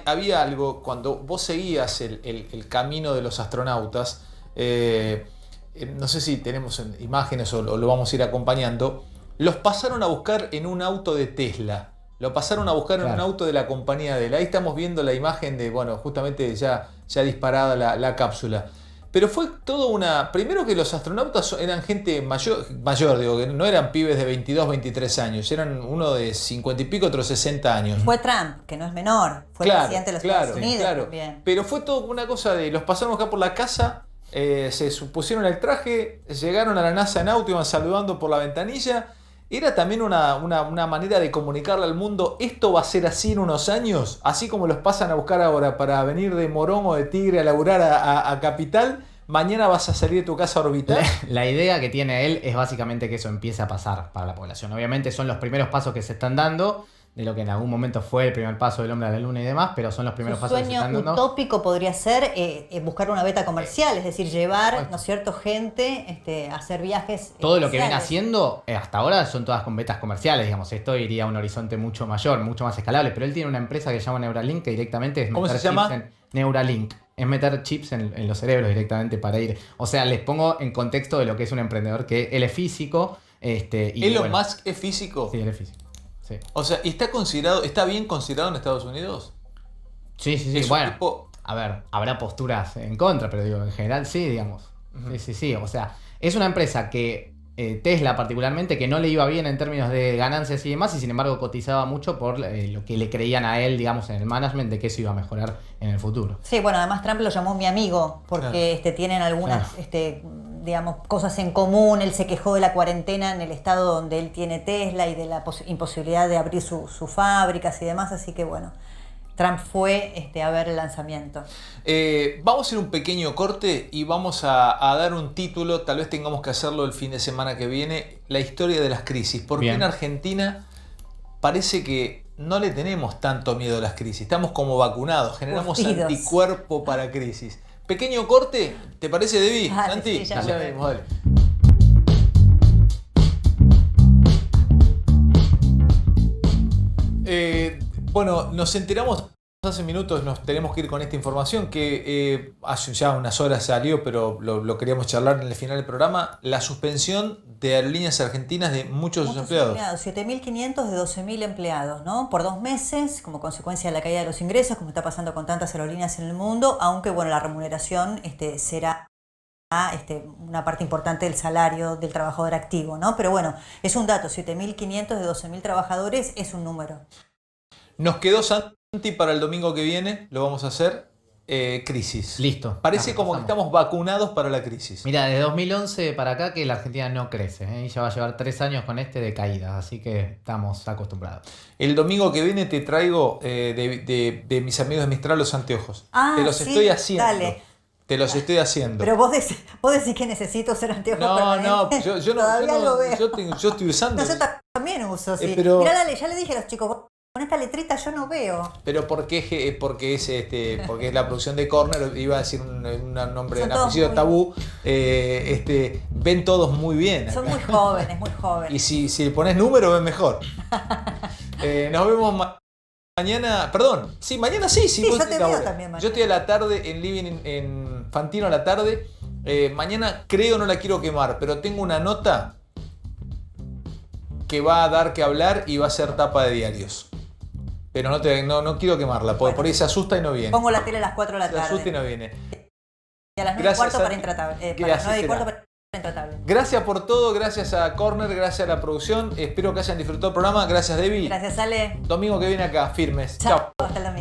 había algo, cuando vos seguías el camino de los astronautas, no sé si tenemos imágenes o lo vamos a ir acompañando, los pasaron a buscar en un auto de Tesla. Lo pasaron a buscar en un auto de la compañía de él. Ahí estamos viendo la imagen de, bueno, justamente ya disparada la cápsula. Pero fue todo primero que los astronautas eran gente mayor, digo, que no eran pibes de 22, 23 años. Eran uno de 50 y pico, otro 60 años. Fue Trump, que no es menor. Fue presidente de los Estados Unidos también. Pero fue todo una cosa de, los pasaron acá por la casa, se pusieron el traje, llegaron a la NASA en auto, iban saludando por la ventanilla. Era también una manera de comunicarle al mundo, esto va a ser así en unos años, así como los pasan a buscar ahora para venir de Morón o de Tigre a laburar a Capital, mañana vas a salir de tu casa a orbitar. La idea que tiene él es básicamente que eso empiece a pasar para la población. Obviamente son los primeros pasos que se están dando, de lo que en algún momento fue el primer paso del hombre a la luna y demás, pero son los primeros pasos que se están dando. Su sueño utópico podría ser buscar una beta comercial, es decir, llevar, ¿no es cierto?, gente a hacer viajes. Todo lo que viene haciendo hasta ahora son todas con betas comerciales, digamos. Esto iría a un horizonte mucho mayor, mucho más escalable, pero él tiene una empresa que se llama Neuralink, que directamente es ¿Cómo se llama? Neuralink. Es meter chips en los cerebros directamente para ir. O sea, les pongo en contexto de lo que es un emprendedor, que él es físico. ¿Elon Musk es físico? Sí, él es físico. Sí. O sea, ¿está bien considerado en Estados Unidos? Sí. Bueno, a ver, habrá posturas en contra, pero digo, en general sí, digamos. Uh-huh. Sí. O sea, es una empresa que Tesla particularmente, que no le iba bien en términos de ganancias y demás, y sin embargo cotizaba mucho por lo que le creían a él, digamos, en el management, de que eso iba a mejorar en el futuro. Sí, bueno, además Trump lo llamó mi amigo, porque tienen algunas digamos, cosas en común. Él se quejó de la cuarentena en el estado donde él tiene Tesla y de la imposibilidad de abrir sus fábricas y demás, así que bueno, Trump fue a ver el lanzamiento. Vamos a hacer un pequeño corte y vamos a dar un título, tal vez tengamos que hacerlo el fin de semana que viene, la historia de las crisis. Porque en Argentina parece que no le tenemos tanto miedo a las crisis, estamos como vacunados, generamos anticuerpo para crisis. Pequeño corte, ¿te parece, Debbie? Dale, Santi, sí, ya ya volvemos. vemos, dale. Bueno, nos enteramos hace minutos, nos tenemos que ir con esta información que hace ya unas horas salió, pero lo queríamos charlar en el final del programa, la suspensión de Aerolíneas Argentinas de muchos de sus empleados. 7.500 de 12.000 empleados, ¿no? Por 2 meses, como consecuencia de la caída de los ingresos, como está pasando con tantas aerolíneas en el mundo, aunque bueno, la remuneración será una parte importante del salario del trabajador activo, ¿no? Pero bueno, es un dato, 7.500 de 12.000 trabajadores es un número. Nos quedó, Santi, para el domingo que viene, lo vamos a hacer, crisis. Listo. Parece como que estamos vacunados para la crisis. Mira, de 2011 para acá que la Argentina no crece, y ya va a llevar 3 años con de caída, así que estamos acostumbrados. El domingo que viene te traigo de mis amigos de Mistral los anteojos. Te los sí, estoy haciendo. Dale. Te los estoy haciendo. Pero vos decís que necesito ser anteojos permanentes. yo no. Todavía lo veo. Yo estoy usando. No, yo también uso, sí. Pero- Mirá, dale, ya le dije a los chicos, con esta letrita yo no veo. Pero porque es la producción de Corner, iba a decir un nombre, Son un todos apellido muy- tabú, ven todos muy bien. Son muy jóvenes, muy jóvenes. Y si le pones número, ven mejor. Nos vemos mañana. Perdón, sí, mañana sí. Sí, vos yo te decís veo ahora. también mañana. Yo estoy a la tarde en Living en Fantino a la tarde. Mañana no la quiero quemar, pero tengo una nota que va a dar que hablar y va a ser tapa de diarios. Pero no quiero quemarla, porque por ahí se asusta y no viene. Pongo la tele a las 4 de la Se tarde. asusta y no viene. Y a las 9 y Gracias, cuarto para Santi. Intratable. Para las Gracias, 9 y cuarto será. para Intratable. Gracias por todo, gracias a Corner, gracias a la producción. Espero que hayan disfrutado el programa. Gracias, Debbie. Gracias, Ale. Domingo que viene acá, firmes. Chao. Chao. Hasta el domingo.